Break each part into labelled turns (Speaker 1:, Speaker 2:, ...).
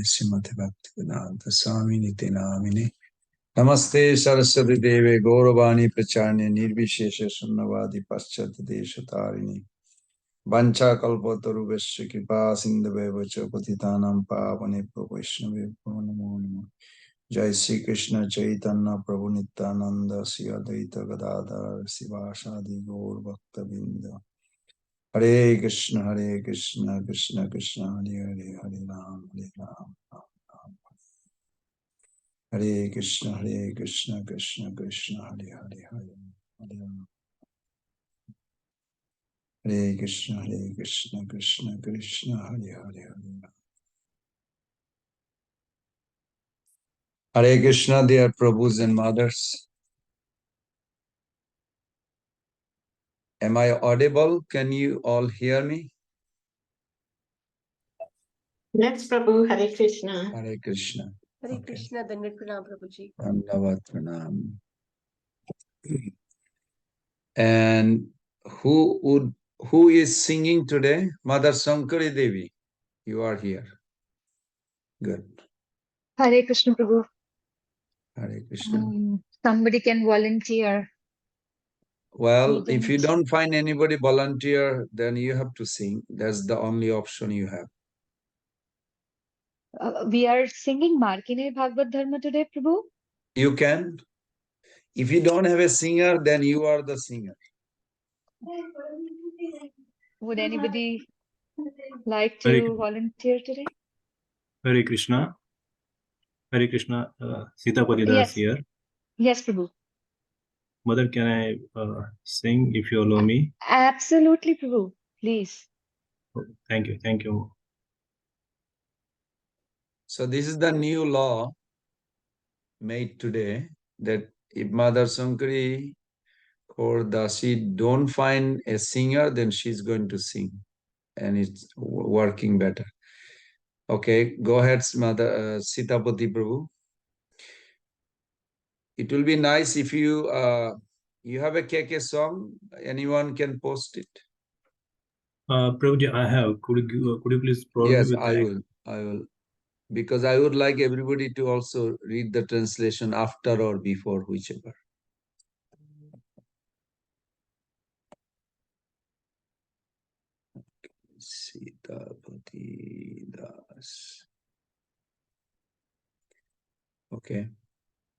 Speaker 1: Srimati Bhaktivedanta Swami Niti Namine Namaste Saraswati Deve Gauravani Pracharne Nirvishesha Sunnavadi Paschat Desha Tarini Vancha Kalpatarubhasya Kripa Sindhaveva Patitanam Pavane Vaishnave Namo Namo Jai Sri Krishna Chaitanya Prabhu Nityananda Sri Advaita Gadadhar Sivasadi Gaur Bhakta Binda Hare Krishna, Krishna Krishna, Hare Hare, Hare Ram, Ram Ram. Hare Krishna, Krishna Krishna, Hare Hare, Hare Ram. Hare Krishna, Krishna Krishna, Hare Hare, Hare Ram. Hare Krishna, dear Prabhus and mothers. Am I audible? Can you all hear me?
Speaker 2: Yes, Prabhu. Hare Krishna.
Speaker 1: Hare Krishna.
Speaker 3: Hare Krishna, Dandavat Pranam, Prabhuji.
Speaker 1: Dandavat Pranam. And who is singing today? Mother Sankari Devi. You are here. Good.
Speaker 4: Hare Krishna Prabhu.
Speaker 1: Hare Krishna.
Speaker 4: Somebody can volunteer.
Speaker 1: Well, if you don't find anybody volunteer, then you have to sing. That's the only option you have.
Speaker 4: We are singing Markine Bhagavad Dharma today, Prabhu.
Speaker 1: You can. If you don't have a singer, then you are the singer.
Speaker 4: Would anybody like to volunteer today?
Speaker 5: Hare Krishna. Hare Krishna. Sita Padidas here.
Speaker 4: Yes, Prabhu.
Speaker 5: Mother, can I sing if you allow me?
Speaker 4: Absolutely, Prabhu. Please.
Speaker 5: Oh, thank you. Thank you.
Speaker 1: So this is the new law made today, that if Mother Sankari or Dasi don't find a singer, then she's going to sing. And it's working better. Okay, go ahead, Mother Sitapati Prabhu. It will be nice if you you have a KK song. Anyone can post it.
Speaker 5: Prabhuji, I have. Could you please provide
Speaker 1: Yes,
Speaker 5: me with
Speaker 1: I will. Because I would like everybody to also read the translation after or before, whichever. Sitapati Das. Okay.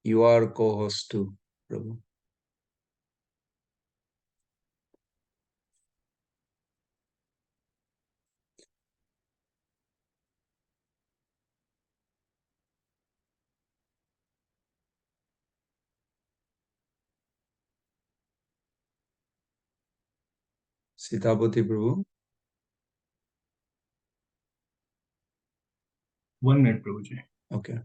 Speaker 1: You are co-host too, Prabhu. Sitapati Prabhu.
Speaker 5: 1 minute, Prabhuji.
Speaker 1: Okay.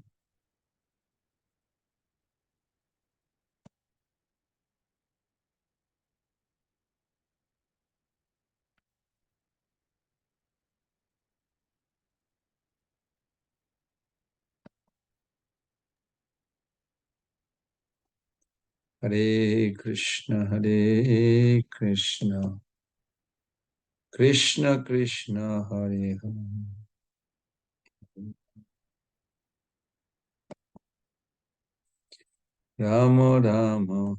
Speaker 1: Hare Krishna, Krishna Krishna, Hare Hare. Rama Rama,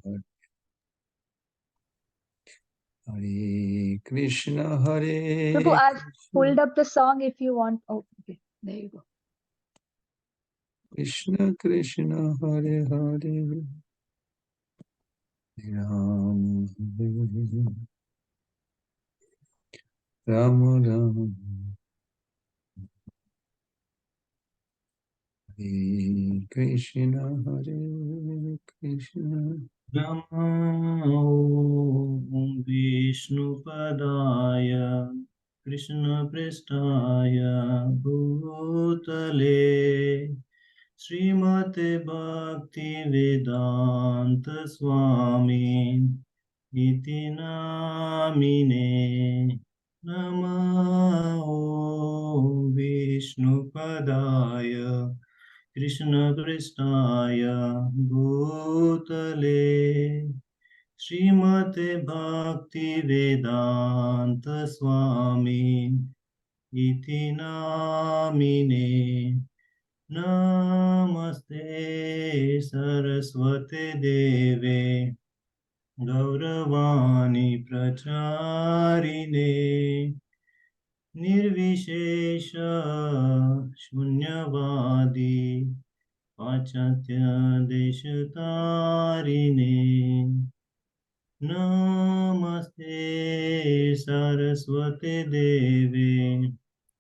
Speaker 1: Hare Krishna, Hare
Speaker 4: Prabhu, I've
Speaker 1: Krishna.
Speaker 4: pulled up the song if you want. Oh, okay. There you go.
Speaker 1: Krishna Krishna, Hare Hare. Ram Rama Rama, Hare Krishna, Hare Krishna.
Speaker 5: Namo Vishnu Padaya Krishna Prestaya Bhutale Srimate Bhakti Vedanta Swami Iti Namine Namo Vishnu Padaya Krishna Prestaya Bhutale Srimate Bhakti Vedanta Swami इति नामिने नमस्ते सरस्वते देवे गौरवाणी प्रचारिणे निर्विशेष शून्यवादी पाश्चात्य देशतारिणे नमस्ते सरस्वते देवे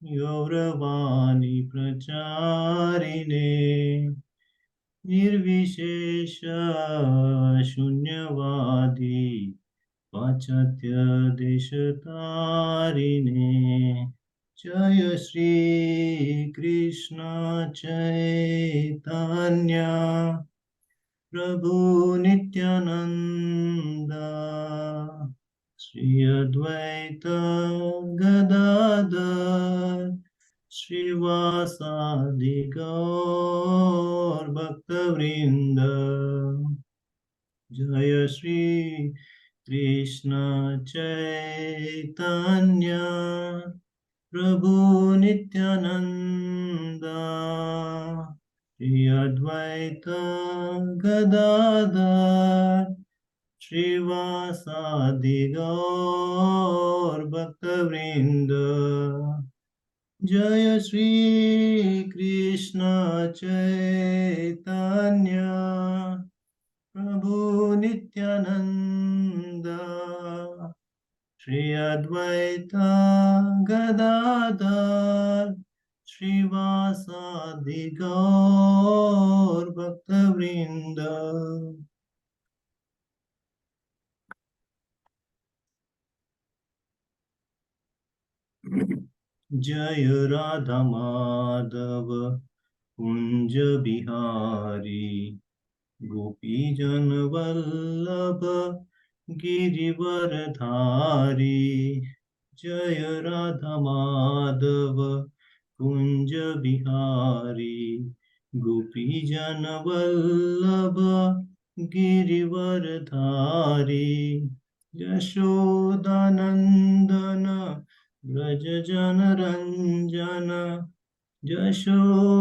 Speaker 5: गौरवाणी प्रचारिणे निर्विशेष शून्यवादी पाश्चात्य देशतारिणे जय श्री कृष्ण चैतन्य प्रभु नित्यानंद श्री अद्वैत गदाधर श्रीवासादि गौर भक्तवृंद जय श्री कृष्ण चैतन्य प्रभु नित्यानंद श्री अद्वैत गदाधर श्रीवासादि गौर भक्तवृंद जय श्री कृष्ण चैतन्य प्रभु नित्यानंद श्री अद्वैत गदाधर श्रीवासादि गौर भक्तवृंद जय राधा माधव कुंज बिहारी गोपी जन वल्लभ गिरिवरधारी जय राधा माधव कुंज बिहारी गोपी जन वल्लभ गिरिवरधारी यशोदानंदन ब्रज जन रंजन यशोदानंदन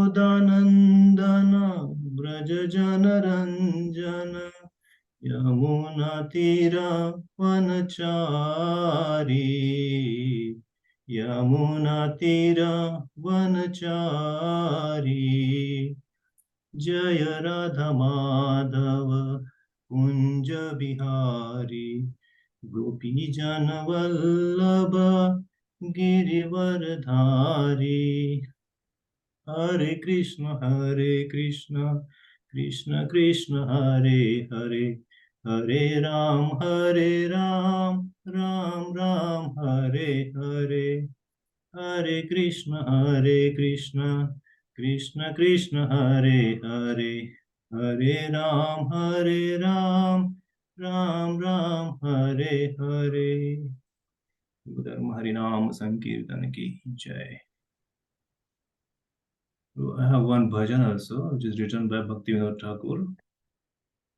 Speaker 5: ब्रज जन रंजन यमुना तीरा वनचारी यमुना तीरा वनचारी जय राधा माधव कुंज बिहारी गोपी जन वल्लभ गिरिवरधारी हरे कृष्ण कृष्ण कृष्ण हरे हरे हरे राम राम राम हरे हरे हरे कृष्ण कृष्ण कृष्ण हरे हरे हरे राम राम राम हरे हरे धर्म हरि नाम संकीर्तन की जय. So I have one bhajan also, which is written by Bhaktivinoda Thakur.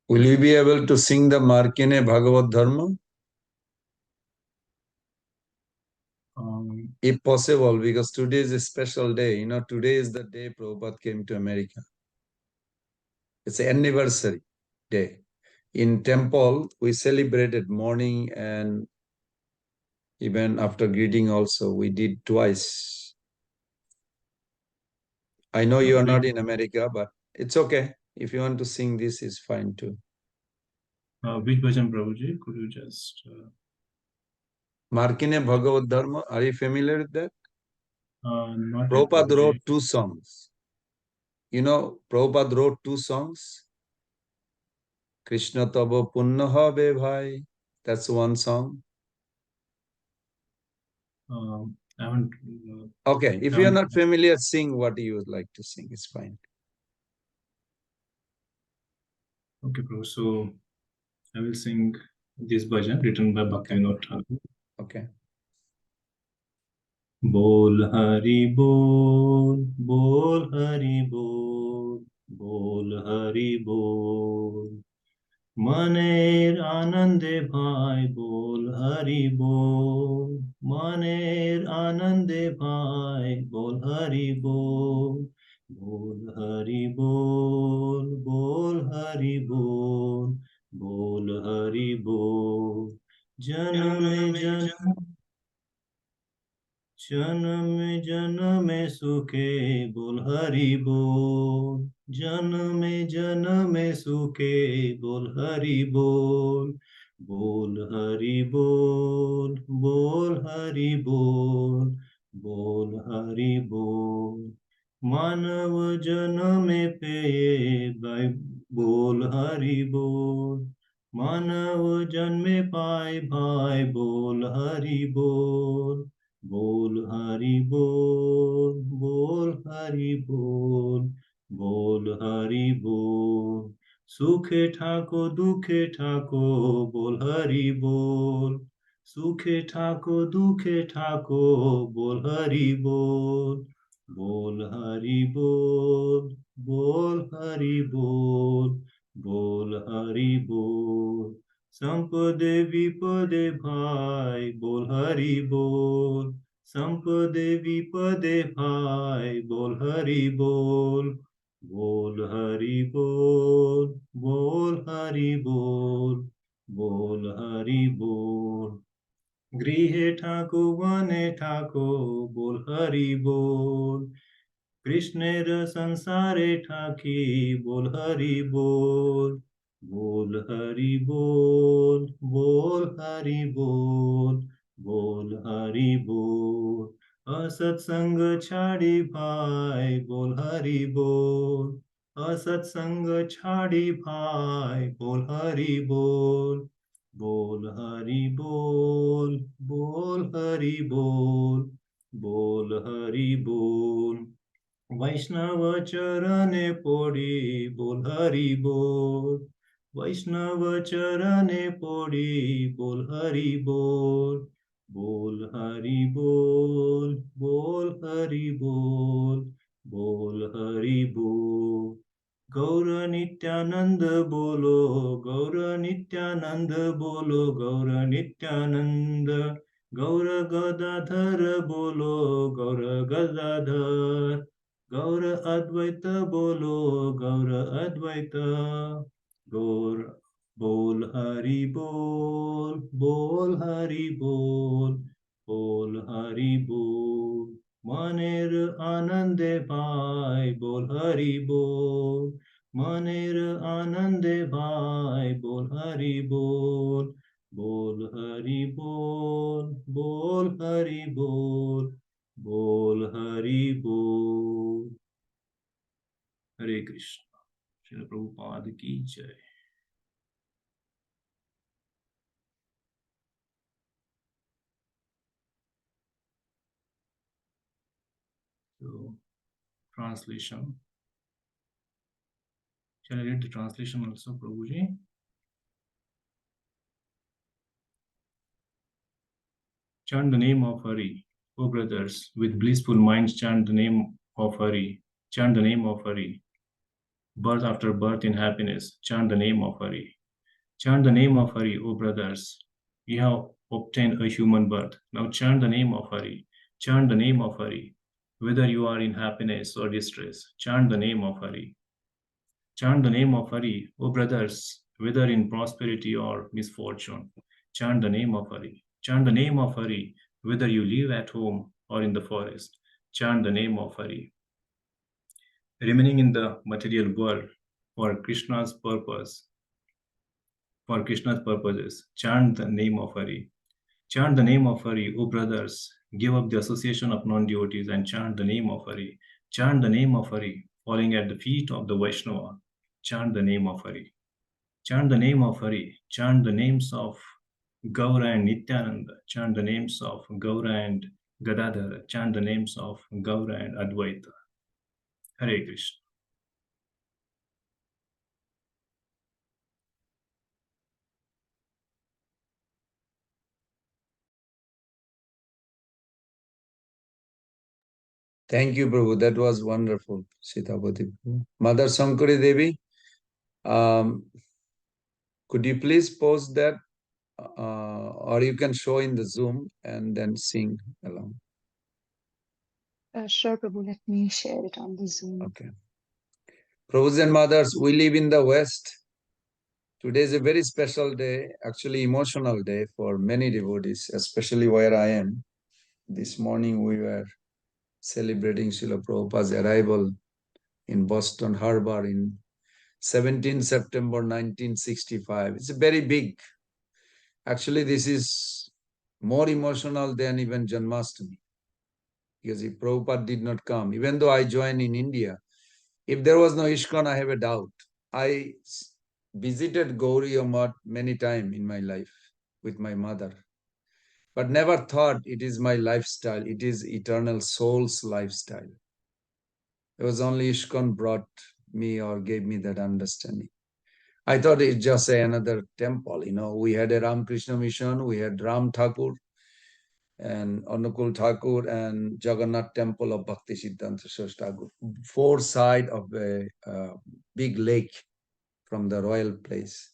Speaker 1: Will you be able to sing the Markine Bhagavad Dharma? If possible, because today is a special day. You know, today is the day Prabhupada came to America. It's an anniversary day. In temple, we celebrated morning and even after greeting also, we did twice. I know you are not in America, but it's okay. If you want to sing this, it's fine too.
Speaker 5: Which bhajan, Prabhuji? Could you just...
Speaker 1: Markine Bhagavad Dharma, are you familiar with that?
Speaker 5: Not yet,
Speaker 1: Prabhupada wrote
Speaker 5: Prabhuji.
Speaker 1: 2 songs. You know, Prabhupada wrote 2 songs. Krishna Tava Punna Habe Bhai. That's one song.
Speaker 5: I haven't...
Speaker 1: Okay, if you're not familiar, sing what you would like to sing. It's fine.
Speaker 5: Okay, Prabhu. So I will sing this bhajan written by Bhaktivinoda Thakur.
Speaker 1: Okay.
Speaker 5: बोल हरि बोल हरि बोल हरि बोल मनेर आनंदे भाई बोल हरि बोल मनेर आनंदे भाई बोल हरि बोल बोल हरि बोल बोल हरि बोल बोल हरि बोल जन्म जन्म जन्म जन्म सुखे बोल हरि बोल जन्म जन्म सुखे बोल हरि बोल बोल हरि बोल बोल हरि बोल बोल हरि बोल मानव जन्म पे भाई बोल हरि बोल मानव जन्मे पाए भाई बोल हरि बोल बोल हरि बोल बोल हरि बोल बोल हरि बोल सुखे ठाको दुखे ठाको बोल हरि बोल सुखे ठाको दुखे ठाको बोल हरि बोल बोल हरि बोल बोल हरि बोल बोल हरि बोल संपदे विपदे भाई बोल हरि बोल संपदे विपदे भाई बोल हरि बोल बोल हरि बोल बोल हरि बोल बोल हरि बोल गृहे ठाको वने ठाको बोल हरि बोल कृष्णेर संसारे ठाकी बोल हरि बोल बोल हरि बोल बोल हरि बोल बोल हरि बोल असत्संग छाड़ी भाई बोल हरि बोल असत्संग छाड़ी भाई बोल हरि बोल बोल हरि बोल बोल हरि बोल बोल हरि बोल वैष्णव चरणे पोड़ी बोल हरि बोल वैष्णव चरणे पोड़ी बोल हरि बोल बोल हरि बोल बोल हरि बोल बोल हरि बोल गौर नित्यानंद बोलो गौर नित्यानंद बोलो गौर नित्यानंद गौर गदाधर बोलो गौर गदाधर गौर अद्वैत बोलो गौर अद्वैत गौर बोल हरि बोल बोल हरि बोल बोल हरि बोल मनेर आनंदे भाई बोल हरि बोल मनेर आनंदे भाई बोल हरि बोल बोल हरि बोल बोल हरि बोल बोल हरि बोल हरे कृष्ण श्रील प्रभुपाद की जय So translation. Shall I read the translation also, Prabhuji? Chant the name of Hari, O brothers, with blissful minds chant the name of Hari. Chant the name of Hari. Birth after birth in happiness, chant the name of Hari. Chant the name of Hari, O brothers. You have obtained a human birth. Now chant the name of Hari. Chant the name of Hari. Whether you are in happiness or distress, chant the name of Hari. Chant the name of Hari, O brothers, whether in prosperity or misfortune. Chant the name of Hari. Chant the name of Hari, whether you live at home or in the forest. Chant the name of Hari. Remaining in the material world for Krishna's purposes, chant the name of Hari. Chant the name of Hari, O brothers, give up the association of non-devotees and chant the name of Hari. Chant the name of Hari, falling at the feet of the Vaishnava. Chant the name of Hari. Chant the name of Hari. Chant the names of Gaura and Nityananda. Chant the names of Gaura and Gadadhara. Chant the names of Gaura and Advaita. Hare Krishna.
Speaker 1: Thank you, Prabhu. That was wonderful, Sitapati. Mother Sankari Devi, could you please post that or you can show in the Zoom and then sing along.
Speaker 4: Sure, Prabhu. Let me share it on the Zoom.
Speaker 1: Okay. Prabhus and mothers, we live in the West. Today is a very special day, actually emotional day for many devotees, especially where I am. This morning we were celebrating Srila Prabhupada's arrival in Boston Harbor in 17 September 1965. It's very big. Actually, this is more emotional than even Janmashtami. Because if Prabhupada did not come, even though I joined in India, if there was no ISKCON, I have a doubt. I visited Gauriya Math many times in my life with my mother, but never thought it is my lifestyle. It is eternal soul's lifestyle. It was only ISKCON brought me or gave me that understanding. I thought it's just another temple. We had a Ramakrishna mission, we had Ram Thakur and Anukul Thakur and Jagannath Temple of Bhakti Siddhanta Saraswati Thakur. 4 sides of a big lake from the royal place.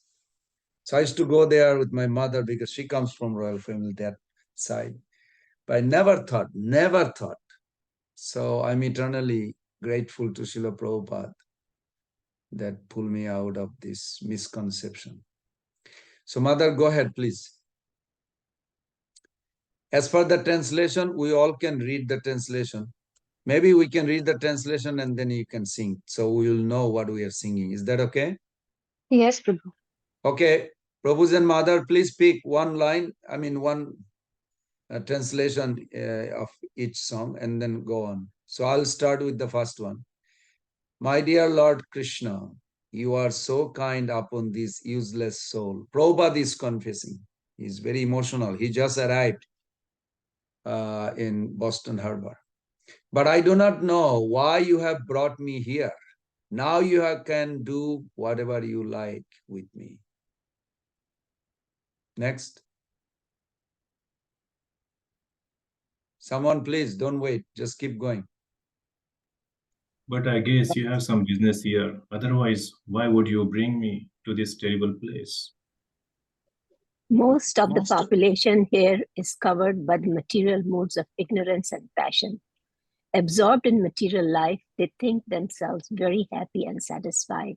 Speaker 1: So I used to go there with my mother because she comes from royal family, that side. But I never thought. So I'm eternally grateful to Srila Prabhupada that pulled me out of this misconception. So mother, go ahead, please. As for the translation, we all can read the translation. Maybe we can read the translation and then you can sing. So we will know what we are singing. Is that okay?
Speaker 4: Yes, Prabhu.
Speaker 1: Okay. Prabhu's and mother, please pick one line, one translation of each song and then go on. So I'll start with the first one. My dear Lord Krishna, you are so kind upon this useless soul. Prabhupada is confessing. He's very emotional. He just arrived in Boston Harbor. But I do not know why you have brought me here. Now you can do whatever you like with me. Next. Someone please, don't wait. Just keep going.
Speaker 5: But I guess you have some business here. Otherwise, why would you bring me to this terrible place?
Speaker 3: Most of the population here is covered by the material moods of ignorance and passion. Absorbed in material life, they think themselves very happy and satisfied,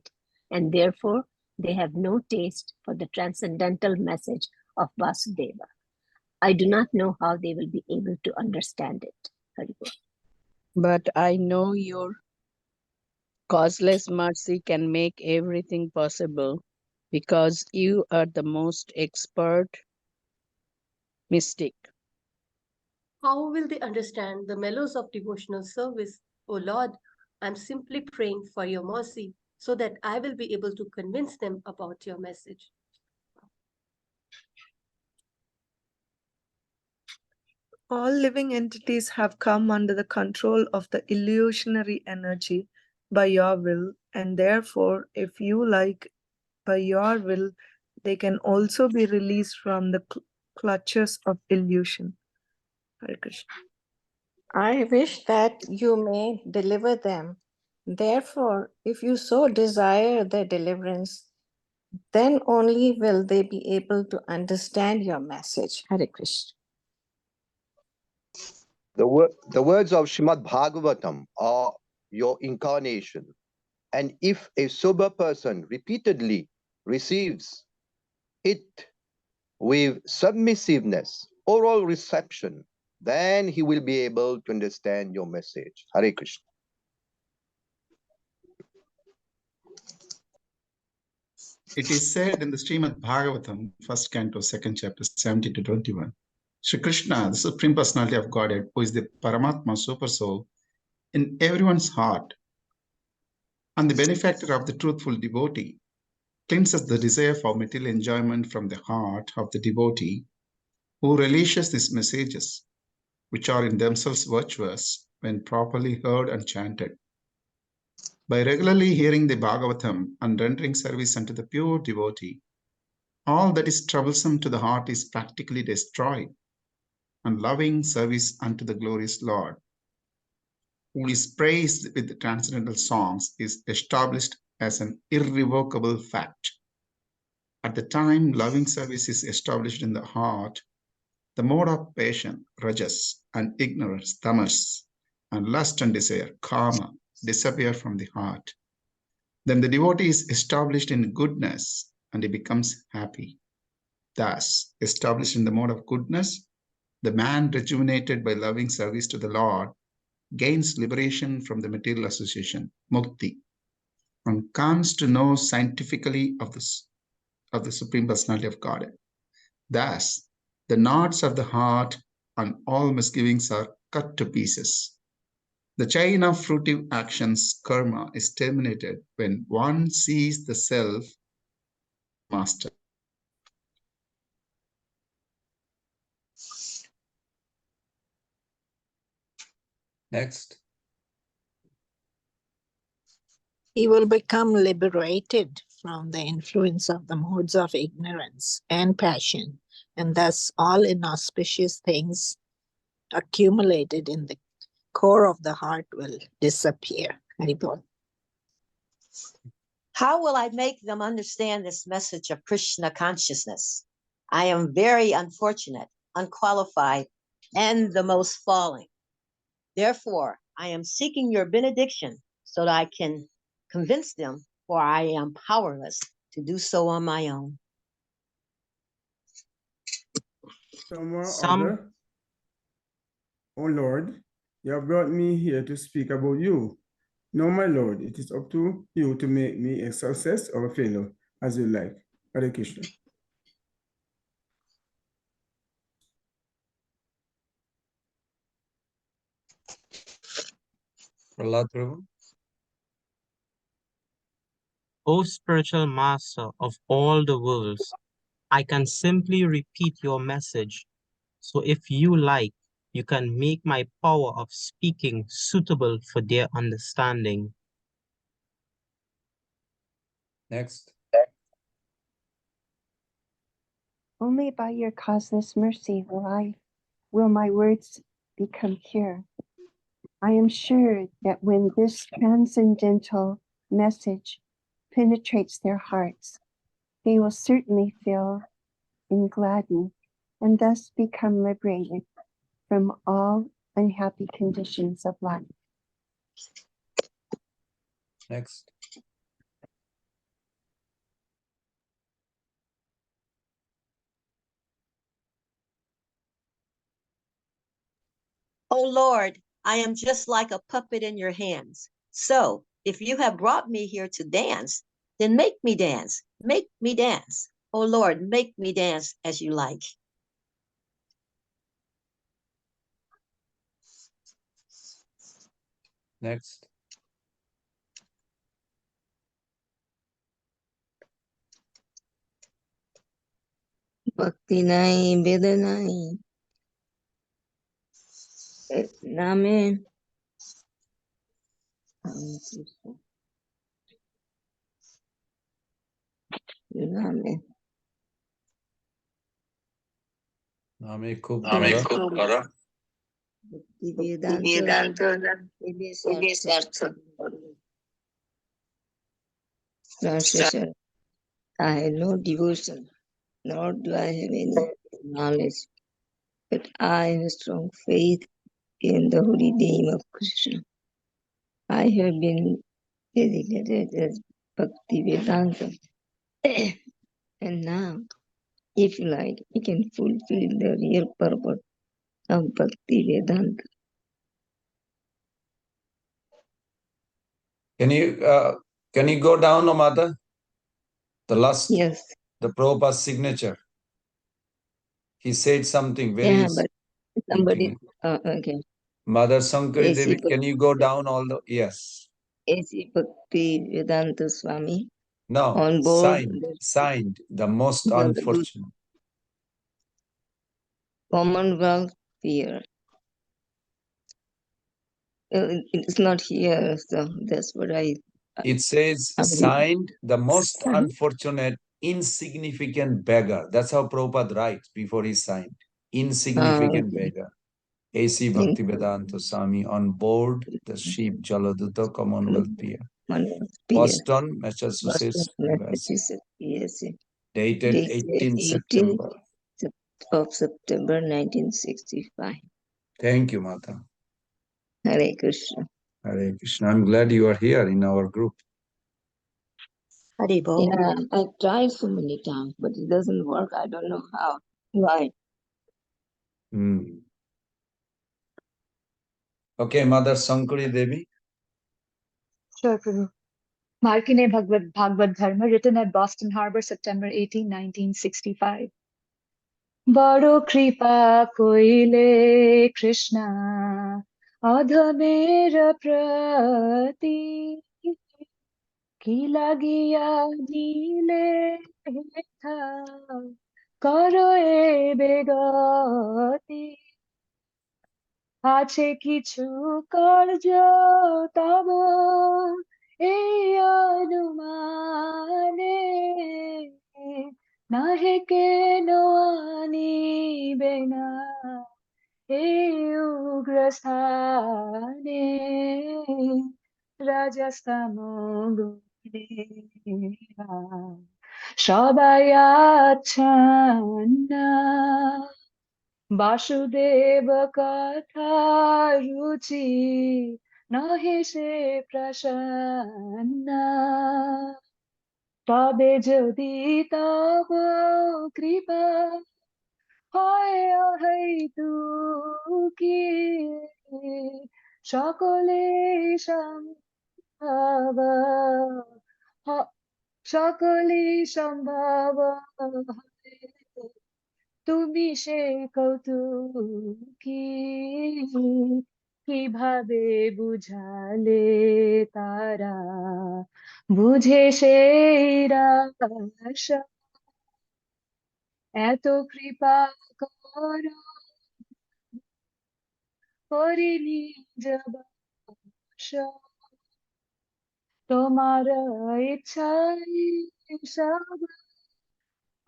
Speaker 3: and therefore they have no taste for the transcendental message of Vasudeva. I do not know how they will be able to understand it. Haribol.
Speaker 6: But I know your causeless mercy can make everything possible because you are the most expert mystic.
Speaker 3: How will they understand the mellows of devotional service? O Lord, I'm simply praying for your mercy so that I will be able to convince them about your message.
Speaker 7: All living entities have come under the control of the illusionary energy by your will, and therefore, if you like, by your will, they can also be released from the clutches of illusion. Hare Krishna.
Speaker 2: I wish that you may deliver them. Therefore, if you so desire their deliverance, then only will they be able to understand your message. Hare Krishna.
Speaker 8: The words of Srimad Bhagavatam are your incarnation. And if a sober person repeatedly receives it with submissiveness, oral reception, then he will be able to understand your message. Hare Krishna.
Speaker 9: It is said in the Srimad Bhagavatam, first canto, second chapter, 70 to 21. Shri Krishna, the Supreme Personality of Godhead, who is the Paramatma Super Soul, in everyone's heart, and the benefactor of the truthful devotee, cleanses the desire for material enjoyment from the heart of the devotee who relishes these messages, which are in themselves virtuous when properly heard and chanted. By regularly hearing the Bhagavatam and rendering service unto the pure devotee, all that is troublesome to the heart is practically destroyed, and loving service unto the glorious Lord, who is praised with the transcendental songs, is established as an irrevocable fact. At the time loving service is established in the heart, the mode of passion, rajas, and ignorance, tamas, and lust and desire, karma, disappear from the heart. Then the devotee is established in goodness and he becomes happy. Thus, established in the mode of goodness, the man rejuvenated by loving service to the Lord gains liberation from the material association, mukti, and comes to know scientifically of the Supreme Personality of Godhead. Thus, the knots of the heart and all misgivings are cut to pieces. The chain of fruitive actions, karma, is terminated when one sees the self master.
Speaker 1: Next.
Speaker 10: He will become liberated from the influence of the modes of ignorance and passion, and thus all inauspicious things accumulated in the core of the heart will disappear. Haribol.
Speaker 11: How will I make them understand this message of Krishna consciousness? I am very unfortunate, unqualified, and the most falling. Therefore, I am seeking your benediction so that I can convince them, for I am powerless to do so on my own.
Speaker 12: Other, oh Lord, you have brought me here to speak about you. No, my Lord, it is up to you to make me a success or a failure, as you like. Hare Krishna.
Speaker 1: Prahlad Prabhu.
Speaker 13: O spiritual master of all the worlds, I can simply repeat your message. So if you like, you can make my power of speaking suitable for their understanding.
Speaker 1: Next.
Speaker 14: Only by your causeless mercy will my words become pure. I am sure that when this transcendental message penetrates their hearts, they will certainly feel gladdened and thus become liberated from all unhappy conditions of life.
Speaker 1: Next.
Speaker 11: Oh Lord, I am just like a puppet in your hands. So if you have brought me here to dance, then make me dance. Make me dance. Oh Lord, make me dance as you like.
Speaker 1: Next.
Speaker 15: Bhakti nahi, Veda nahi. Name. Name.
Speaker 1: Name khub kara.
Speaker 15: Translation. I have no devotion, nor do I have any knowledge, but I have a strong faith in the holy name of Krishna. I have been designated as Bhakti Vedanta. And now, if you like, you can fulfill the real purpose of Bhakti Vedanta.
Speaker 1: Can you go down, no Mata? The last,
Speaker 15: yes,
Speaker 1: the Prabhupada's signature. He said something very.
Speaker 15: Yeah, but somebody. Okay.
Speaker 1: Mother Sankari Devi, can you go down all the? Yes.
Speaker 15: A.C. Bhakti Vedanta Swami.
Speaker 1: No.
Speaker 15: On board.
Speaker 1: Signed. The most unfortunate.
Speaker 15: Commonwealth here. It's not here, so that's what I.
Speaker 1: It says signed the most unfortunate, insignificant beggar. That's how Prabhupada writes before he signed. Insignificant beggar. A.C. Bhaktivedanta Swami on board the ship Jaladuta Commonwealth Pier. Boston, Massachusetts.
Speaker 15: Yes.
Speaker 1: Dated 18 September.
Speaker 15: Of September 1965.
Speaker 1: Thank you, Mata.
Speaker 15: Hare Krishna.
Speaker 1: Hare Krishna. I'm glad you are here in our group.
Speaker 11: Haribol.
Speaker 15: Yeah, I tried so many times, but it doesn't work. I don't know how. Why?
Speaker 1: Okay, Mother Sankuri Devi.
Speaker 4: Sure, Prabhu. Markine Bhagavad Dharma, written at Boston Harbor, September 18, 1965. বড় কৃপা কইলে কৃষ্ণ অধমের প্রতি কি লাগিয়া দিলে হেথা করো এ বেগতি আছে কিছু কার্য তব এই অনুমানে নাহে কেন আনিবে না এই উগ্রস্থানে রাজস্তম গুণেরা সবাই আচ্ছন্ন বাসুদেব কথা রুচি নহে সে প্রসন্ন তবে যদি তব কৃপা হয় অহৈতুকী সকলে সম্ভব সকলে সম্ভব তুমি সে কৌতুকী কিভাবে বুঝালে তারা বুঝে সেই রাশা এত কৃপা কর করিনি জবাস তোমার ইচ্ছাই সব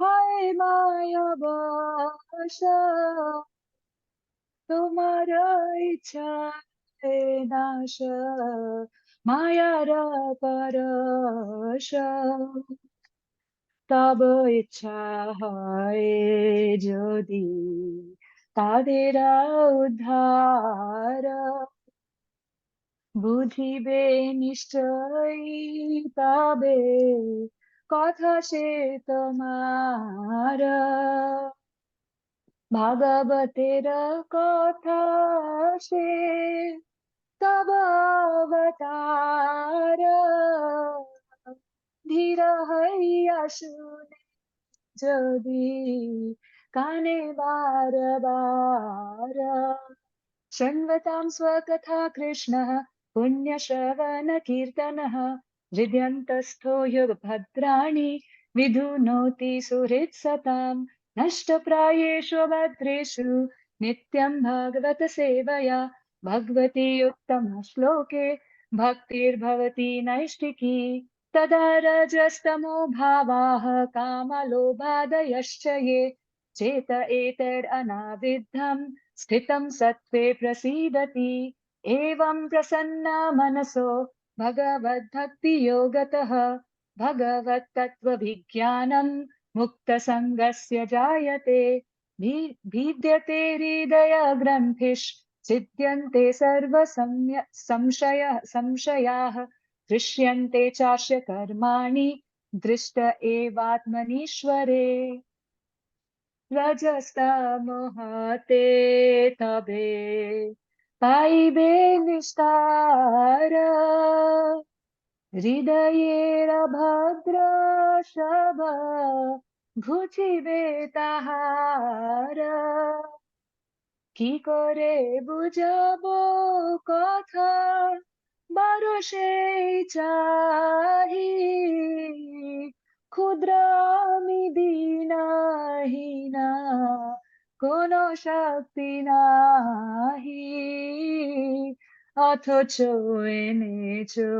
Speaker 4: হয় মায়াবশ তোমার ইচ্ছায় নাশ মায়ার পরশ তব ইচ্ছা হয় যদি তাদের উদ্ধার বুঝিবে নিশ্চয়ই তবে কথা সে তোমার ভাগবতের কথা সে তব অবতার ধীর হইয়া শুনে যদি কানে বারবার शृण्वतां स्वकथा कृष्णः पुण्यश्रवणकीर्तनः हृद्यन्तस्थो युगभद्राणि विधुनोति सुहृत्सतां नष्टप्रायेषु भद्रेषु नित्यं भागवत सेवया भगवती उत्तमश्लोके भक्तिर्भवति नैष्टिकी तदा रजस्तमो भावाः कामलोभादयश्च ये चेत एतदनाविद्धम् स्थितं सत्त्वे प्रसीदति एवं प्रसन्ना मनसो भगवद्भक्तियोगतः भगवत्तत्त्वभिज्ञानं मुक्तसङ्गस्य जायते भिद्यते हृदयग्रन्थिश्चिद्यन्ते संशयाः दृश्यन्ते चास्य कर्माणि दृष्ट एवात्मनीश्वरे रजस्तमोहते तबे पाइबे निस्तार हृदयेर भद्र शब ঘুচিবে তাহার কি করে বুঝাবো কথা বারো সেই চাহি ক্ষুদ্র আমি দীনহীনা কোন শক্তি নাহি অথচ এনেছো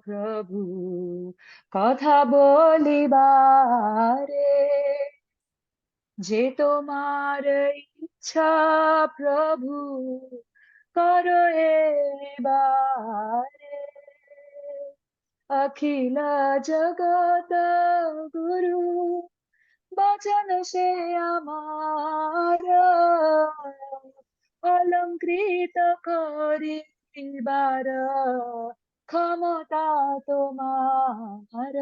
Speaker 4: প্রভু কথা বলিবারে যে তোমার ইচ্ছা প্রভু করো এবারে অখিল জগত গুরু বচন সে আমার অলঙ্কৃত করি দিবার ক্ষমতা তোমার,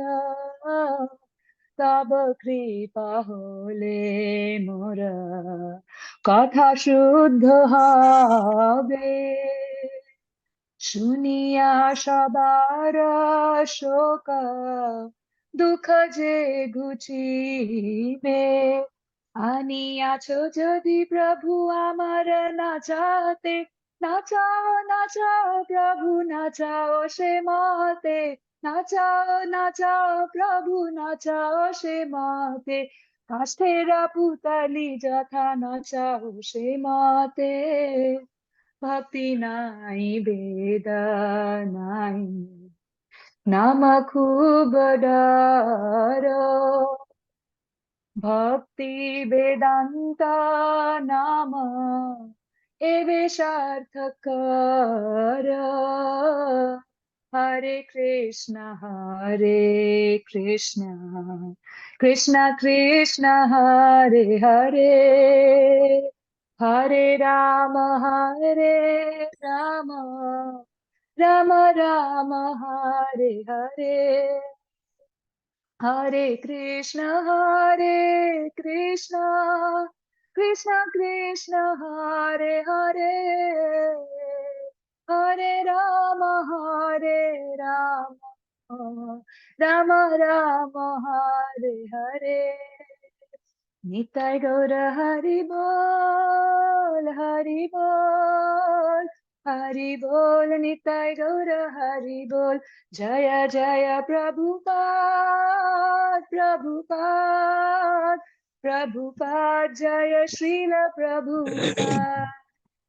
Speaker 4: তব কৃপা হলে মোর কথা শুদ্ধ হবে। শুনিয়া সবার শোক দুঃখ যে ঘুচিবে, আনিয়াছ যদি প্রভু আমার নাচাতে, নাচাও নাচাও প্রভু নাচাও সে মতে, নাচাও নাচাও প্রভু নাচাও সে মতে, কাষ্ঠের পুতলি যথা নাচাও সে মতে। ভক্তি নাই বেদ নাই নাম খুব ডর, ভক্তি বেদান্ত নাম এবে সার্থক কর। হরে কৃষ্ণ কৃষ্ণ কৃষ্ণ হরে হরে, হরে রাম রাম রাম হরে হরে, হরে কৃষ্ণ কৃষ্ণ কৃষ্ণ হরে হরে, হরে রাম রাম রাম রাম হরে হরে। নিতাই গৌর হরি বল হরি বল, হরি বল নিতাই গৌর হরি বল। জয় জয় প্রভুপাদ প্রভুপাদ প্রভুপাদ, জয় শ্রীল প্রভুপাদ।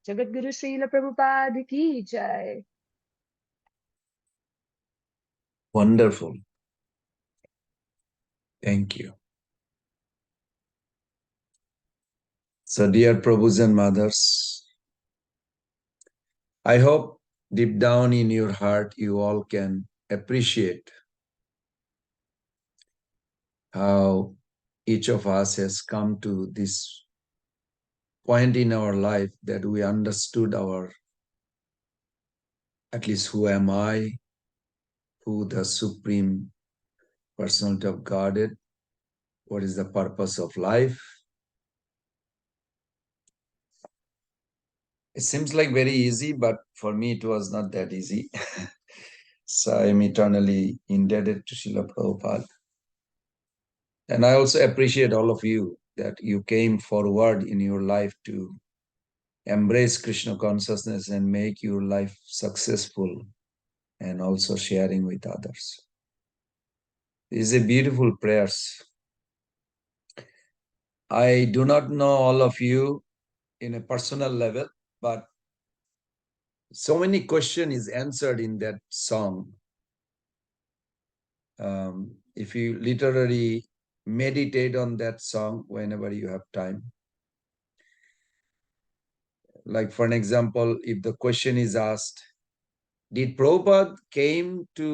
Speaker 4: जगतगुरु श्रील प्रभुपाद की जय।
Speaker 1: Wonderful. Thank you. So, dear Prabhus and mothers, I hope deep down in your heart you all can appreciate how each of us has come to this point in our life that we understood our, at least who am I, who the Supreme Personality of God is, what is the purpose of life. It seems like very easy, but for me it was not that easy. So I am eternally indebted to Srila Prabhupada. And I also appreciate all of you that you came forward in your life to embrace Krishna consciousness and make your life successful and also sharing with others. These are beautiful prayers. I do not know all of you in a personal level, but so many questions is answered in that song. If you literally meditate on that song whenever you have time. Like for an example, if the question is asked, did Prabhupada came to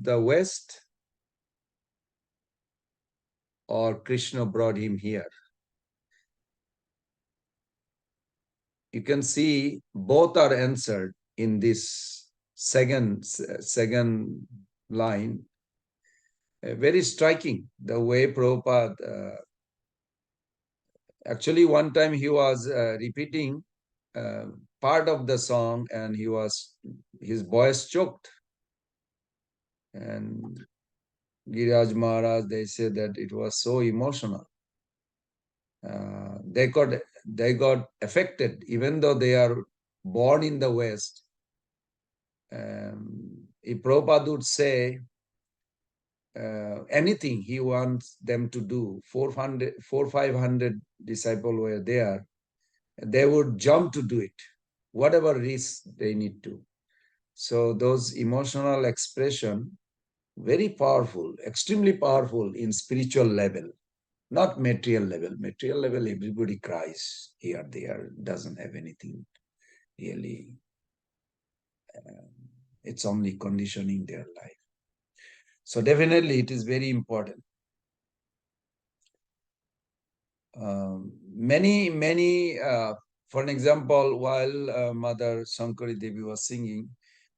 Speaker 1: the West or Krishna brought him here? You can see both are answered in this second line. Very striking, the way Prabhupada, actually one time he was repeating part of the song and his voice choked. And Giraj Maharaj, they said that it was so emotional. They got affected, even though they are born in the West. If Prabhupada would say anything he wants them to do, 500 disciples were there, they would jump to do it, whatever risk they need to. So those emotional expression, very powerful, extremely powerful in spiritual level. Not material level. Material level, everybody cries here, there, doesn't have anything really. It's only conditioning their life. So definitely it is very important. Many For an example, while Mother Shankari Devi was singing,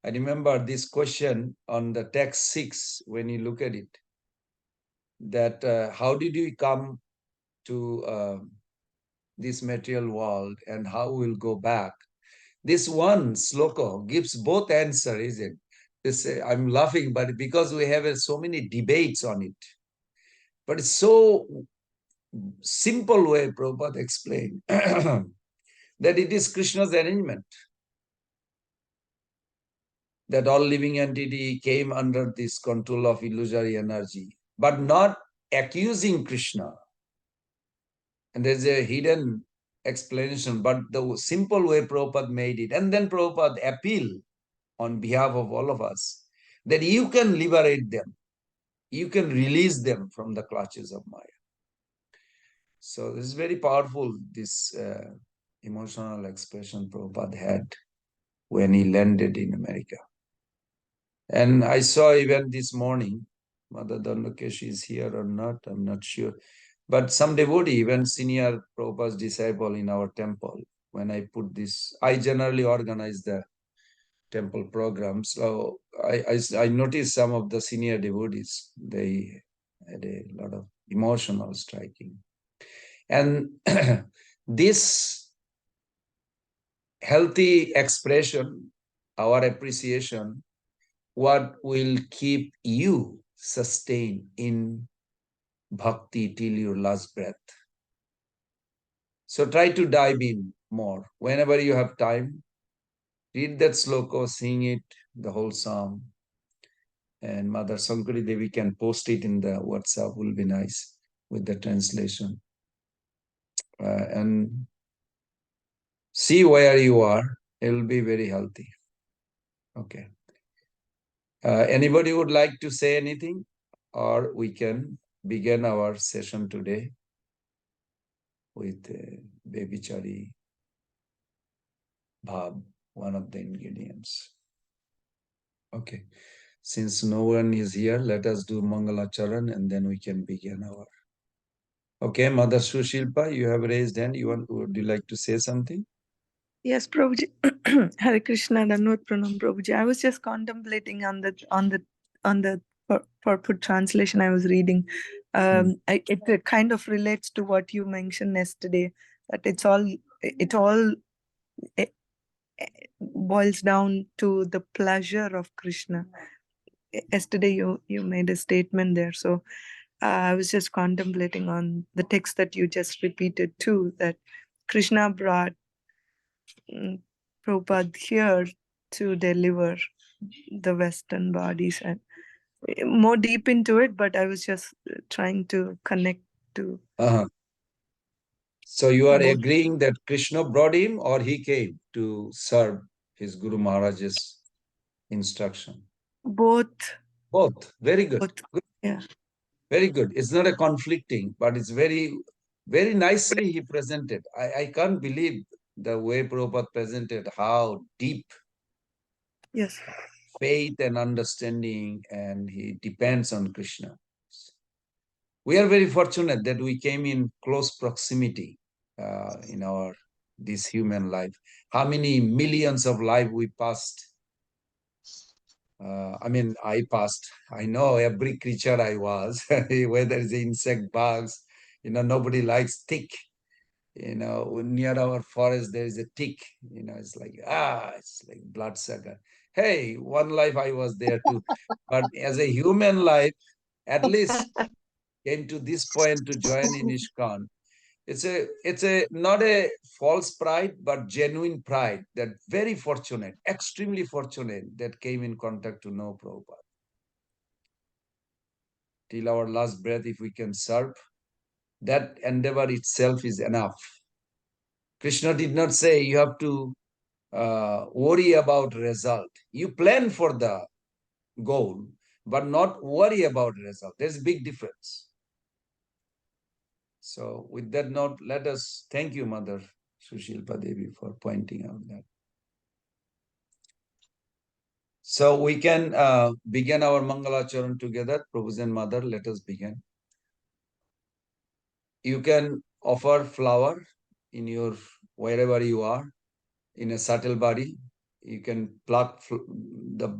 Speaker 1: I remember this question on the text 6, when you look at it, that how did we come to this material world and how we'll go back? This one sloka gives both answer, is it? This, I'm laughing, but because we have so many debates on it. But it's so simple way Prabhupada explained that it is Krishna's arrangement, that all living entity came under this control of illusory energy, but not accusing Krishna. And there's a hidden explanation, but the simple way Prabhupada made it. And then Prabhupada appealed on behalf of all of us that you can liberate them. You can release them from the clutches of Maya. So this is very powerful, this emotional expression Prabhupada had when he landed in America. And I saw even this morning, Mother Dandakesh is here or not, I'm not sure. But some devotee, even senior Prabhupada's disciple in our temple, when I put this, I generally organize the temple program. So I noticed some of the senior devotees, they had a lot of emotional striking. And this healthy expression, our appreciation, what will keep you sustained in bhakti till your last breath. So try to dive in more. Whenever you have time, read that sloka, sing it, the whole psalm. And Mother Shankari Devi can post it in the WhatsApp, will be nice with the translation. And see where you are. It will be very healthy. Okay. Anybody would like to say anything? Or we can begin our session today with Baby Chari Bhav, one of the ingredients. Okay. Since no one is here, let us do Mangalacharan and then we can begin our. Okay, Mother Sushilpa, you have raised hand. Would you like to say something?
Speaker 7: Yes, Prabhuji. Hare Krishna, Dandavat Pranam, Prabhuji. I was just contemplating on the purport translation I was reading. It kind of relates to what you mentioned yesterday. That it all boils down to the pleasure of Krishna. Yesterday you made a statement there, so I was just contemplating on the text that you just repeated too. That Krishna brought Prabhupada here to deliver the Western bodies, and more deep into it, but I was just trying to connect to.
Speaker 1: So you are agreeing that Krishna brought him or he came to serve his Guru Maharaj's instruction?
Speaker 7: Both.
Speaker 1: Both. Very good. Good.
Speaker 7: Yeah.
Speaker 1: Very good. It's not a conflicting, but it's very, very nicely he presented. I can't believe the way Prabhupada presented, how deep
Speaker 7: yes,
Speaker 1: faith and understanding, and he depends on Krishna. We are very fortunate that we came in close proximity in this human life. How many millions of lives we passed? I passed. I know every creature I was, whether it's insect, bugs, nobody likes tick. Near our forest, there is a tick, it's like bloodsucker. Hey, one life I was there too. But as a human life, at least came to this point to join in ISKCON. It's not a false pride, but genuine pride that very fortunate, extremely fortunate that came in contact to know Prabhupada. Till our last breath, if we can serve, that endeavor itself is enough. Krishna did not say you have to worry about result. You plan for the goal, but not worry about result. There's a big difference. So with that note, let us thank you, Mother Sushilpa Devi, for pointing out that. So we can begin our Mangalacharan together. Prabhuji and Mother, let us begin. You can offer flower in your wherever you are, in a subtle body, you can pluck the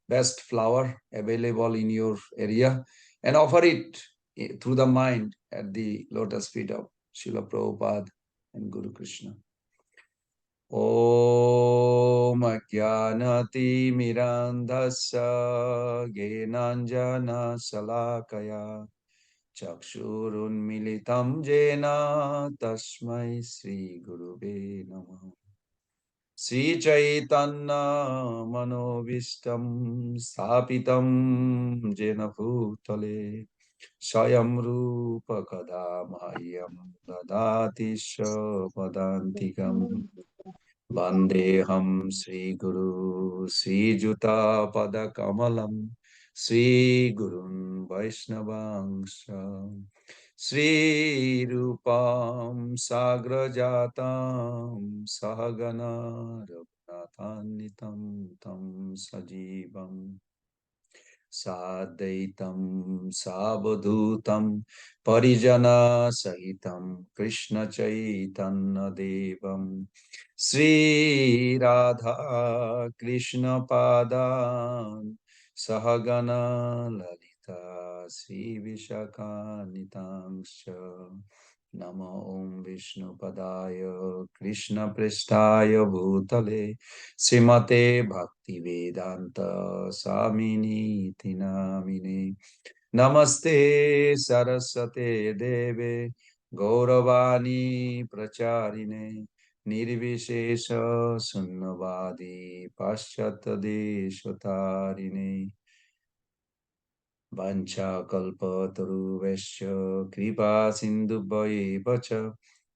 Speaker 1: best flower available in your area and offer it through the mind at the lotus feet of Srila Prabhupada and Guru Krishna. Om Ajnati Mirandhasya Genanjana Salakaya Chakshurunmilitam Jena Tasmai Sri Gurube Namah. Sri Chaitanya Manovistam Sapitam Jena Bhutale Swayam Rupa Kadamahyam Dadati Padantikam Vandeham Sri Guru Sri Juta Pada Kamalam Sri Gurun Vaishnavangsha Sri Rupam Sagrajatam Sahagana Raghunatanitam Tam Sajivam Sadaitam Sabadhutam Parijana Sahitam Krishna Chaitanya Devam Sri Radha Krishna Padan Sahagana Lalita Sri Vishakanitamsha Namo Om Vishnu Padaya Krishna Prestaya Bhutale Srimate Bhakti Vedanta Samini Tinamine Namaste Saraswate Deve Gauravani Pracharine Nirvishesha Sunnavadi Paschata Deshotarine Vancha kalpataruvesya kripa sindhubhaiva cha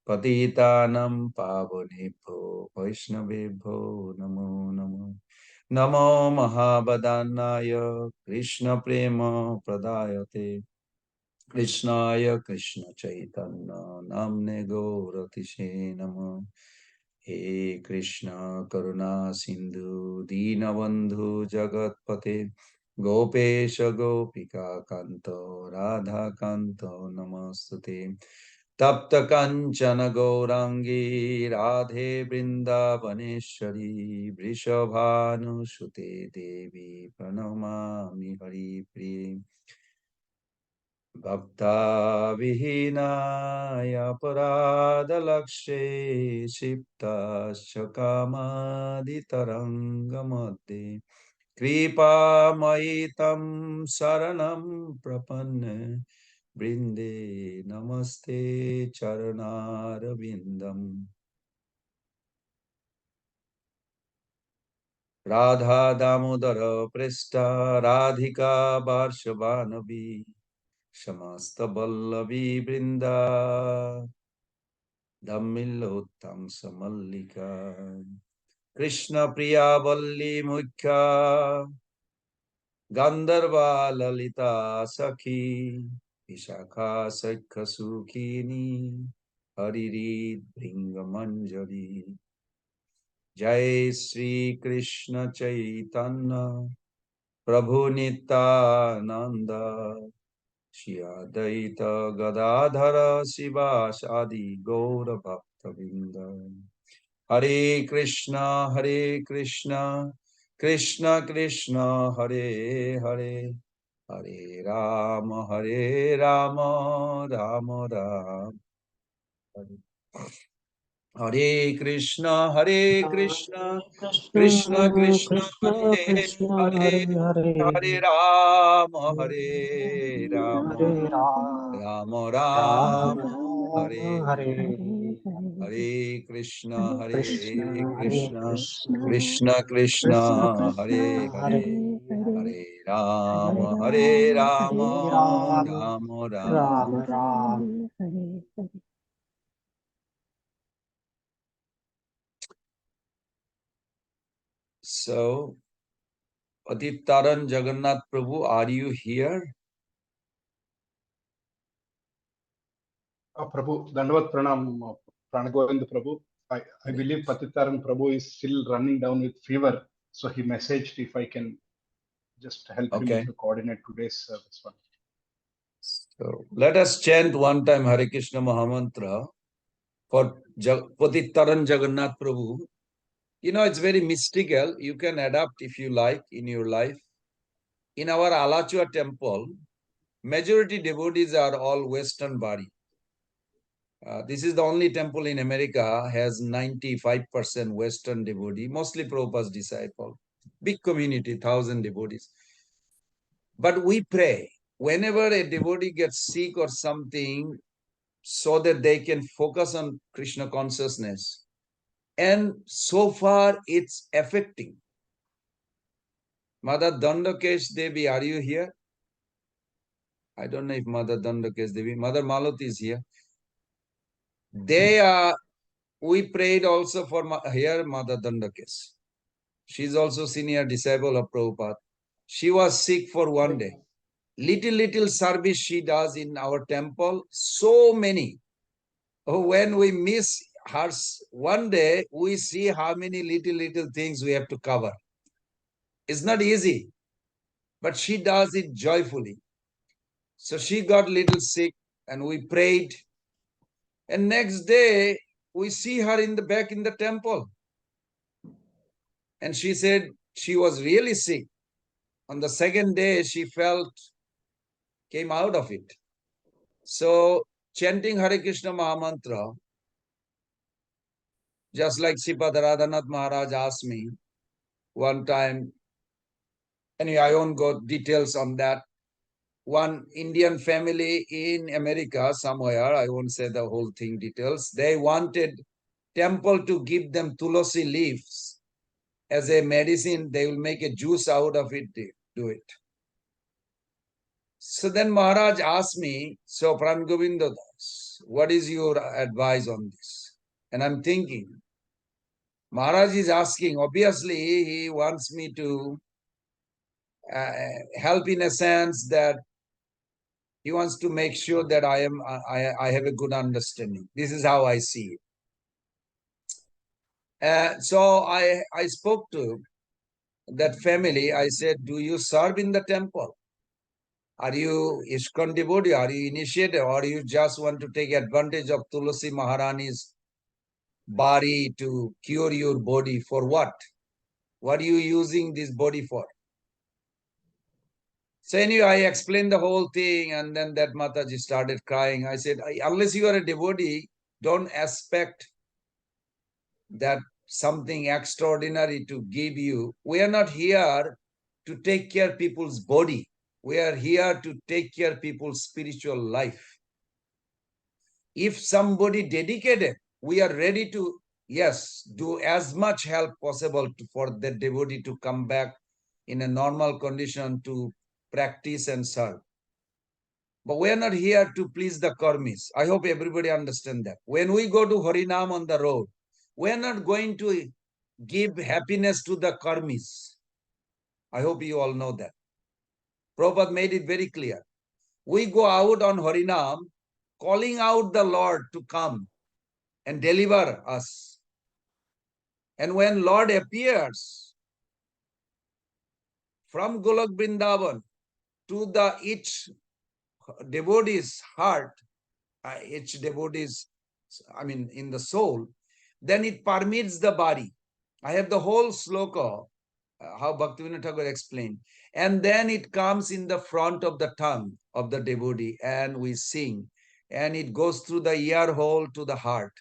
Speaker 1: patitanam pavanebhyo vaishnavebhyo namo namo namo mahabhadanaya krishna prema pradayate krishnaya krishna chaitanya namne gauratishe namo He Krishna Karuna Sindhu Dinabandhu Jagatpate Gopesha Gopika Kanto Radha Kanto Namastute Tapta Kanchana Gaurangi Radhe Vrindavaneshwari Vrishabhanu Sute Devi Pranamami Hari Priye Bhakta Vihinaya Paradalakshe Shipta Shakamaditarangamadde Kripa Maitam Saranam Prapanne Brinde Namaste Charanarvindam Radha Damodara Presta Radhika Varshavanavi Shamasta Ballavi Brinda Dhammilottam Samallika Krishna Priya Valli Mukha Gandharva Lalita Sakhi Vishakha Sakha Sukhini Haririt Bringamanjari Jai Sri Krishna Chaitanya Prabhu Nityananda Shri Advaita Gadadhara Sivasadi Gaura Bhaktavinda Hare Krishna Krishna Krishna Hare Hare Hare Rama Rama Rama Hare Krishna Krishna Krishna Hare Hare Hare Rama Rama Rama Hare Hare Hare Krishna Krishna Krishna Hare Hare Hare Rama Rama Rama So, Patitaran Jagannath Prabhu, are you here?
Speaker 16: Prabhu, Dandavat Pranam, Pranagovind Prabhu. I believe Patitaran Prabhu is still running down with fever. So he messaged if I can just help him to coordinate today's service one.
Speaker 1: So let us chant one time Hare Krishna Mahamantra for Patitaran Jagannath Prabhu. You know, it's very mystical. You can adapt if you like in your life. In our Alachua temple, majority devotees are all Western body. This is the only temple in America has 95% Western devotee, mostly Prabhupada's disciple. Big community, 1,000 devotees. But we pray whenever a devotee gets sick or something so that they can focus on Krishna consciousness. And so far it's affecting. Mother Dandakesh Devi, are you here? I don't know if Mother Dandakesh Devi, Mother Malati is here. They are, we prayed also for here Mother Dandakesh. She's also senior disciple of Prabhupada. She was sick for one day. Little service she does in our temple, so many. When we miss her one day, we see how many little things we have to cover. It's not easy, but she does it joyfully. So she got little sick and we prayed. And next day, we see her in the back in the temple. And she said she was really sick. On the second day, she came out of it. So chanting Hare Krishna Mahamantra, just like Sripad Radhanath Maharaj asked me one time, anyway, I won't go details on that. One Indian family in America somewhere, I won't say the whole thing details, they wanted temple to give them tulasi leaves as a medicine. They will make a juice out of it, they do it. So then Maharaj asked me, so Pran Govinda Das, what is your advice on this? And I'm thinking, Maharaj is asking, obviously he wants me to help in a sense that he wants to make sure that I have a good understanding. This is how I see it. So I spoke to that family. I said, do you serve in the temple? Are you ISKCON devotee? Are you initiated? Or you just want to take advantage of Tulasi Maharani's body to cure your body? For what? What are you using this body for? So anyway, I explained the whole thing, and then that Mataji started crying. I said, unless you are a devotee, don't expect that something extraordinary to give you. We are not here to take care of people's body. We are here to take care of people's spiritual life. If somebody dedicated, we are ready to, yes, do as much help possible for the devotee to come back in a normal condition to practice and serve. But we are not here to please the karmis. I hope everybody understand that. When we go to Harinam on the road, we are not going to give happiness to the karmis. I hope you all know that. Prabhupada made it very clear. We go out on Harinam, calling out the Lord to come and deliver us. And when Lord appears from Golok Vrindavan to the each devotee's heart, each devotee's, in the soul, then it permeates the body. I have the whole sloka, how Bhaktivinoda Thakur explained. And then it comes in the front of the tongue of the devotee and we sing. And it goes through the ear hole to the heart.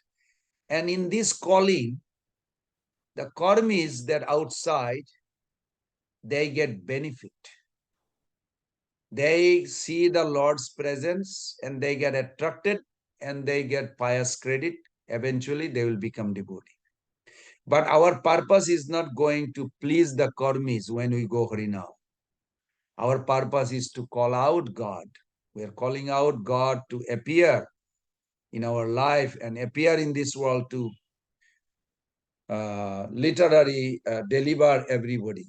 Speaker 1: And in this calling, the karmis that outside, they get benefit. They see the Lord's presence and they get attracted and they get pious credit. Eventually, they will become devotee. But our purpose is not going to please the karmis when we go Harinam. Our purpose is to call out God. We are calling out God to appear in our life and appear in this world to literally deliver everybody,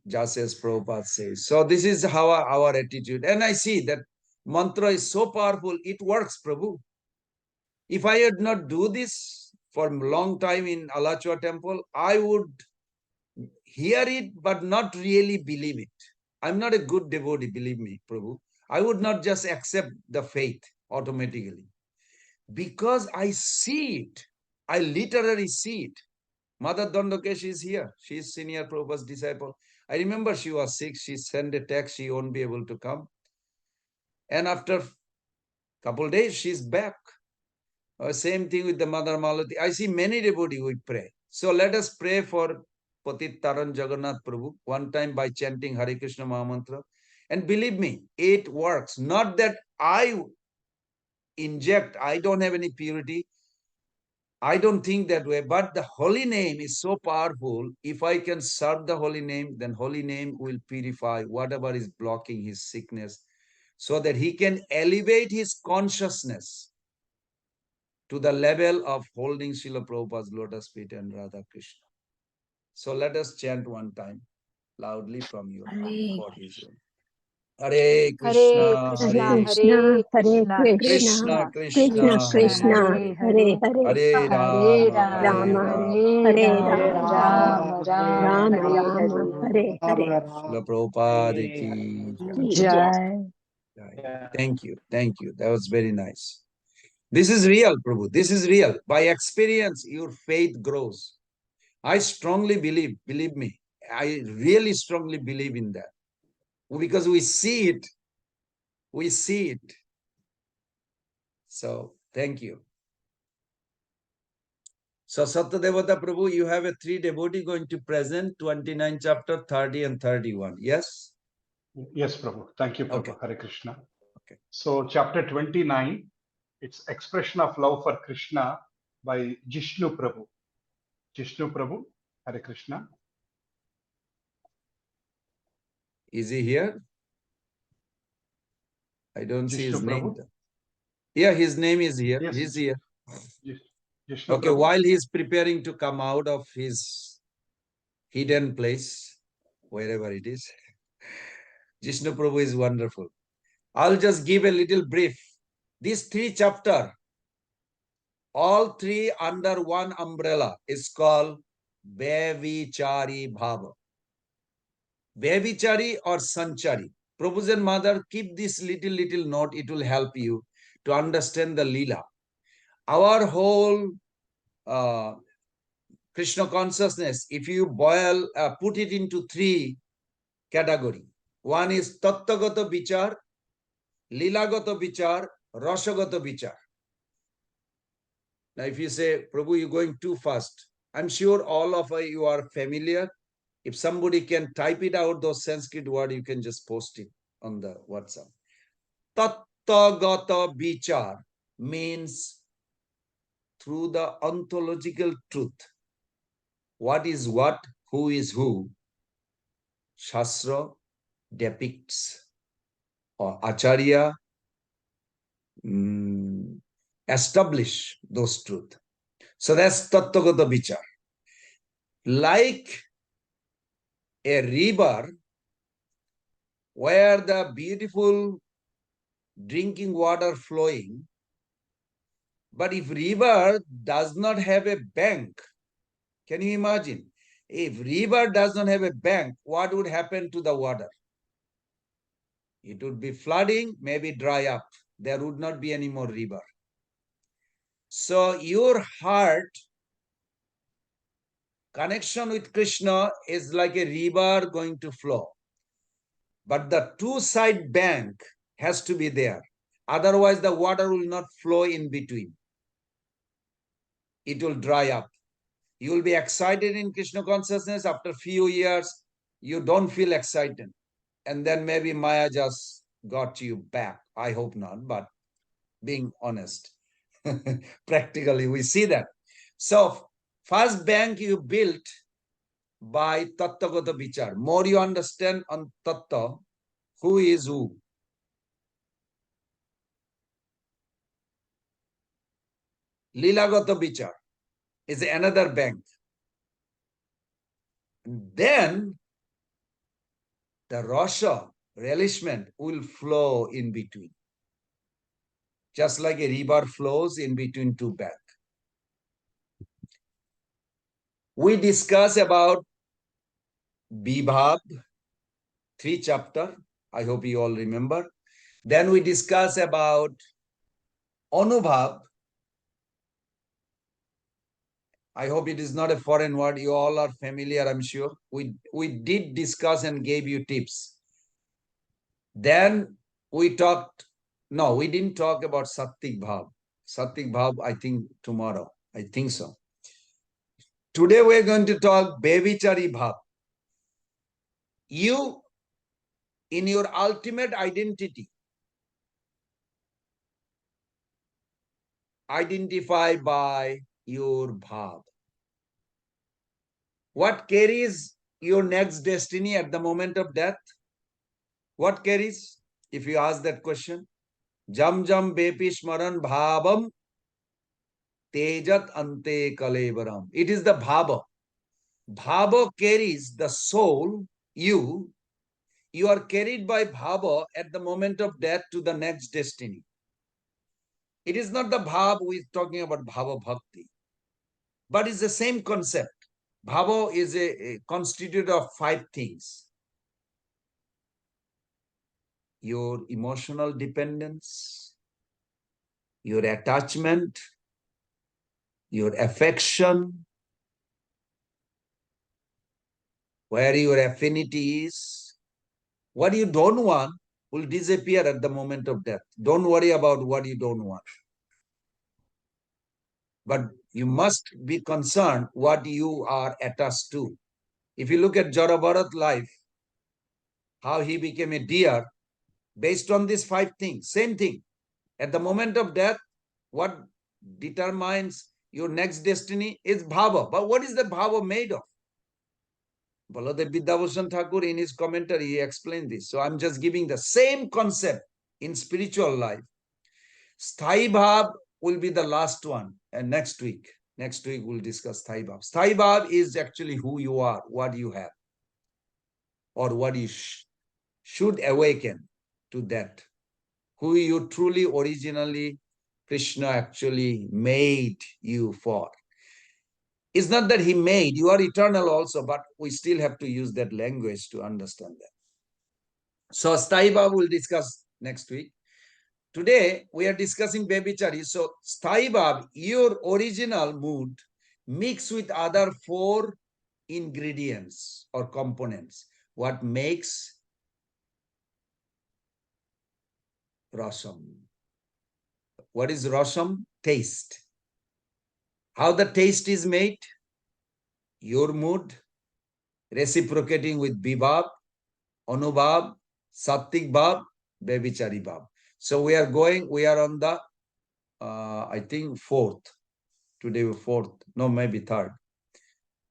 Speaker 1: just as Prabhupada says. So this is how our attitude. And I see that mantra is so powerful, it works, Prabhu. If I had not do this for a long time in Alachua temple, I would hear it, but not really believe it. I'm not a good devotee, believe me, Prabhu. I would not just accept the faith automatically. because I see it. I literally see it. Mother Dandokesh is here. She is senior Prabhupada's disciple. I remember she was sick. She sent a text. She won't be able to come. And after a couple of days, she's back. Same thing with the Mother Malati. I see many devotees we pray. So let us pray for Patit Taran Jagannath Prabhu one time by chanting Hare Krishna Mahamantra. And believe me, it works. Not that I inject, I don't have any purity. I don't think that way, but the holy name is so powerful. If I can serve the holy name, then holy name will purify whatever is blocking his sickness so that he can elevate his consciousness to the level of holding Srila Prabhupada's lotus feet and Radha Krishna. So let us chant one time loudly from your heart for his own. Hare Krishna,
Speaker 3: Hare Krishna, Hare
Speaker 1: Krishna,
Speaker 3: Krishna,
Speaker 1: Krishna,
Speaker 3: Krishna Krishna, Hare Hare,
Speaker 1: Hare Rama, Hare
Speaker 3: Rama,
Speaker 1: Rama,
Speaker 3: Hare Rama, Rama Rama, Hare Hare.
Speaker 1: Srila Prabhupada ki
Speaker 3: Ki
Speaker 1: jai.
Speaker 3: jai.
Speaker 1: Thank you. Thank you. That was very nice. This is real, Prabhu. This is real. By experience, your faith grows. I strongly believe me, I really strongly believe in that. Because we see it. We see it. So, thank you. So, Satyadevata Prabhu, you have a 3 devotee going to present 29 chapter 30 and 31. Yes?
Speaker 16: Yes, Prabhu. Thank you, Prabhu.
Speaker 1: Okay.
Speaker 16: Hare Krishna.
Speaker 1: Okay.
Speaker 16: So, chapter 29, it's Expression of Love for Krishna by Jishnu Prabhu. Jishnu Prabhu, Hare Krishna.
Speaker 1: Is he here? I don't see his name.
Speaker 16: Prabhu?
Speaker 1: Yeah, his name is here.
Speaker 16: Yes.
Speaker 1: He's here.
Speaker 16: Jishnu
Speaker 1: Okay,
Speaker 16: Prabhu.
Speaker 1: while he's preparing to come out of his hidden place, wherever it is, Jishnu Prabhu is wonderful. I'll just give a little brief. These 3 chapters, all 3 under one umbrella, is called Bevichari Bhava. Bevichari or Sanchari. Prabhu's and mother, keep this little note. It will help you to understand the Leela. Our whole Krishna consciousness, if you put it into 3 categories. One is Tattagata Vichar, Lilagata Vichar, Rasagata Vichar. Now, if you say, Prabhu, you're going too fast, I'm sure all of you are familiar. If somebody can type it out, those Sanskrit words, you can just post it on the WhatsApp. Tattagata Vichar means through the ontological truth. What is what, who is who, Shastra depicts, or Acharya establish those truths. So that's Tattagata Vichar. Like a river where the beautiful drinking water flowing, but if river does not have a bank, can you imagine? If river does not have a bank, what would happen to the water? It would be flooding, maybe dry up. There would not be any more river. So your heart connection with Krishna is like a river going to flow. But the 2-side bank has to be there. Otherwise, the water will not flow in between. It will dry up. You will be excited in Krishna consciousness. After a few years, you don't feel excited. And then maybe Maya just got you back. I hope not, but being honest. Practically, we see that. So, first bank you built by Tattagata Vichar. More you understand on Tatta, who is who. Lilagata Vichar is another bank. Then the Rasha, relishment, will flow in between. Just like a river flows in between 2 banks. We discuss about Vibhav, 3 chapters. I hope you all remember. Then we discuss about Anubhav, I hope it is not a foreign word. You all are familiar, I'm sure. We did discuss and gave you tips. Then we talked, no, we didn't talk about Sattik Bhav. Sattik Bhav, I think tomorrow. I think so. Today we're going to talk Bevichari Bhav. You, in your ultimate identity, identify by your bhav. What carries your next destiny at the moment of death? What carries? If you ask that question, jam jam bepi smaran bhavam tejat ante kalevaram. It is the bhava. Bhava carries the soul, you. You are carried by bhava at the moment of death to the next destiny. It is not the bhav we are talking about, bhava bhakti. But it's the same concept. Bhava is a constituted of 5 things. Your emotional dependence, your attachment, your affection, where your affinity is. What you don't want will disappear at the moment of death. Don't worry about what you don't want. But you must be concerned what you are attached to. If you look at Jarabharat's life, how he became a deer, based on these 5 things, same thing. At the moment of death, what determines your next destiny is bhava. But what is the bhava made of? Baladev Vidyabhushan Thakur, in his commentary, he explained this. So I'm just giving the same concept in spiritual life. Sthai bhav will be the last one. And next week we'll discuss Sthai bhav. Sthai bhav is actually who you are, what you have, or what you should awaken to that. Who you truly, originally, Krishna actually made you for. It's not that he made, you are eternal also, but we still have to use that language to understand that. So Sthai Bhav we'll discuss next week. Today we are discussing Bebichari. So Sthai Bhav, your original mood mixed with other 4 ingredients or components. What makes Rasam? What is Rasam? Taste. How the taste is made? Your mood reciprocating with Vibhav, Anubhav, Sattik Bhav, Bevichari Bhav. So we are on the, I think 4th. Today 4th, no, maybe 3rd.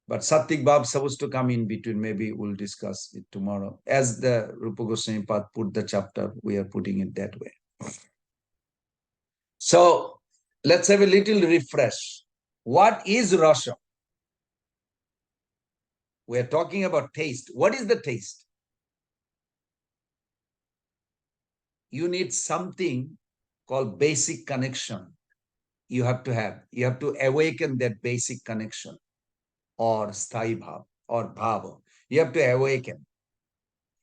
Speaker 1: But Sattik Bhav supposed to come in between. Maybe we'll discuss it tomorrow. As the Rupa Goswami Pad put the chapter, we are putting it that way. So let's have a little refresh. What is Rasa? We are talking about taste. What is the taste? You need something called basic connection. You have to have. You have to awaken that basic connection, or sthai bhav, or bhava. You have to awaken.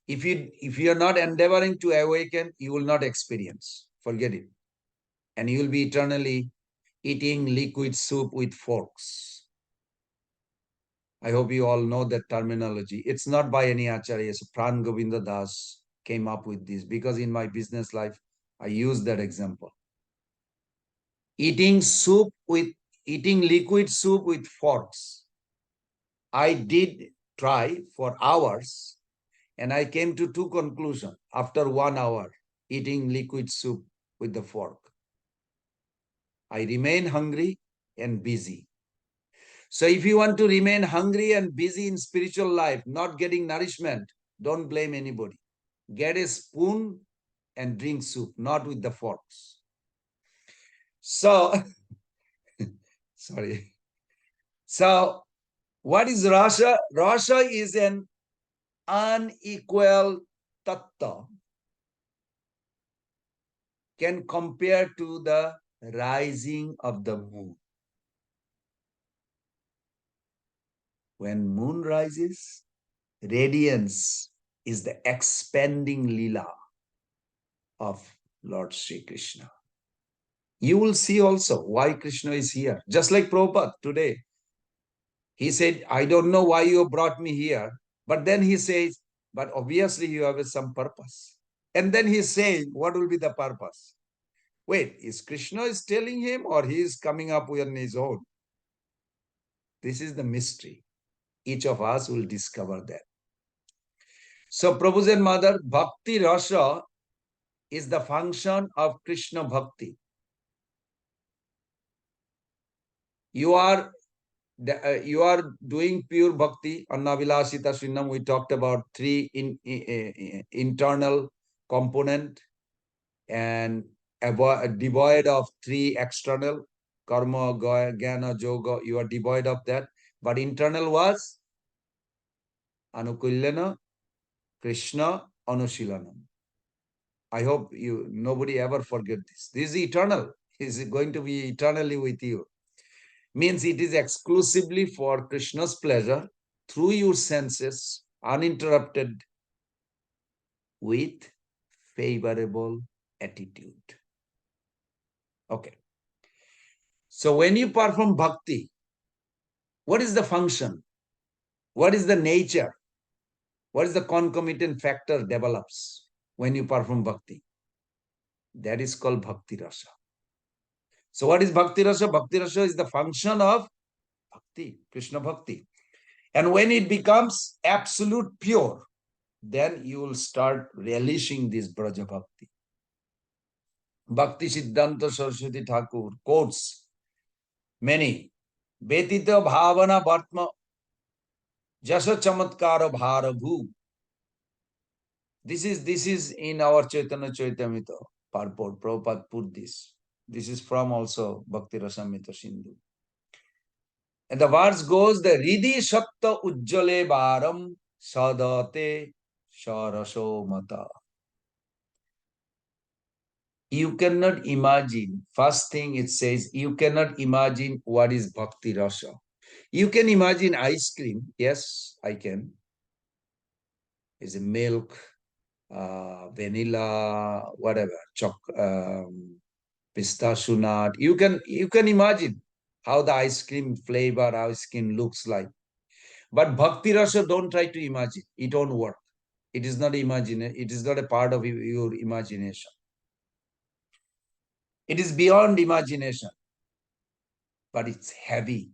Speaker 1: If you are not endeavoring to awaken, you will not experience. Forget it. And you will be eternally eating liquid soup with forks. I hope you all know that terminology. It's not by any acharya. So Pran Govinda Das came up with this, because in my business life, I use that example. Eating liquid soup with forks. I did try for hours, and I came to 2 conclusions after 1 hour eating liquid soup with the fork. I remain hungry and busy. So if you want to remain hungry and busy in spiritual life, not getting nourishment, don't blame anybody. Get a spoon and drink soup, not with the forks. So, sorry. So, what is Rasa? Rasa is an unequal tattva, can compare to the rising of the moon. When moon rises, radiance is the expanding lila of Lord Sri Krishna. You will see also why Krishna is here. Just like Prabhupada today, He said, I don't know why you brought me here. But then he says, but obviously you have some purpose. And then he's saying, what will be the purpose? Wait, is Krishna is telling him or he is coming up with his own? This is the mystery. Each of us will discover that. So, Prabhu's and Mother, Bhakti Rasa is the function of Krishna Bhakti. You are doing pure bhakti. Annavilasita Srinnam, we talked about three internal component and devoid of three external. Karma, Jnana, Yoga, you are devoid of that. But internal was Anukulyana, Krishna, Anushilanam. I hope nobody ever forget this. This is eternal. Is going to be eternally with you. Means it is exclusively for Krishna's pleasure through your senses, uninterrupted, with favorable attitude. Okay. So when you perform bhakti, what is the function? What is the nature? What is the concomitant factor develops when you perform bhakti? That is called bhakti rasa. So what is bhakti rasa? Bhakti rasa is the function of bhakti, Krishna bhakti. And when it becomes absolute pure, then you will start relishing this Braja Bhakti. Bhakti Siddhanta Saraswati Thakur quotes many. Betita Bhavana Bhatma Jasa Chamatkara Bharabhu. This is in our Chaitanya Chaitamrita purport. Prabhupada put this. This is from also Bhakti Rasamrita Sindhu. And the verse goes, the Ridhi Shatta Ujjale Bharam Sadate Sharaso Mata. You cannot imagine, first thing it says, you cannot imagine what is Bhakti Rasa. You can imagine ice cream. Yes, I can. It's a milk, vanilla, whatever, pistachio nut. You can imagine how the ice cream flavor, ice cream looks like. But Bhakti Rasa, don't try to imagine. It won't work. It is not it is not a part of your imagination. It is beyond imagination, but it's heavy.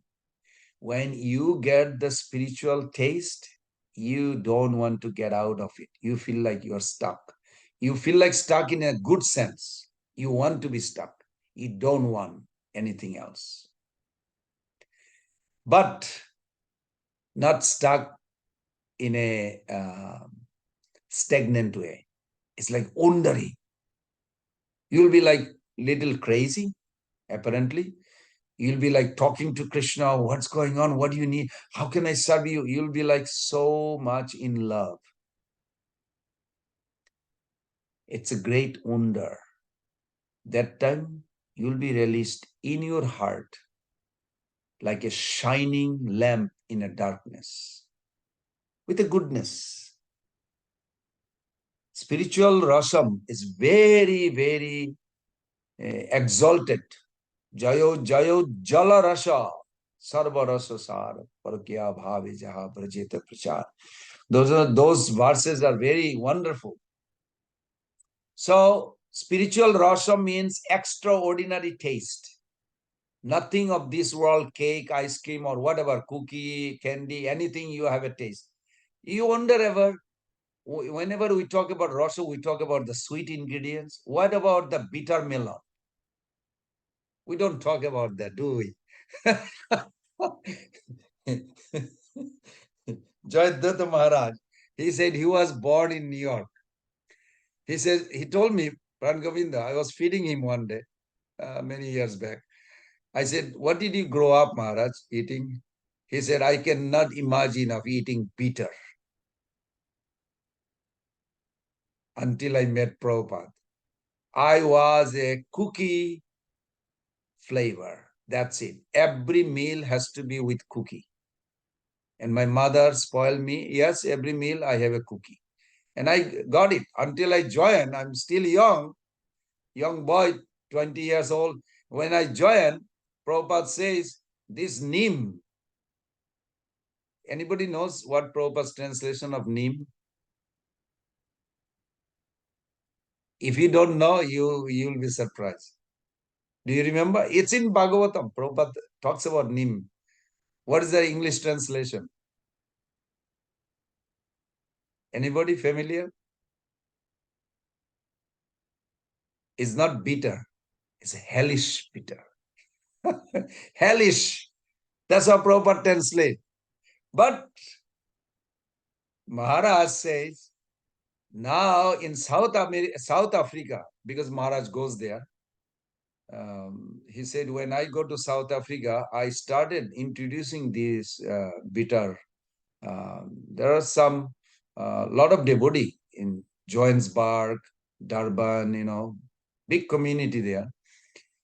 Speaker 1: When you get the spiritual taste, you don't want to get out of it. You feel like you're stuck. You feel like stuck in a good sense. You want to be stuck. You don't want anything else. But not stuck in a stagnant way. It's like wandering. You'll be like little crazy, apparently. You'll be like talking to Krishna, what's going on? What do you need? How can I serve you? You'll be like so much in love. It's a great wonder. That time you'll be released in your heart like a shining lamp in a darkness with a goodness. Spiritual rasam is very, very exalted. Jayo Jayo Jala Rasa Sarva Rasa Sar Parakya Bhave Jaha Brajeta Prachar. Those verses are very wonderful. So spiritual rasa means extraordinary taste. Nothing of this world, cake, ice cream, or whatever, cookie, candy, anything you have a taste. You wonder ever, whenever we talk about rasa, we talk about the sweet ingredients. What about the bitter melon? We don't talk about that, do we? Jayadatta Maharaj, he said he was born in New York. He says, he told me, Pran Govinda, I was feeding him one day, many years back. I said, what did you grow up, Maharaj, eating? He said, I cannot imagine of eating bitter until I met Prabhupada. I was a cookie flavor. That's it. Every meal has to be with cookie. And my mother spoiled me. Yes, every meal I have a cookie. And I got it until I joined. I'm still young boy, 20 years old. When I joined, Prabhupada says, this neem, Anybody knows what Prabhupada's translation of Neem? If you don't know, you'll be surprised. Do you remember? It's in Bhagavatam. Prabhupada talks about Neem. What is the English translation? Anybody familiar? It's not bitter. It's hellish bitter. Hellish. That's how Prabhupada translate. But Maharaj says, now in South Africa, because Maharaj goes there, he said, when I go to South Africa, I started introducing this bitter. There are some, lot of devotee in Johannesburg, Durban, big community there.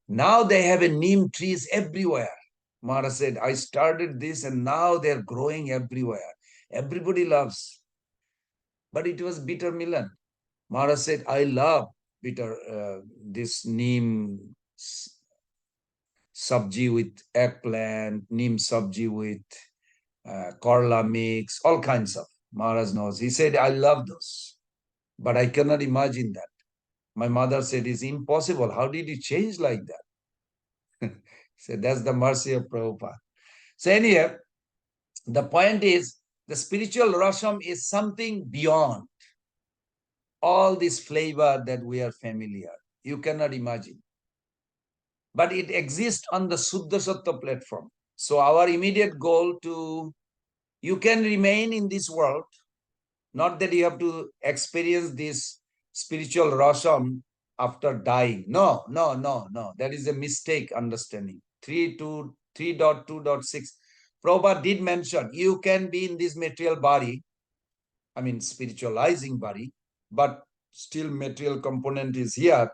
Speaker 1: Now they have a neem trees everywhere. Maharaj said, I started this and now they're growing everywhere. Everybody loves. But it was bitter melon. Maharaj said, I love bitter, this neem sabji with eggplant, neem sabji with korla mix, all kinds of. Maharaj knows. He said, I love those. But I cannot imagine that. My mother said, it's impossible. How did you change like that? So that's the mercy of Prabhupada. So anyway, the point is, the spiritual rasam is something beyond all this flavor that we are familiar. You cannot imagine. But it exists on the Suddha Sattva platform. So our immediate goal you can remain in this world, not that you have to experience this spiritual rasam after dying. No. That is a mistake understanding. 3.2.6. Prabhupada did mention you can be in this material body, I mean spiritualizing body, but still material component is here.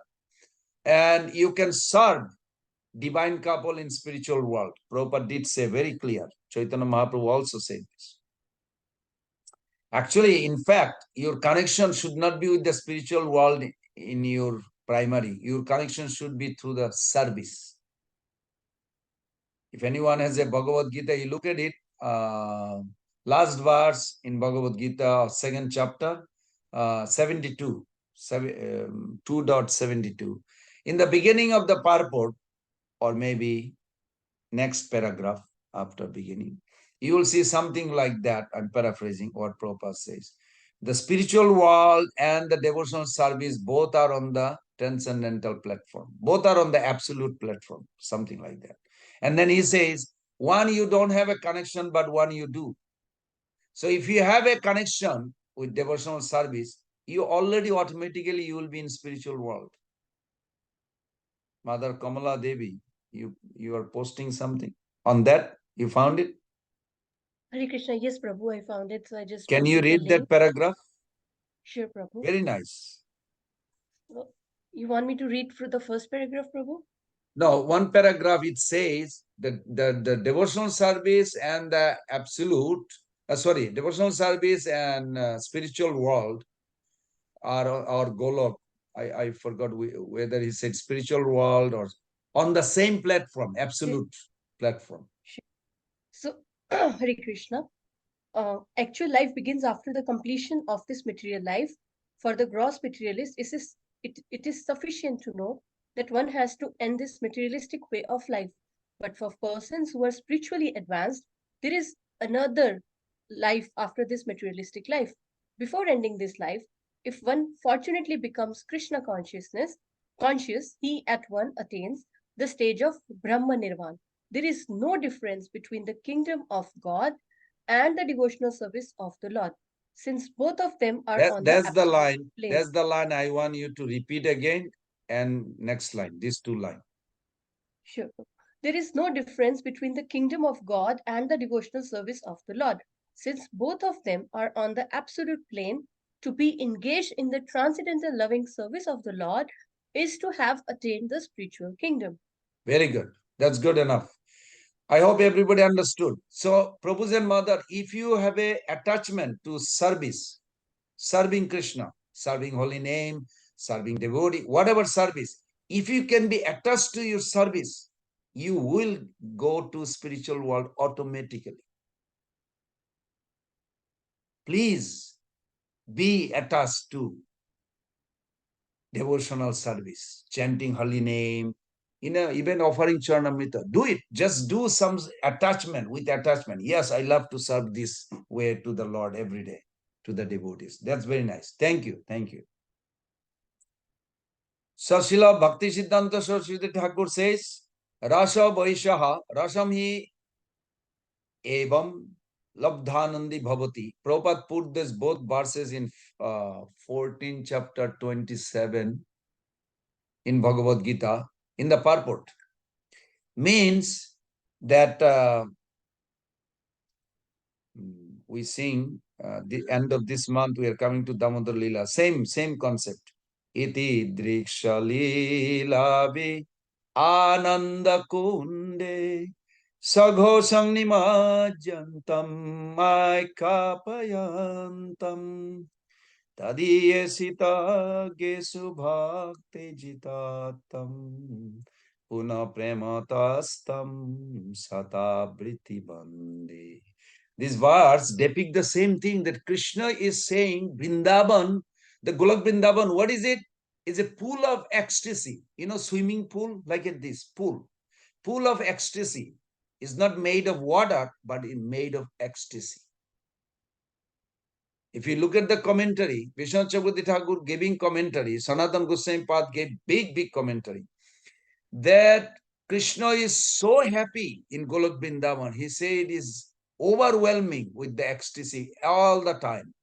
Speaker 1: And you can serve divine couple in spiritual world. Prabhupada did say very clear. Chaitanya Mahaprabhu also said this. Actually, in fact, your connection should not be with the spiritual world in your primary. Your connection should be through the service. If anyone has a Bhagavad Gita, you look at it, last verse in Bhagavad Gita, second chapter, 72, 2.72. In the beginning of the purport, or maybe next paragraph after beginning, you will see something like that. I'm paraphrasing what Prabhupada says. The spiritual world and the devotional service both are on the transcendental platform. Both are on the absolute platform, something like that. And then he says, one you don't have a connection, but one you do. So if you have a connection with devotional service, you already automatically you will be in spiritual world. Mother Kamala Devi, you are posting something on that. You found it?
Speaker 17: Hare Krishna, yes, Prabhu, I found it. So I just
Speaker 1: Can you
Speaker 17: posted the
Speaker 1: read that
Speaker 17: link.
Speaker 1: paragraph?
Speaker 17: Sure, Prabhu.
Speaker 1: Very nice.
Speaker 17: You want me to read through the first paragraph, Prabhu?
Speaker 1: No, one paragraph it says that the devotional service and the absolute, devotional service and spiritual world are Golok. I forgot whether he said spiritual world or on the same platform, absolute platform.
Speaker 17: So, Hare Krishna, actual life begins after the completion of this material life. For the gross materialist, it is sufficient to know that one has to end this materialistic way of life. But for persons who are spiritually advanced, there is another life after this materialistic life. Before ending this life, if one fortunately becomes Krishna conscious, he at one attains the stage of Brahma Nirvana. There is no difference between the kingdom of God and the devotional service of the Lord, since both of them are on
Speaker 1: That's the line.
Speaker 17: plane.
Speaker 1: That's the line I want you to repeat again. And next line, these two lines.
Speaker 17: Sure. There is no difference between the kingdom of God and the devotional service of the Lord, since both of them are on the absolute plane. To be engaged in the transcendental loving service of the Lord is to have attained the spiritual kingdom.
Speaker 1: Very good. That's good enough. I hope everybody understood. So, Prabhu's and Mother, if you have a attachment to service, serving Krishna, serving holy name, serving devotee, whatever service, if you can be attached to your service, you will go to spiritual world automatically. Please be attached to devotional service, chanting holy name, even offering Charanamrita. Do it. Just do some attachment with attachment. Yes, I love to serve this way to the Lord every day, to the devotees. That's very nice. Thank you. Thank you. Sasila Bhakti Siddhanta Saraswati Thakur says, Rasa Vaishaha, Rasam hi evam labdhanandi bhavati. Prabhupada put this both verses in 14 chapter 27 in Bhagavad Gita in the purport. Means that we sing the end of this month, we are coming to Damodar Leela. Same concept. Iti driksha leela ananda kunde saghosam nimajjantam aikapayantam tadiyesita gesu bhakti jitatam puna prematastam satabriti bande. These words depict the same thing that Krishna is saying. Vrindavan, the Golak Vrindavan, what is it? It's a pool of ecstasy. Swimming pool, like this pool. Pool of ecstasy is not made of water, but it's made of ecstasy. If you look at the commentary, Vishwanath Chakravarti Thakur giving commentary, Sanatana Goswami Pad gave big commentary, that Krishna is so happy in Golak Vrindavan. He said it is overwhelming with the ecstasy all the time.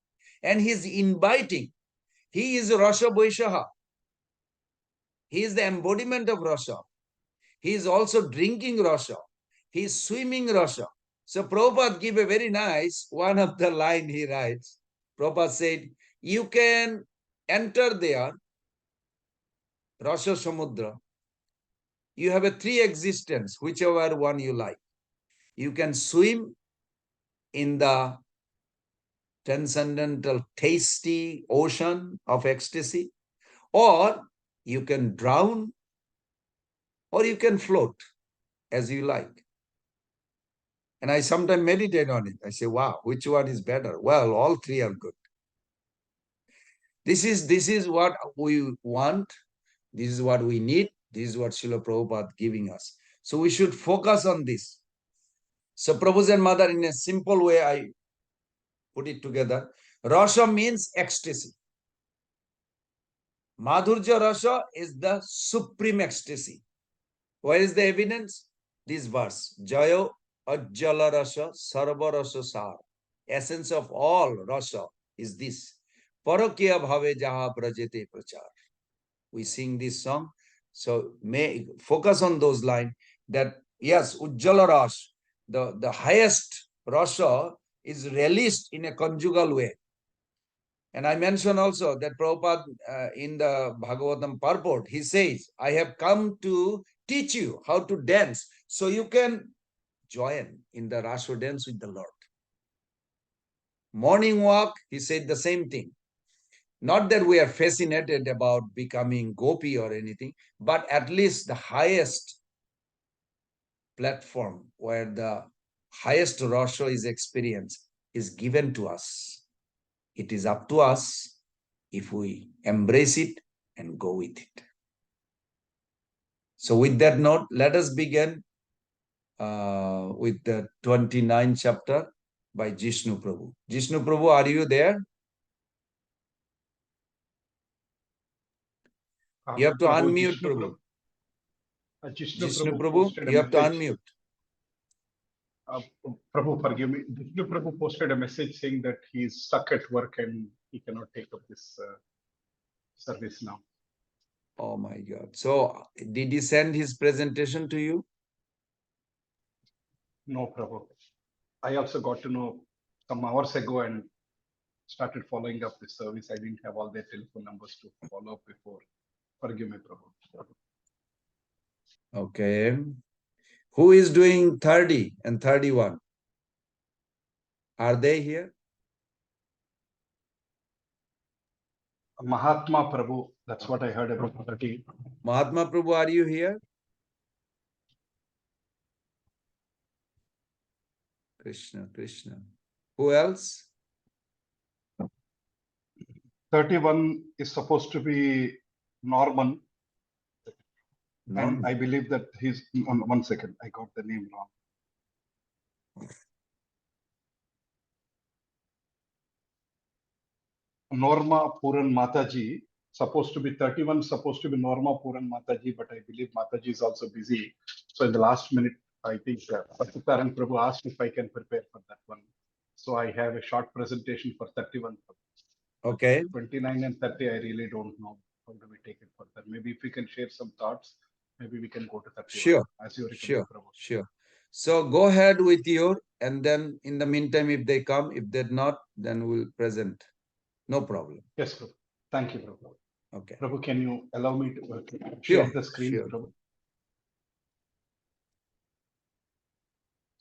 Speaker 1: And he's inviting. He is Rasa Vaishaha. He is the embodiment of Rasa. He is also drinking Rasa. He is swimming Rasa. So Prabhupada gave a very nice, one of the line he writes. Prabhupada said, you can enter there, Rasa Samudra. You have a 3 existence, whichever one you like. You can swim in the transcendental, tasty ocean of ecstasy, or you can drown, or you can float as you like. And I sometimes meditate on it. I say, wow, which one is better? Well, all 3 are good. This is what we want. This is what we need. This is what Srila Prabhupada giving us. So we should focus on this. So Prabhu's and Mother, in a simple way, I put it together. Rasa means ecstasy. Madhurja Rasa is the supreme ecstasy. Where is the evidence? This verse. Jayo Ajjala Rasa Sarva Rasa Sar. Essence of all Rasa is this. Parakya Bhave Jaha Prajete Prachar. We sing this song. So may focus on those lines that yes, Ujjala Rasa, the highest Rasa is released in a conjugal way. And I mentioned also that Prabhupada in the Bhagavatam purport, he says, I have come to teach you how to dance so you can join in the Rasa dance with the Lord. Morning walk, he said the same thing. Not that we are fascinated about becoming gopi or anything, but at least the highest platform where the highest Rasa is experienced is given to us. It is up to us if we embrace it and go with it. So with that note, let us begin with the 29th chapter by Jishnu Prabhu. Jishnu Prabhu, are you there? You have to unmute, Prabhu.
Speaker 16: Jishnu
Speaker 1: Prabhu, you have to unmute.
Speaker 16: Prabhu, forgive me. Vishnu Prabhu posted a message saying that he is stuck at work and he cannot take up this service now.
Speaker 1: Oh my God. So did he send his presentation to you?
Speaker 16: No, Prabhu. I also got to know some hours ago and started following up the service. I didn't have all their telephone numbers to follow up before. Forgive me, Prabhu.
Speaker 1: Okay. Who is doing 30 and 31? Are they here?
Speaker 16: Mahatma Prabhu, that's what I heard about 30.
Speaker 1: Mahatma Prabhu, are you here? Krishna, Krishna. Who else?
Speaker 16: 31 is supposed to be Norman.
Speaker 1: Norman.
Speaker 16: And I believe that he's, 1 second, I got the name wrong. Norma Puran Mataji, supposed to be 31, supposed to be Norma Puran Mataji, but I believe Mataji is also busy. So in the last minute, I think Patitaran Prabhu asked if I can prepare for that one. So I have a short presentation for 31.
Speaker 1: Okay.
Speaker 16: 29 and 30, I really don't know how do we take it further. Maybe if we can share some thoughts, maybe we can go to 31.
Speaker 1: Sure.
Speaker 16: As you recommend,
Speaker 1: Sure.
Speaker 16: Prabhu.
Speaker 1: Sure. So go ahead with your, and then in the meantime, if they come, if they're not, then we'll present. No problem.
Speaker 16: Yes, Prabhu. Thank you, Prabhu.
Speaker 1: Okay.
Speaker 16: Prabhu, can you allow me to share the screen,
Speaker 1: sure.
Speaker 16: Prabhu?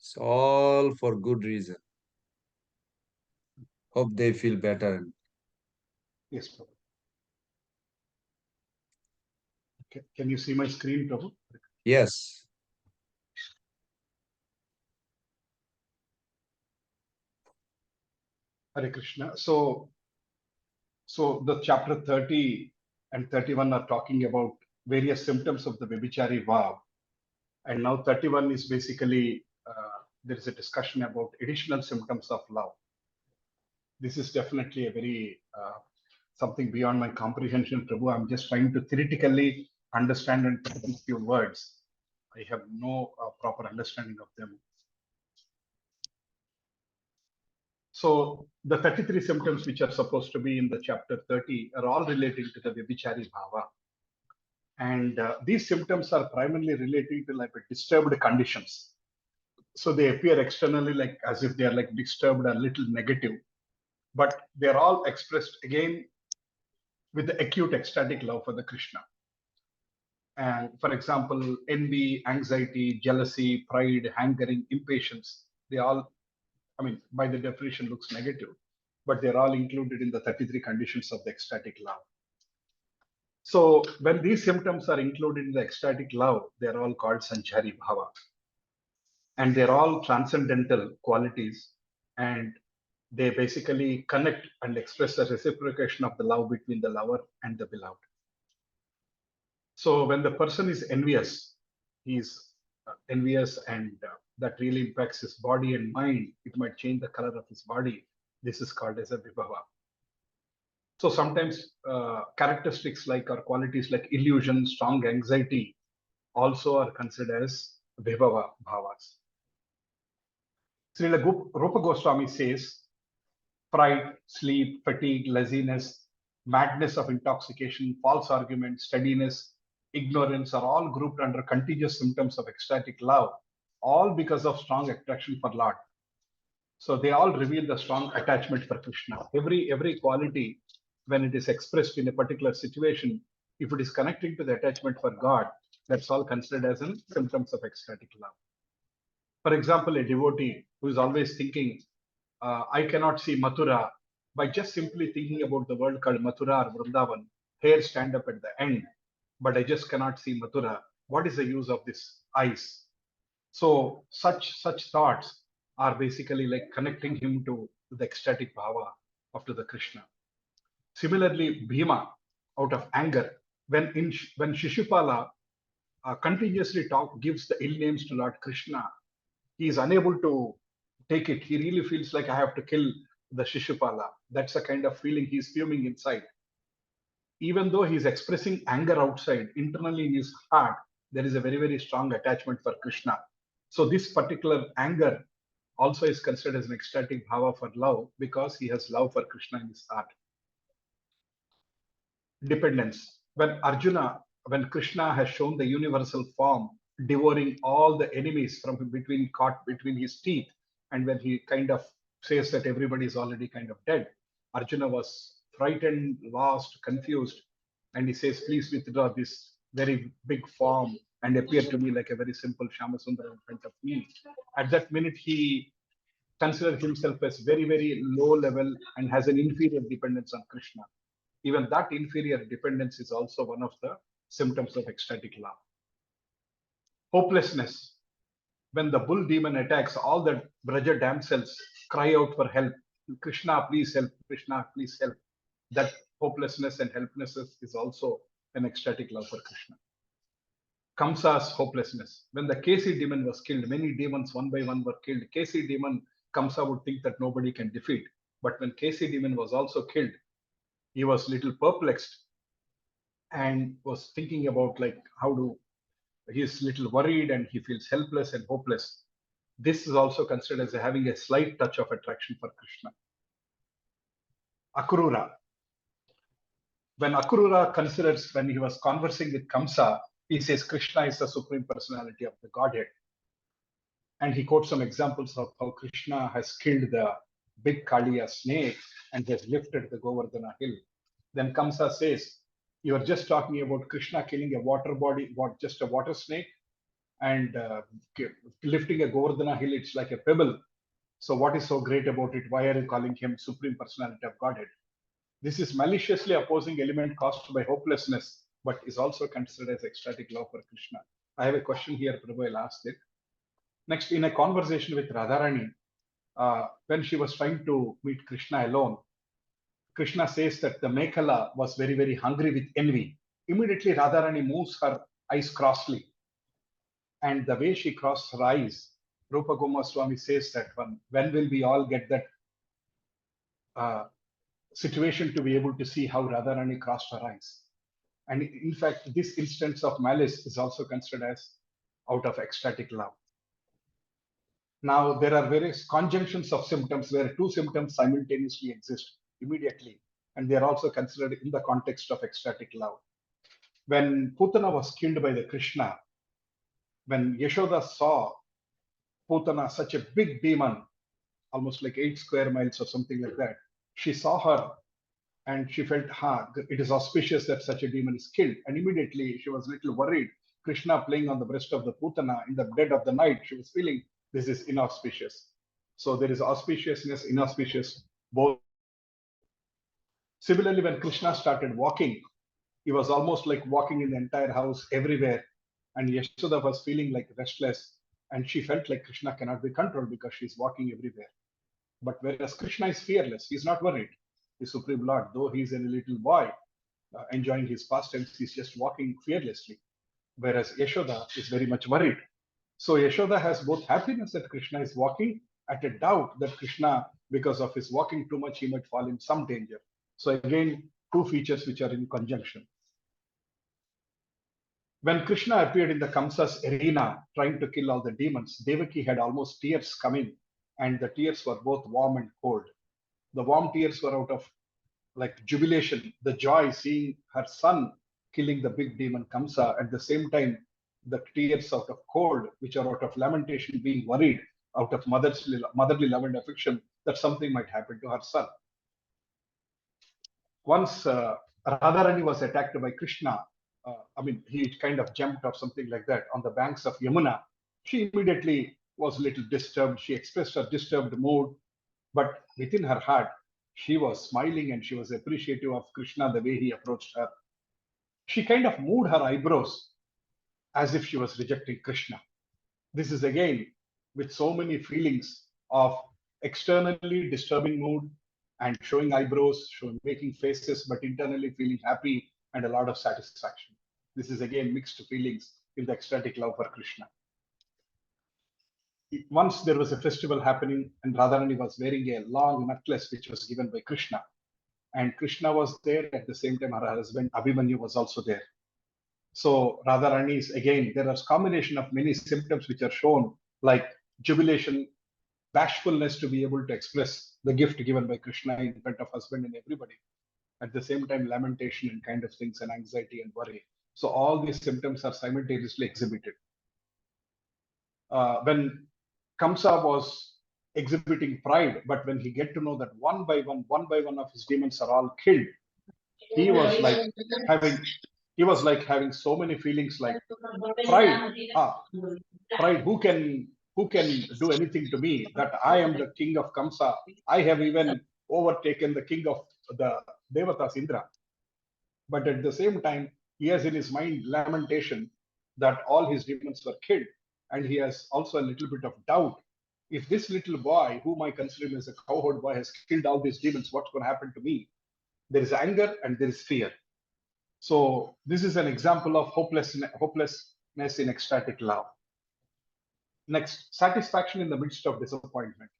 Speaker 1: It's all for good reason. Hope they feel better.
Speaker 16: Yes, Prabhu. Okay. Can you see my screen, Prabhu?
Speaker 1: Yes.
Speaker 16: Hare Krishna. So the chapter 30 and 31 are talking about various symptoms of the Vibhichari vow. And now 31 is basically, there is a discussion about additional symptoms of love. This is definitely a very, something beyond my comprehension, Prabhu. I'm just trying to theoretically understand and put in few words. I have no proper understanding of them. So the 33 symptoms which are supposed to be in the chapter 30 are all relating to the Vibhichari Bhava. And these symptoms are primarily relating to like disturbed conditions. So they appear externally like as if they are like disturbed or little negative, but they're all expressed again with the acute ecstatic love for the Krishna. And for example, envy, anxiety, jealousy, pride, hankering, impatience, they all, I mean, by the definition looks negative, but they're all included in the 33 conditions of the ecstatic love. So when these symptoms are included in the ecstatic love, they're all called Sanchari Bhava. And they're all transcendental qualities, and they basically connect and express the reciprocation of the love between the lover and the beloved. So when the person is envious, he's envious, and that really impacts his body and mind. It might change the color of his body. This is called as a vibhava. So sometimes characteristics like or qualities like illusion, strong anxiety also are considered as vibhava bhavas. Srila Rupa Goswami says, pride, sleep, fatigue, laziness, madness of intoxication, false argument, steadiness, ignorance are all grouped under contagious symptoms of ecstatic love, all because of strong attraction for Lord. So they all reveal the strong attachment for Krishna. Every quality, when it is expressed in a particular situation, if it is connecting to the attachment for God, that's all considered as in symptoms of ecstatic love. For example, a devotee who is always thinking, I cannot see Mathura, by just simply thinking about the word called Mathura or Vrindavan, hairs stand up at the end, but I just cannot see Mathura. What is the use of this eyes? So such thoughts are basically like connecting him to the ecstatic bhava of to the Krishna. Similarly, Bhima, out of anger, when Shishupala continuously gives the ill names to Lord Krishna, he is unable to take it. He really feels like I have to kill the Shishupala. That's the kind of feeling he's fuming inside. Even though he's expressing anger outside, internally in his heart, there is a very, very strong attachment for Krishna. So this particular anger also is considered as an ecstatic bhava for love because he has love for Krishna in his heart. Dependence. When Krishna has shown the universal form, devouring all the enemies from caught between his teeth, and when he kind of says that everybody is already kind of dead, Arjuna was frightened, lost, confused, and he says, please withdraw this very big form and appear to me like a very simple Shyamasundara in front of me. At that minute, he considers himself as very, very low level and has an inferior dependence on Krishna. Even that inferior dependence is also one of the symptoms of ecstatic love. Hopelessness. When the bull demon attacks, all the Braja damsels cry out for help. Krishna, please help. Krishna, please help. that hopelessness and helplessness is also an ecstatic love for Krishna. Kamsa's hopelessness. When the Kesi demon was killed, many demons one by one were killed. Kesi demon, Kamsa would think that nobody can defeat. But when Kesi demon was also killed, he was little perplexed and was thinking about like he's little worried and he feels helpless and hopeless. This is also considered as having a slight touch of attraction for Krishna. Akrura. When Akrura considers, when he was conversing with Kamsa, he says Krishna is the supreme personality of the Godhead. And he quotes some examples of how Krishna has killed the big Kaliya snake and has lifted the Govardhana hill. Then Kamsa says, you are just talking about Krishna killing a water body, just a water snake, and lifting a Govardhana hill, it's like a pebble. So what is so great about it? Why are you calling him Supreme Personality of Godhead? This is maliciously opposing element caused by hopelessness, but is also considered as ecstatic love for Krishna. I have a question here, Prabhu, I'll ask it. Next, in a conversation with Radharani, when she was trying to meet Krishna alone, Krishna says that the Mekhala was very, very hungry with envy. Immediately, Radharani moves her eyes crossly. And the way she crossed her eyes, Rupa Swami says that when will we all get that situation to be able to see how Radharani crossed her eyes? And in fact, this instance of malice is also considered as out of ecstatic love. Now, there are various conjunctions of symptoms where two symptoms simultaneously exist immediately, and they are also considered in the context of ecstatic love. When Putana was killed by the Krishna, when Yashoda saw Putana, such a big demon, almost like 8 square miles or something like that, she saw her and she felt, it is auspicious that such a demon is killed. And immediately she was a little worried. Krishna playing on the breast of the Putana in the dead of the night, she was feeling this is inauspicious. So there is auspiciousness, inauspicious, both. Similarly, when Krishna started walking, he was almost like walking in the entire house everywhere. And Yashoda was feeling like restless. And she felt like Krishna cannot be controlled because she's walking everywhere. But whereas Krishna is fearless, he's not worried. The Supreme Lord, though he's a little boy enjoying his pastimes, he's just walking fearlessly. Whereas Yashoda is very much worried. So Yashoda has both happiness that Krishna is walking, at a doubt that Krishna, because of his walking too much, he might fall in some danger. So again, two features which are in conjunction. When Krishna appeared in the Kamsa's arena trying to kill all the demons, Devaki had almost tears coming, and the tears were both warm and cold. The warm tears were out of like jubilation, the joy seeing her son killing the big demon Kamsa. At the same time, the tears out of cold, which are out of lamentation, being worried out of motherly love and affection that something might happen to her son. Once Radharani was attacked by Krishna, he kind of jumped or something like that on the banks of Yamuna. She immediately was a little disturbed. She expressed her disturbed mood, but within her heart, she was smiling and she was appreciative of Krishna, the way he approached her. She kind of moved her eyebrows as if she was rejecting Krishna. This is again with so many feelings of externally disturbing mood and showing eyebrows, making faces, but internally feeling happy and a lot of satisfaction. This is again mixed feelings in the ecstatic love for Krishna. Once there was a festival happening and Radharani was wearing a long necklace which was given by Krishna. And Krishna was there at the same time her husband Abhimanyu was also there. So Radharani is again, there are a combination of many symptoms which are shown like jubilation, bashfulness to be able to express the gift given by Krishna in front of husband and everybody. At the same time, lamentation and kind of things and anxiety and worry. So all these symptoms are simultaneously exhibited. When Kamsa was exhibiting pride, but when he get to know that one by one of his demons are all killed, he was like having so many feelings like pride. Pride, who can do anything to me, that I am the king of Kamsa. I have even overtaken the king of the Devatas, Indra. But at the same time, he has in his mind lamentation that all his demons were killed. And he has also a little bit of doubt. If this little boy, whom I consider him as a cowherd boy, has killed all these demons, what's going to happen to me? there is anger, and there is fear. So this is an example of hopelessness in ecstatic love. Next, satisfaction in the midst of disappointment.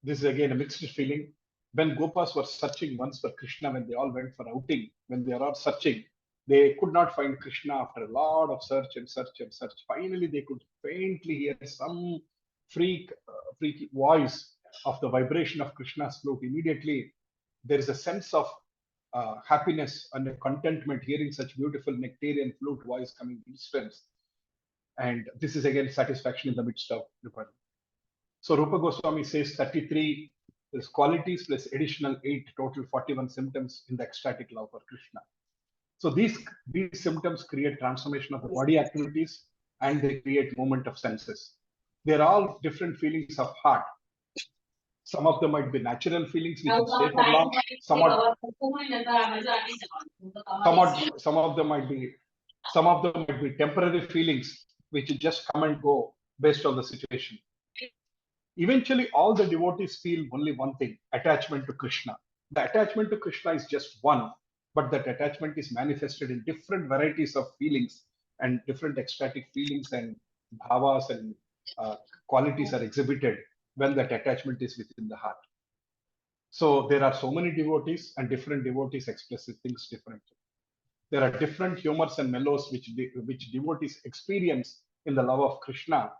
Speaker 16: This is again a mixed feeling. When Gopas were searching once for Krishna, when they all went for outing, when they are all searching, they could not find Krishna after a lot of search and search and search. Finally, they could faintly hear some freaky voice of the vibration of Krishna's flute. Immediately, there is a sense of happiness and a contentment hearing such beautiful nectarian flute voice coming distance. And this is again satisfaction in the midst of Rupa. So Rupa Goswami says 33 is qualities plus additional 8, total 41 symptoms in the ecstatic love for Krishna. So these symptoms create transformation of the body activities and they create movement of senses. They're all different feelings of heart. Some of them might be natural feelings which will stay for long. Some of them might be temporary feelings which will just come and go based on the situation. Eventually, all the devotees feel only one thing: attachment to Krishna. The attachment to Krishna is just one, but that attachment is manifested in different varieties of feelings and different ecstatic feelings and bhavas and qualities are exhibited when that attachment is within the heart. So there are so many devotees and different devotees express things differently. There are different humors and mellows which devotees experience in the love of Krishna,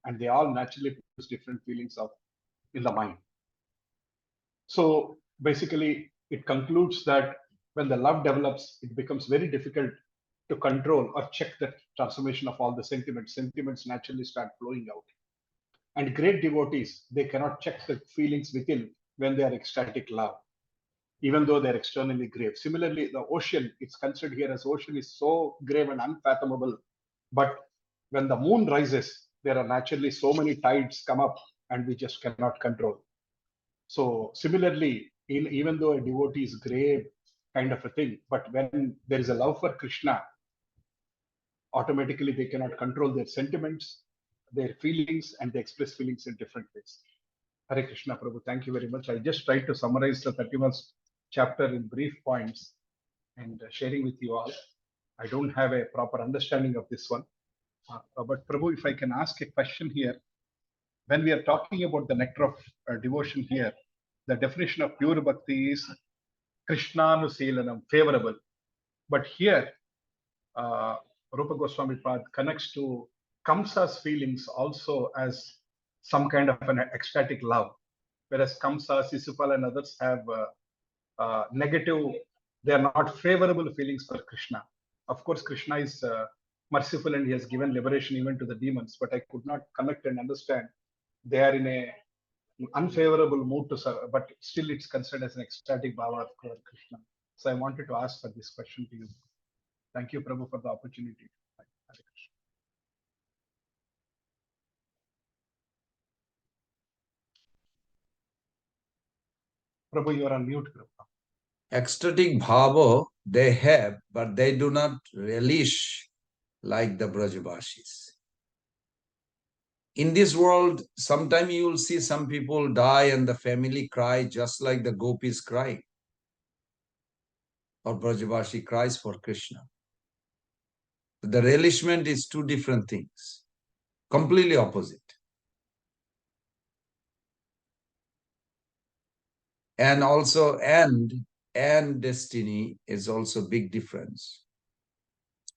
Speaker 16: and they all naturally produce different feelings in the mind. So basically, it concludes that when the love develops, it becomes very difficult to control or check the transformation of all the sentiments. Sentiments naturally start flowing out. And great devotees, they cannot check the feelings within when they are ecstatic love, even though they're externally grave. Similarly, the ocean, it's considered here as ocean is so grave and unfathomable. But when the moon rises, there are naturally so many tides come up and we just cannot control. So similarly, even though a devotee is grave kind of a thing, but when there is a love for Krishna, automatically they cannot control their sentiments, their feelings, and they express feelings in different ways. Hare Krishna, Prabhu, thank you very much. I just tried to summarize the 31st chapter in brief points and sharing with you all. I don't have a proper understanding of this one. But Prabhu, if I can ask a question here, when we are talking about the nectar of devotion here, the definition of pure bhakti is Krishnanuselanam, favorable. But here, Rupa Goswami Pad connects to Kamsa's feelings also as some kind of an ecstatic love, whereas Kamsa, Sisupal, and others have negative, they are not favorable feelings for Krishna. Of course, Krishna is merciful and he has given liberation even to the demons, but I could not connect and understand. They are in a unfavorable mood to serve, but still it's considered as an ecstatic bhava of Krishna. So I wanted to ask for this question to you. Thank you, Prabhu, for the opportunity. Prabhu, you are on mute, Prabhu.
Speaker 1: Ecstatic bhava they have, but they do not relish like the Brajavashis. In this world, sometimes you will see some people die and the family cry just like the gopis cry. Or Brajavashi cries for Krishna. The relishment is two different things, completely opposite. And also, and destiny is also big difference.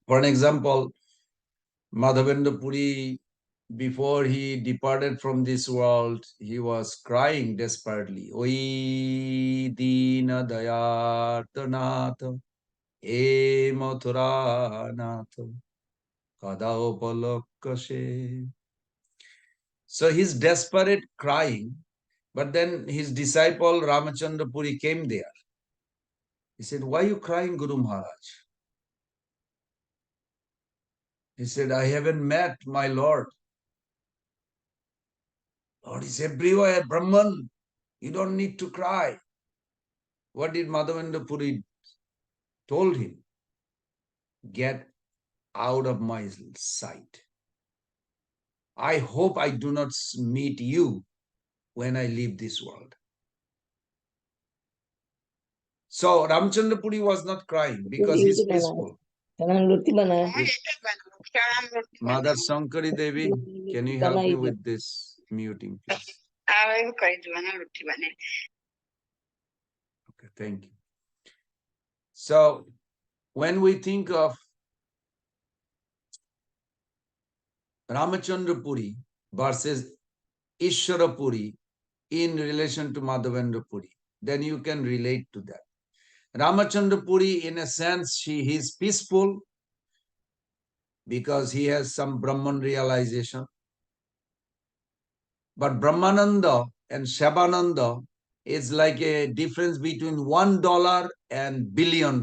Speaker 1: For an example, Madhavendra Puri, before he departed from this world, he was crying desperately. Oi Dina Dayartanatha, E Mathuranatha, Kada Upalakashe. So he's desperate crying, but then his disciple Ramachandra Puri came there. He said, why are you crying, Guru Maharaj? He said, I haven't met my Lord. Lord is everywhere, Brahman. You don't need to cry. What did Madhavendra Puri told him? Get out of my sight. I hope I do not meet you when I leave this world. So Ramchandra Puri was not crying because he's peaceful. Mother Sankari Devi, can you help me with this muting, please? Okay, thank you. So when we think of Ramachandra Puri versus Ishwara Puri in relation to Madhavendra Puri, then you can relate to that. Ramachandra Puri, in a sense, he is peaceful because he has some Brahman realization. But Brahmananda and Shabananda is like a difference between $1 and $1 billion.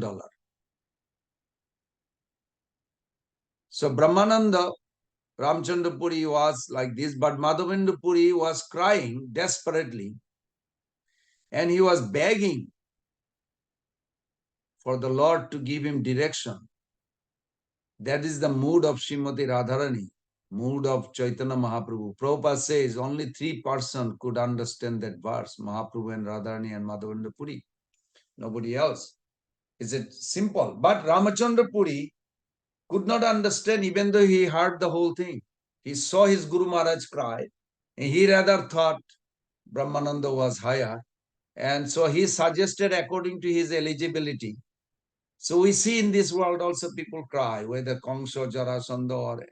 Speaker 1: So Brahmananda, Ramchandra Puri was like this, but Madhavendra Puri was crying desperately and he was begging for the Lord to give him direction. That is the mood of Srimati Radharani, mood of Chaitanya Mahaprabhu. Prabhupada says only 3 persons could understand that verse, Mahaprabhu and Radharani and Madhavendra Puri. Nobody else. Is it simple? But Ramachandra Puri could not understand even though he heard the whole thing. He saw his Guru Maharaj cry and he rather thought Brahmananda was higher. And so he suggested according to his eligibility. So we see in this world also people cry, whether Kamsa, Jarasandha or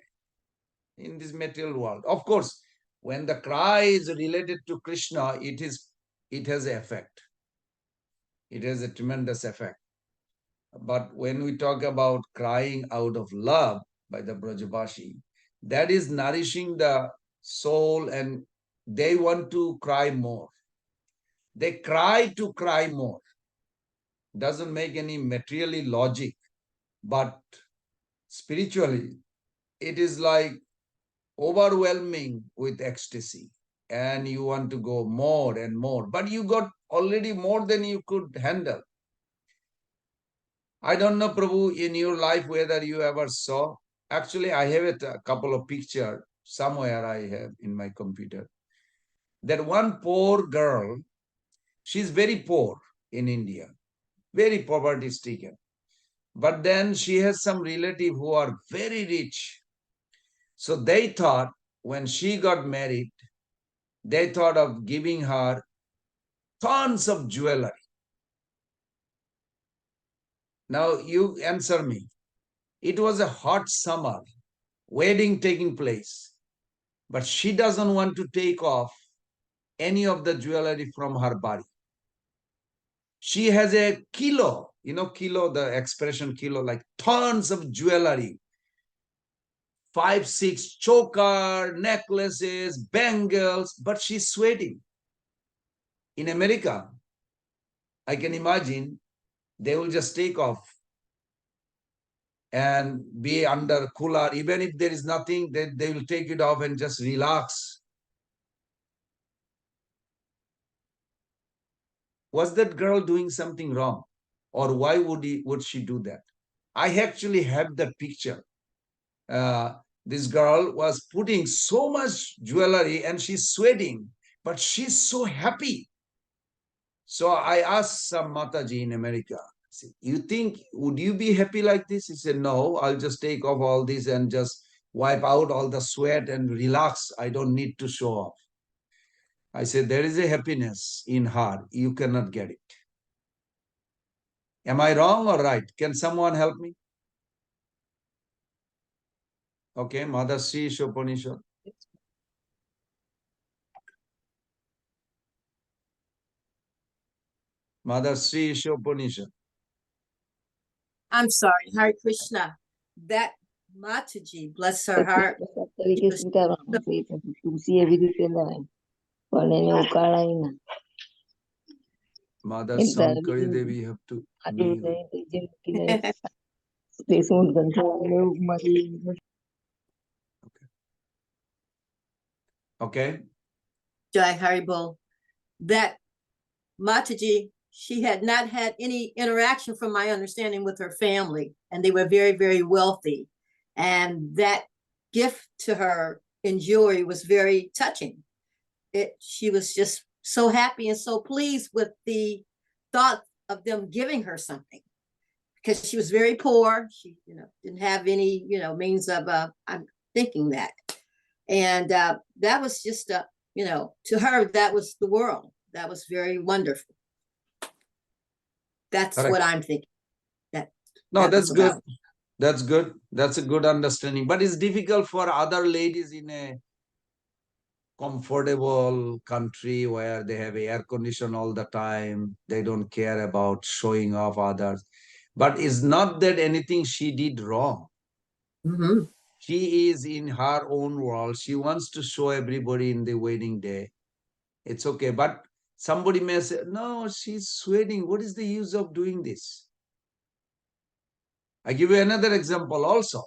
Speaker 1: in this material world. Of course, when the cry is related to Krishna, it has an effect. It has a tremendous effect. But when we talk about crying out of love by the Brajavashi, that is nourishing the soul and they want to cry more. They cry to cry more. Doesn't make any materially logic, but spiritually, it is like overwhelming with ecstasy. And you want to go more and more, but you got already more than you could handle. I don't know, Prabhu, in your life whether you ever saw. Actually, I have a couple of pictures somewhere I have in my computer. That one poor girl, she's very poor in India, very poverty stricken. But then she has some relative who are very rich. So they thought when she got married, they thought of giving her tons of jewelry. Now you answer me. It was a hot summer, wedding taking place, but she doesn't want to take off any of the jewelry from her body. She has a kilo, kilo, the expression kilo, like tons of jewelry, 5, 6 choker, necklaces, bangles, but she's sweating. In America, I can imagine they will just take off and be under cooler. Even if there is nothing, they will take it off and just relax. Was that girl doing something wrong? Or why would she do that? I actually have that picture. This girl was putting so much jewelry and she's sweating, but she's so happy. So I asked some Mataji in America, I said, would you be happy like this? He said, no, I'll just take off all this and just wipe out all the sweat and relax. I don't need to show off. I said, there is a happiness in her. You cannot get it. Am I wrong or right? Can someone help me? Okay, Mother Sri Shopanishad. Mother Sri Shopanishad.
Speaker 18: I'm sorry, Hare Krishna. That Mataji, bless her heart.
Speaker 1: Mother Sankari Devi, you have to kneel. Okay.
Speaker 18: Jai Haribol. That Mataji, she had not had any interaction from my understanding with her family, and they were very, very wealthy. And that gift to her in jewelry was very touching. She was just so happy and so pleased with the thought of them giving her something, because she was very poor. She, didn't have any, means of, I'm thinking that. And that was just, to her, that was the world. That was very wonderful. That's
Speaker 1: Correct.
Speaker 18: what I'm thinking.
Speaker 1: No, that's good.
Speaker 18: about.
Speaker 1: That's good. That's a good understanding. But it's difficult for other ladies in a comfortable country where they have air condition all the time. They don't care about showing off others. But it's not that anything she did wrong.
Speaker 18: Mm-hmm.
Speaker 1: She is in her own world. She wants to show everybody in the wedding day. It's okay. But somebody may say, no, she's sweating. What is the use of doing this? I give you another example also.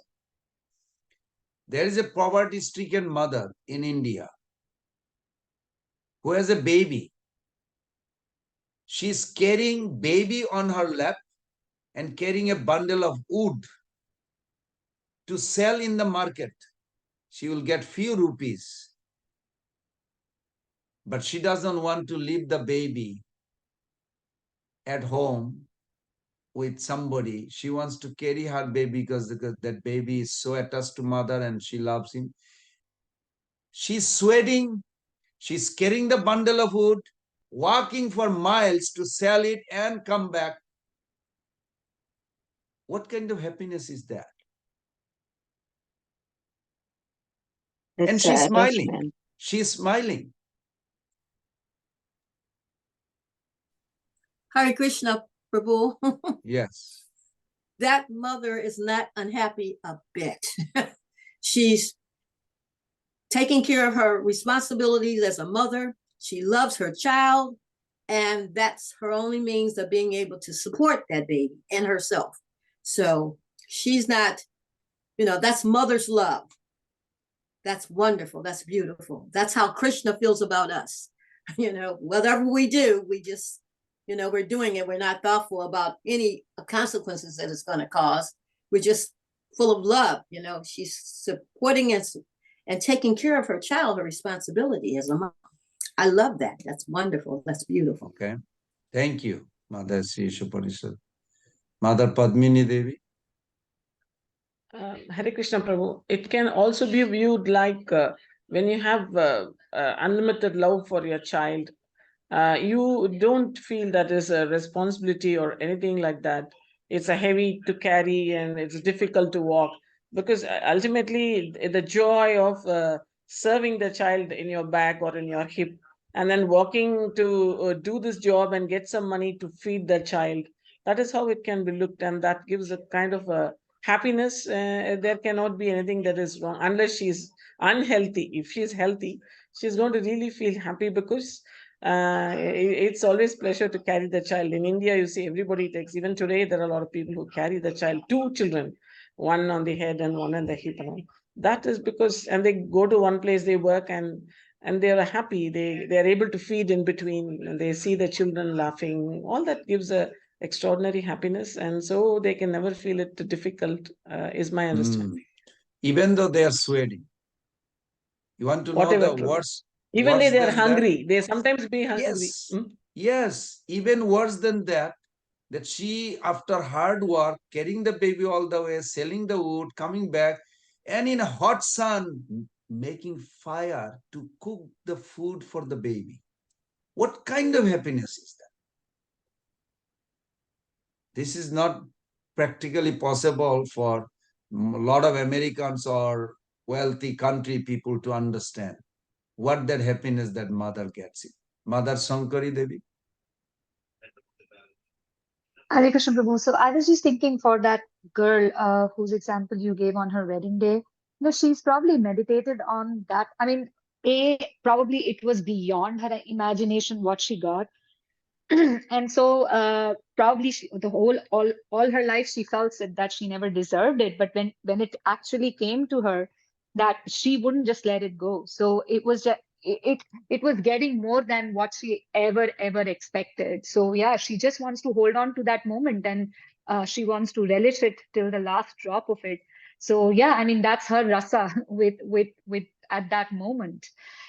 Speaker 1: There is a poverty-stricken mother in India who has a baby. She's carrying baby on her lap and carrying a bundle of wood to sell in the market. She will get few rupees. But she doesn't want to leave the baby at home with somebody. She wants to carry her baby because that baby is so attached to mother and she loves him. She's sweating. She's carrying the bundle of wood, walking for miles to sell it and come back. What kind of happiness is that? And she's smiling. She's smiling.
Speaker 18: Hare Krishna, Prabhu.
Speaker 1: Yes.
Speaker 18: That mother is not unhappy a bit. She's taking care of her responsibilities as a mother. She loves her child, and that's her only means of being able to support that baby and herself. So she's not, that's mother's love. That's wonderful. That's beautiful. That's how Krishna feels about us. Whatever we do, we just, we're doing it. We're not thoughtful about any consequences that it's going to cause. We're just full of love. She's supporting and taking care of her child, her responsibility as a mom. I love that. That's wonderful. That's beautiful.
Speaker 1: Okay. Thank you, Mother Sri Upanishad. Mother Padmini Devi.
Speaker 19: Hare Krishna Prabhu. It can also be viewed like when you have unlimited love for your child, you don't feel that is a responsibility or anything like that. It's a heavy to carry and it's difficult to walk, because ultimately the joy of serving the child in your back or in your hip and then walking to do this job and get some money to feed the child, that is how it can be looked, and that gives a kind of a happiness. There cannot be anything that is wrong unless she's unhealthy. If she's healthy, she's going to really feel happy, because it's always pleasure to carry the child. In India, you see, everybody takes, even today, there are a lot of people who carry the child, 2 children, one on the head and one on the hip. That is because, and they go to one place, they work, and they are happy. They are able to feed in between, and they see the children laughing. All that gives a extraordinary happiness, and so they can never feel it difficult, is my understanding.
Speaker 1: Even though they are sweating. You want to
Speaker 19: Whatever,
Speaker 1: know the worst?
Speaker 19: Even if they are
Speaker 1: than
Speaker 19: hungry,
Speaker 1: that?
Speaker 19: they sometimes be hungry.
Speaker 1: Yes. Yes. Even worse than that, that she, after hard work, carrying the baby all the way, selling the wood, coming back, and in a hot sun, making fire to cook the food for the baby. What kind of happiness is that? This is not practically possible for a lot of Americans or wealthy country people to understand what that happiness that mother gets it. Mother Sankari Devi.
Speaker 4: Hare Krishna Prabhu. So I was just thinking for that girl whose example you gave on her wedding day, she's probably meditated on that. I mean, probably it was beyond her imagination what she got. And so probably all her life she felt that she never deserved it, but when it actually came to her, that she wouldn't just let it go. So it was just it was getting more than what she ever expected. So yeah, she just wants to hold on to that moment, and she wants to relish it till the last drop of it. So yeah, I mean, that's her rasa with at that moment.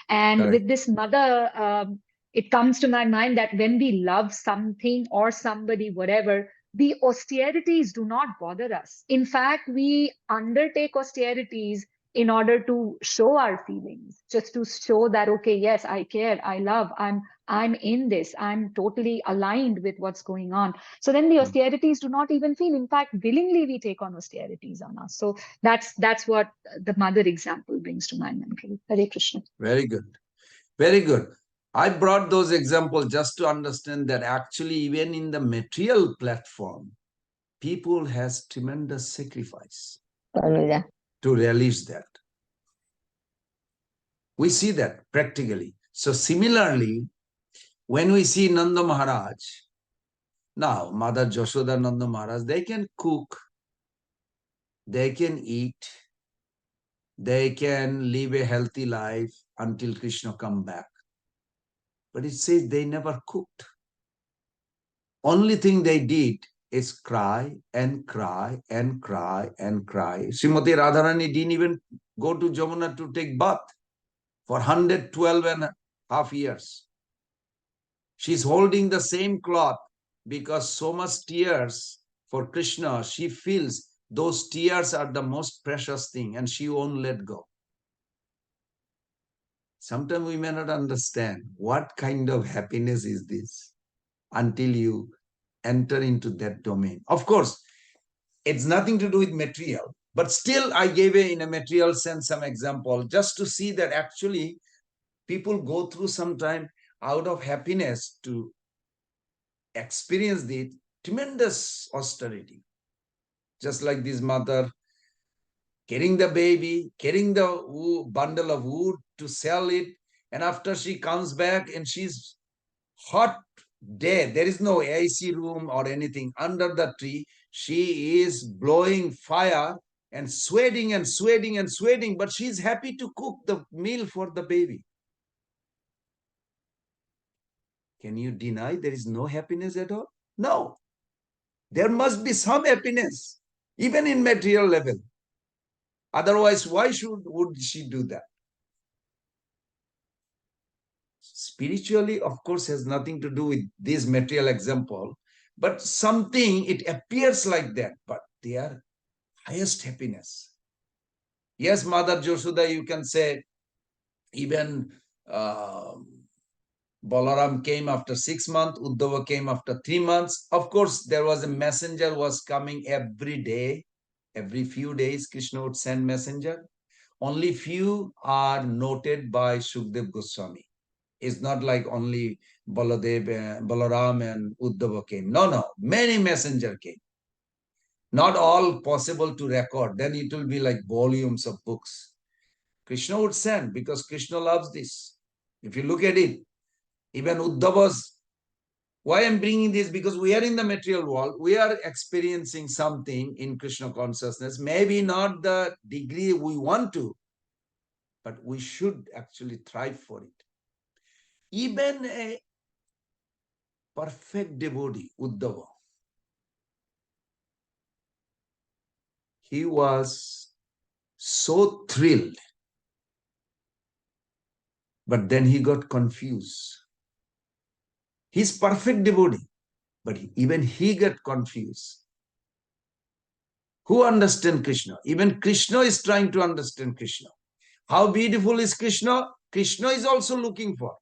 Speaker 4: And
Speaker 1: Correct.
Speaker 4: with this mother, it comes to my mind that when we love something or somebody, whatever, the austerities do not bother us. In fact, we undertake austerities in order to show our feelings, just to show that, okay, yes, I care, I love, I'm in this, I'm totally aligned with what's going on. So then the austerities do not even feel. In fact, willingly we take on austerities on us. So that's what the mother example brings to my memory. Hare Krishna.
Speaker 1: Very good. Very good. I brought those examples just to understand that actually even in the material platform, people has tremendous sacrifice to realize that. We see that practically. So similarly, when we see Nanda Maharaj, now Mother Jashoda, Nanda Maharaj, they can cook, they can eat, they can live a healthy life until Krishna come back. But it says they never cooked. Only thing they did is cry and cry and cry and cry. Srimati Radharani didn't even go to Jamuna to take bath for 112.5 years. She's holding the same cloth because so much tears for Krishna, she feels those tears are the most precious thing and she won't let go. Sometimes we may not understand what kind of happiness is this until you enter into that domain. Of course, it's nothing to do with material, but still I gave in a material sense some example just to see that actually people go through some time out of happiness to experience the tremendous austerity. Just like this mother carrying the baby, carrying the bundle of wood to sell it, and after she comes back and she's hot day, there is no AC room or anything under the tree, she is blowing fire and sweating and sweating and sweating, but she's happy to cook the meal for the baby. Can you deny there is no happiness at all? No. There must be some happiness, even in material level. Otherwise, why would she do that? Spiritually, of course, has nothing to do with this material example, but something, it appears like that, but they are highest happiness. Yes, Mother Jashoda, you can say, even Balaram came after 6 months, Uddhava came after 3 months. Of course, there was a messenger was coming every day, every few days, Krishna would send messenger. Only few are noted by Shukdev Goswami. It's not like only Balaram and Uddhava came. No, many messenger came. Not all possible to record. Then it will be like volumes of books. Krishna would send because Krishna loves this. If you look at it, even Uddhava's, why I'm bringing this? Because we are in the material world. We are experiencing something in Krishna consciousness. Maybe not the degree we want to, but we should actually thrive for it. Even a perfect devotee, Uddhava, he was so thrilled, but then he got confused. He's perfect devotee, but even he got confused. Who understands Krishna? Even Krishna is trying to understand Krishna. How beautiful is Krishna? Krishna is also looking for.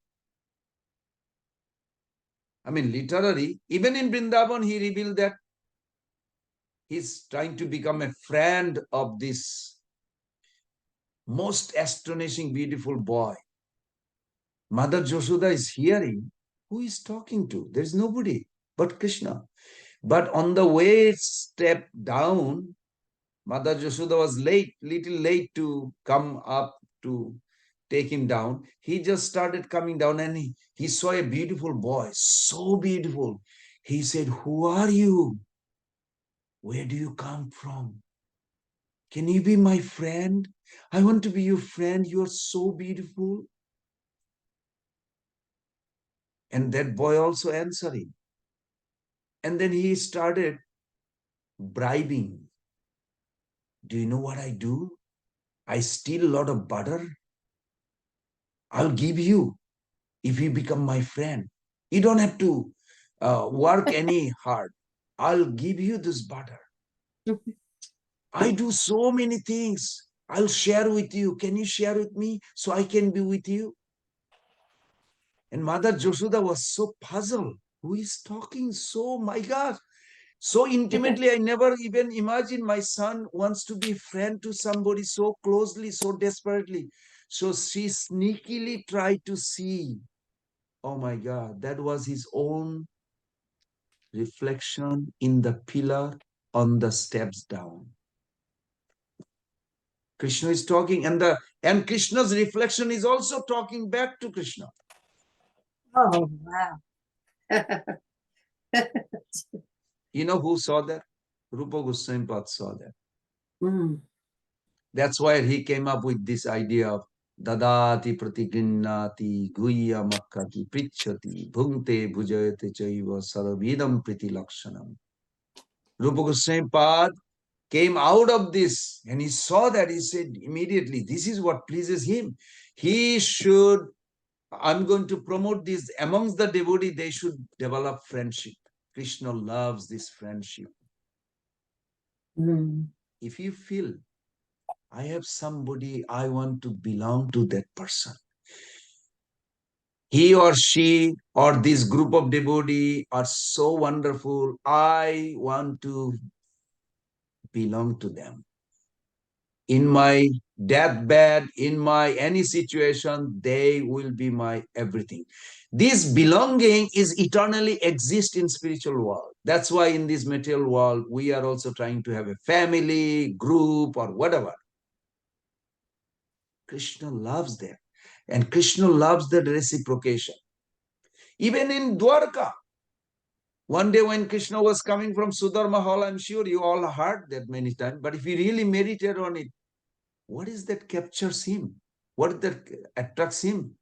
Speaker 1: I mean, literally, even in Vrindavan, he revealed that he's trying to become a friend of this most astonishing, beautiful boy. Mother Jashoda is hearing, who is talking to? There's nobody but Krishna. But on the way step down, Mother Jashoda was little late to come up to take him down. He just started coming down and he saw a beautiful boy, so beautiful. He said, who are you? Where do you come from? Can you be my friend? I want to be your friend. You are so beautiful. And that boy also answered him. And then he started bribing. Do you know what I do? I steal a lot of butter. I'll give you if you become my friend. You don't have to work any hard. I'll give you this butter. I do so many things. I'll share with you. Can you share with me so I can be with you? And Mother Josuda was so puzzled. Who is talking so, my God, so intimately? I never even imagined my son wants to be a friend to somebody so closely, so desperately. So she sneakily tried to see. Oh my God, that was his own reflection in the pillar on the steps down. Krishna is talking, and Krishna's reflection is also talking back to Krishna.
Speaker 18: Oh, wow.
Speaker 1: You know who saw that? Rupa Goswami saw that. That's why he came up with this idea of dadati pratiginnati guya makkati prichati bhungte bhujayate chaiva sarabidam priti lakshanam. Rupa Goswami came out of this and he saw that. He said immediately, this is what pleases him. He should, I'm going to promote this amongst the devotee, they should develop friendship. Krishna loves this friendship. If you feel, I have somebody, I want to belong to that person. He or she or this group of devotee are so wonderful. I want to belong to them. In my deathbed, in my any situation, they will be my everything. This belonging is eternally exist in spiritual world. That's why in this material world, we are also trying to have a family, group, or whatever. Krishna loves them. And Krishna loves the reciprocation. Even in Dwarka, one day when Krishna was coming from Sudharma Hall, I'm sure you all heard that many times, but if you really meditate on it, what is that captures him? What is that attracts him?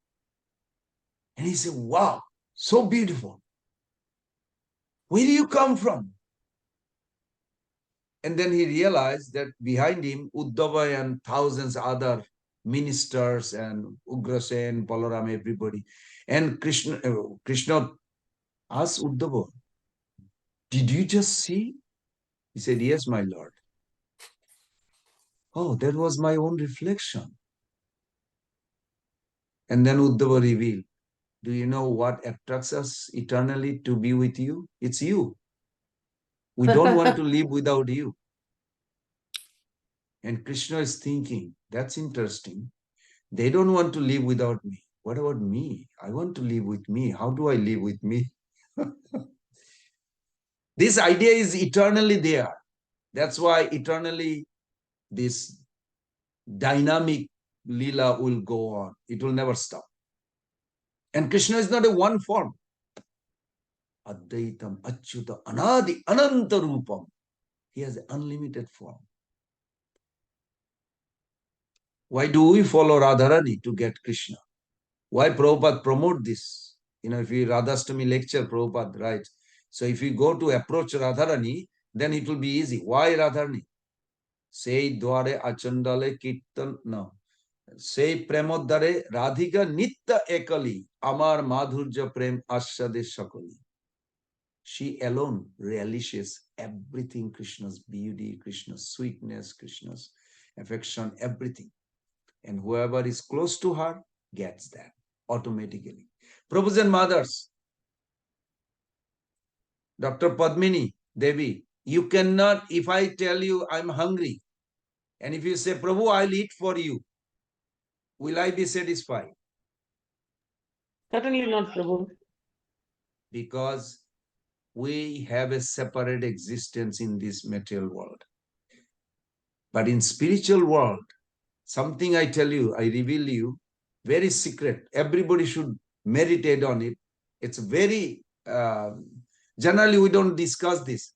Speaker 1: And he said, wow, so beautiful. Where do you come from? And then he realized that behind him, Uddhava and thousands other ministers and Ugrasen, Balaram, everybody. And Krishna asked Uddhava, did you just see? He said, yes, my Lord. Oh, that was my own reflection. And then Uddhava revealed, do you know what attracts us eternally to be with you? It's you. We don't want to live without you. And Krishna is thinking, that's interesting. They don't want to live without me. What about me? I want to live with me. How do I live with me? This idea is eternally there. That's why eternally this dynamic lila will go on. It will never stop. And Krishna is not a one form. Advaitam, Achyuta, Anadi, Ananta Rupam. He has an unlimited form. Why do we follow Radharani to get Krishna? Why Prabhupada promote this? You know, if you Radhastami lecture, Prabhupada writes. So if you go to approach Radharani, then it will be easy. Why Radharani? Say dware achandale kirtan, no. Say premodare radhika nitta ekali, amar madhurja prem ashade shakali. She alone relishes everything, Krishna's beauty, Krishna's sweetness, Krishna's affection, everything. And whoever is close to her gets that automatically. Prabhus and mothers, Dr. Padmini Devi, you cannot, if I tell you I'm hungry, and if you say, Prabhu, I'll eat for you, will I be satisfied?
Speaker 19: Certainly not, Prabhu.
Speaker 1: Because we have a separate existence in this material world. But in spiritual world, something I tell you, I reveal you, very secret. Everybody should meditate on it. It's very, generally we don't discuss this.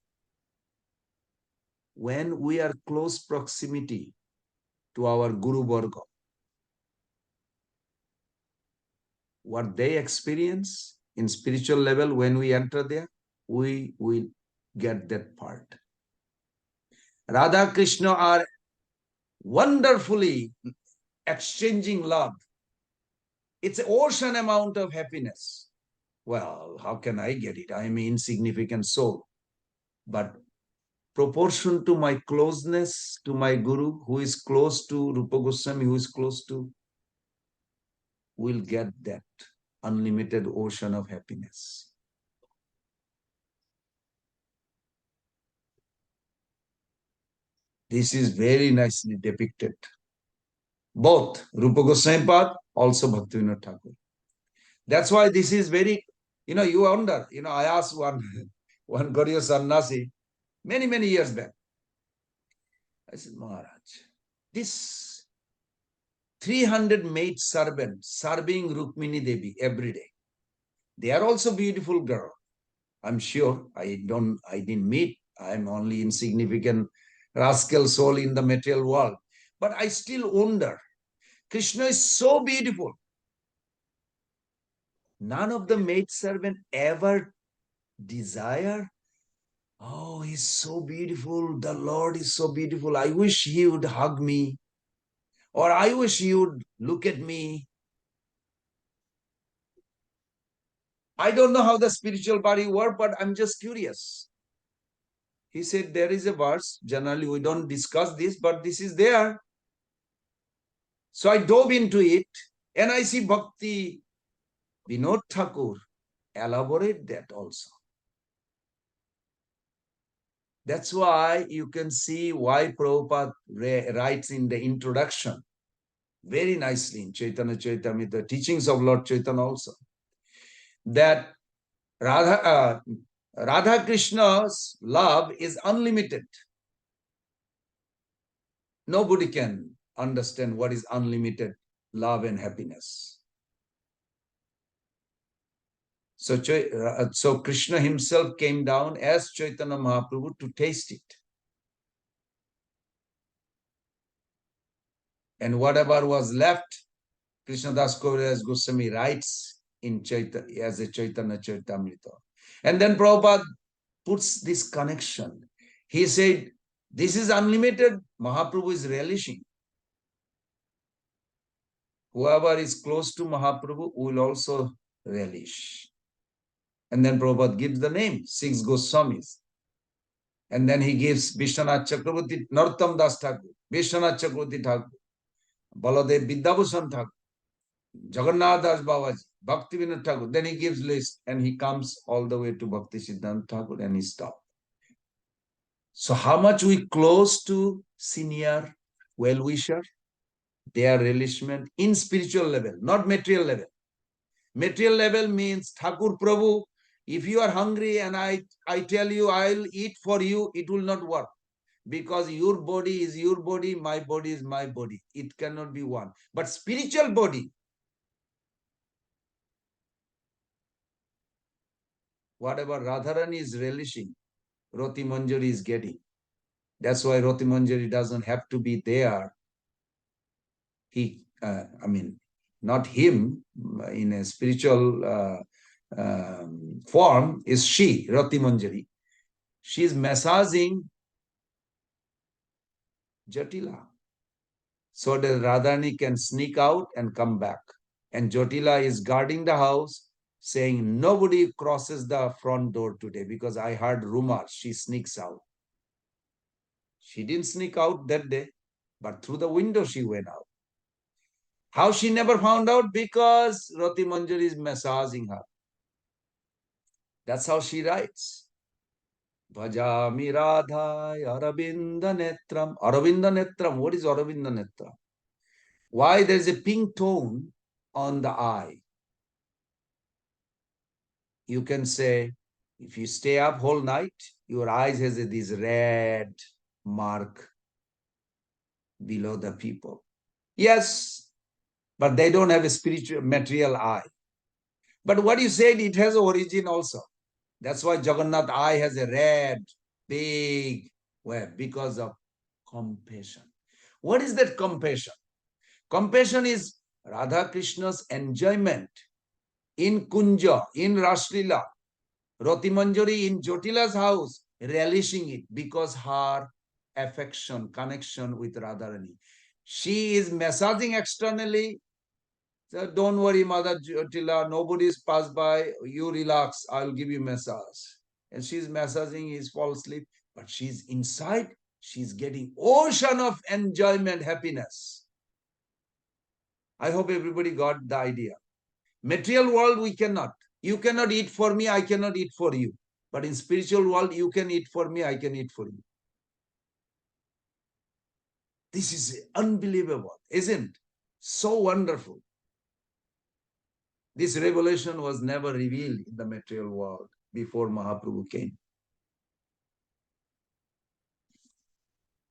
Speaker 1: When we are close proximity to our Guru Varga, what they experience in spiritual level, when we enter there, we will get that part. Radha Krishna are wonderfully exchanging love. It's an ocean amount of happiness. Well, how can I get it? I am an insignificant soul. But proportion to my closeness to my Guru, who is close to Rupa Goswami, who is close to, will get that unlimited ocean of happiness. This is very nicely depicted. Both Rupa Goswami Pad, also Bhaktivinoda Thakur. That's why this is very, you wonder, I asked one Gauriya Sannyasi many years back. I said, Maharaj, this 300 maid servants serving Rukmini Devi every day, they are also beautiful girl. I'm sure I didn't meet. I'm only insignificant rascal soul in the material world. But I still wonder, Krishna is so beautiful. None of the maid servant ever desire, oh, he's so beautiful. The Lord is so beautiful. I wish he would hug me. Or I wish he would look at me. I don't know how the spiritual body works, but I'm just curious. He said, there is a verse. Generally, we don't discuss this, but this is there. So I dove into it, and I see Bhakti Vinod Thakur elaborate that also. That's why you can see why Prabhupada writes in the introduction very nicely in Chaitanya Charitamrita, the teachings of Lord Chaitanya also, that Radha Krishna's love is unlimited. Nobody can understand what is unlimited love and happiness. So Krishna himself came down as Chaitanya Mahaprabhu to taste it. And whatever was left, Krishna Das Kaviraj Goswami writes in Chaitanya as a Chaitanya Charitamrita. And then Prabhupada puts this connection. He said, this is unlimited, Mahaprabhu is relishing. Whoever is close to Mahaprabhu will also relish. And then Prabhupada gives the name, 6 Goswamis. And then he gives Vishwanath Chakravarti, Narottam Das Thakur, Vishwanath Chakravarti Thakur, Baladev Vidyabhushan Thakur, Jagannath Das Babaji, Bhaktivinoda Thakur. Then he gives list and he comes all the way to Bhakti Siddhanta Thakur and he stops. So how much we close to senior well-wisher, their relishment in spiritual level, not material level. Material level means Thakur Prabhu, if you are hungry and I tell you I'll eat for you, it will not work. Because your body is your body, my body is my body. It cannot be one. But spiritual body, whatever Radharani is relishing, Roti Manjari is getting. That's why Roti Manjari doesn't have to be there. Not him in a spiritual form is she, Rati Manjari. She is massaging Jatila so that Radharani can sneak out and come back. And Jatila is guarding the house, saying nobody crosses the front door today because I heard rumors she sneaks out. She didn't sneak out that day, but through the window she went out. How she never found out? Because Rati Manjari is massaging her. That's how she writes. Bhajami Radhai Aravinda Netram. Aravinda Netram. What is Aravinda Netram? Why there is a pink tone on the eye? You can say, if you stay up whole night, your eyes has this red mark below the pupil. Yes, but they don't have a spiritual material eye. But what you said, it has origin also. That's why Jagannath eye has a red, big web, because of compassion. What is that compassion? Compassion is Radha Krishna's enjoyment in Kunja, in Raslila, Rati Manjari in Jyotila's house, relishing it because her affection, connection with Radharani. She is massaging externally, So don't worry, Mother Jyotila, nobody's passed by. You relax. I'll give you massage. And she's massaging his fall asleep, but she's inside. She's getting ocean of enjoyment, happiness. I hope everybody got the idea. Material world, we cannot. You cannot eat for me. I cannot eat for you. But in spiritual world, you can eat for me. I can eat for you. This is unbelievable, isn't it? So wonderful. This revelation was never revealed in the material world before Mahaprabhu came.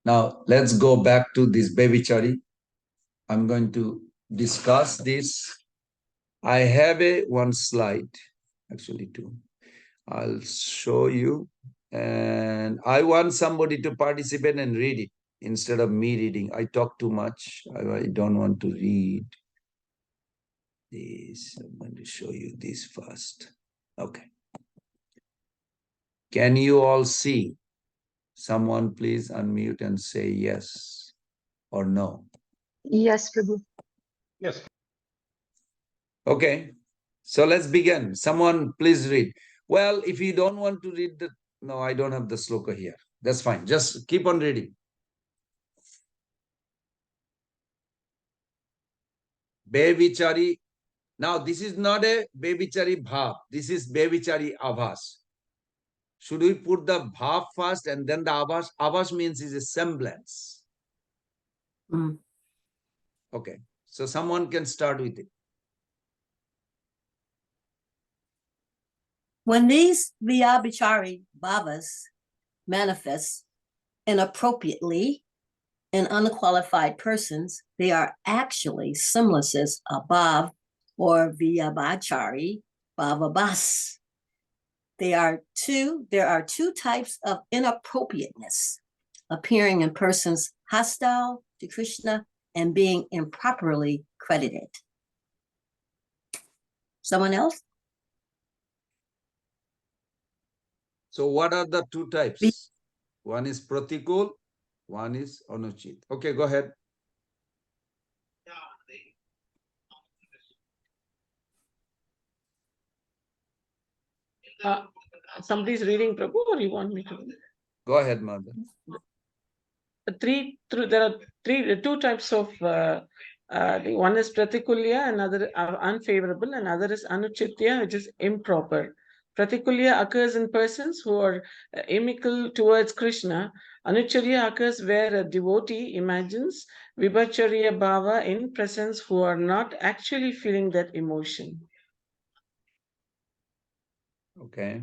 Speaker 1: Now, let's go back to this Bevichari. I'm going to discuss this. I have one slide, actually two. I'll show you. And I want somebody to participate and read it instead of me reading. I talk too much. I don't want to read this. I'm going to show you this first. Okay. Can you all see? Someone please unmute and say yes or no.
Speaker 4: Yes, Prabhu.
Speaker 16: Yes.
Speaker 1: Okay. So let's begin. Someone please read. Well, if you don't want to read the... No, I don't have the sloka here. That's fine. Just keep on reading. Bevichari. Now, this is not a Bevichari bhav. This is Bevichari avas. Should we put the bhav first and then the avas? Avas means is a semblance. Okay. So someone can start with it.
Speaker 18: When these Vyabhichari bhavas manifest inappropriately in unqualified persons, they are actually semblances above or Vyabhichari bhavabhas. There are two types of inappropriateness appearing in persons hostile to Krishna and being improperly credited. Someone else?
Speaker 1: So what are the two types? One is pratikul, one is anuchit. Okay, go ahead.
Speaker 19: Somebody's reading, Prabhu, or you want me to?
Speaker 1: Go ahead, Mother.
Speaker 19: There are two types of one is pratikulya, another unfavorable, another is anuchitya, which is improper. Pratikulya occurs in persons who are inimical towards Krishna. Anucharya occurs where a devotee imagines vibhacharya bhava in presence who are not actually feeling that emotion.
Speaker 1: Okay.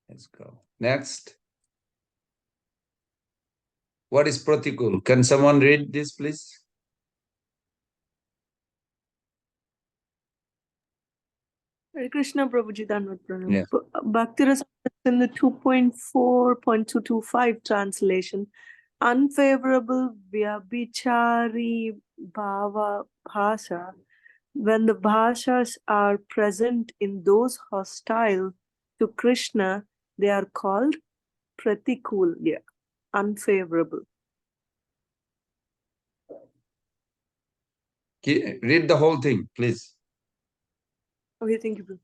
Speaker 1: Let's go. Next. What is pratikul? Can someone read this, please?
Speaker 7: Hare Krishna Prabhuji Dhanvat Pranam.
Speaker 1: Yes.
Speaker 7: Bhakti Rasa in the 2.4.225 translation, unfavorable vyabhichari bhava bhasha. When the bhashas are present in those hostile to Krishna, they are called pratikulya, unfavorable.
Speaker 1: Read the whole thing, please.
Speaker 7: Okay, thank you.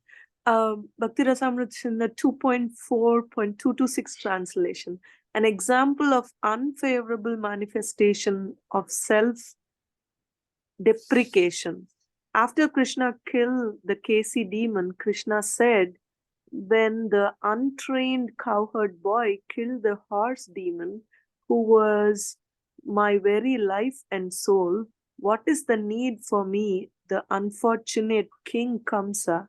Speaker 7: Bhakti Rasamrita in the 2.4.226 translation, an example of unfavorable manifestation of self-deprecation. After Krishna killed the Kesi demon, Krishna said, when the untrained cowherd boy killed the horse demon, who was my very life and soul, what is the need for me, the unfortunate King Kamsa,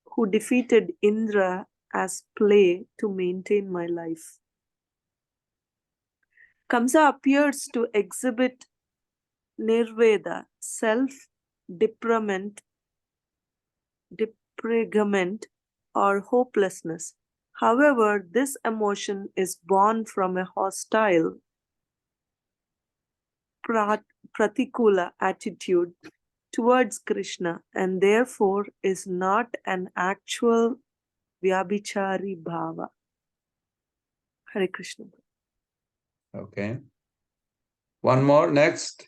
Speaker 7: who defeated Indra as play to maintain my life? Kamsa appears to exhibit nirveda, self-deprement, or hopelessness. However, this emotion is born from a hostile pratikula attitude towards Krishna and therefore is not an actual vyabhichari bhava. Hare Krishna.
Speaker 1: Okay. One more, next.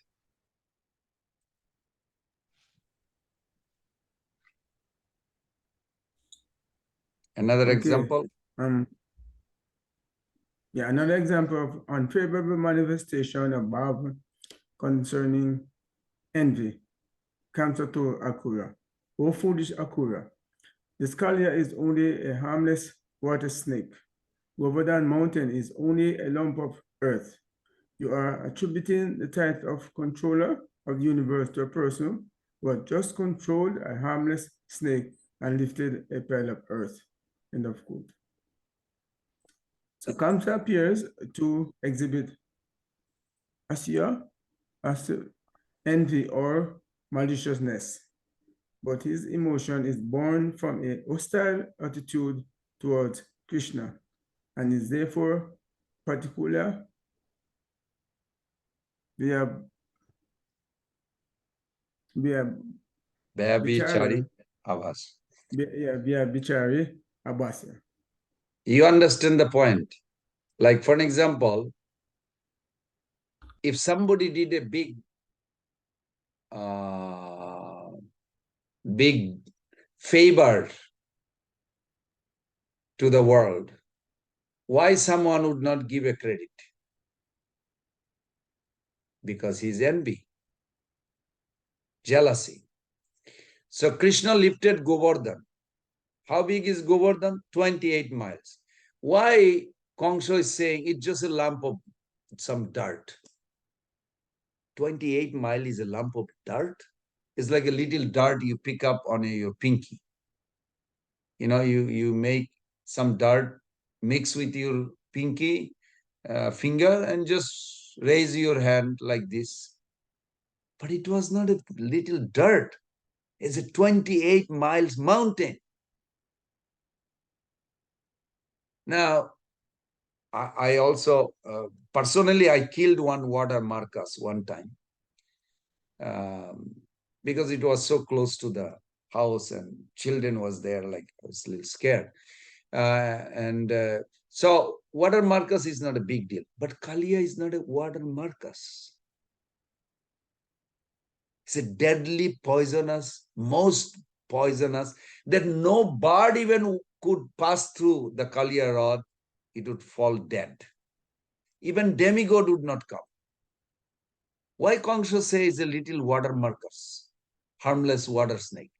Speaker 1: Another
Speaker 12: Okay.
Speaker 1: example?
Speaker 12: Yeah, another example of unfavorable manifestation above concerning envy. Cancer to Akura. O foolish Akura, the Scalia is only a harmless water snake. Govardhan Mountain is only a lump of earth. You are attributing the title of controller of the universe to a person who had just controlled a harmless snake and lifted a pile of earth. End of quote. So Kamsa appears to exhibit asya, envy, or maliciousness, but his emotion is born from a hostile attitude towards Krishna and is therefore particular via
Speaker 1: Bhayavichari Avas.
Speaker 12: Via Bichari Abhasya.
Speaker 1: You understand the point? Like, for an example, if somebody did a big favor to the world, why someone would not give a credit? Because he's envy, jealousy. So Krishna lifted Govardhan. How big is Govardhan? 28 miles. Why Kongso is saying it's just a lump of some dirt? 28 miles is a lump of dirt. It's like a little dirt you pick up on your pinky. You know, you make some dirt, mix with your pinky finger and just raise your hand like this. But it was not a little dirt. It's a 28 miles mountain. Now, I also, personally, I killed one water marcus one time because it was so close to the house and children was there, like I was a little scared. So water marcus is not a big deal, but Kalia is not a water marcus. It's a deadly poisonous, most poisonous, that no bird even could pass through the Kalia rod, it would fall dead. Even demigod would not come. Why Kongso says a little water marcus, harmless water snake?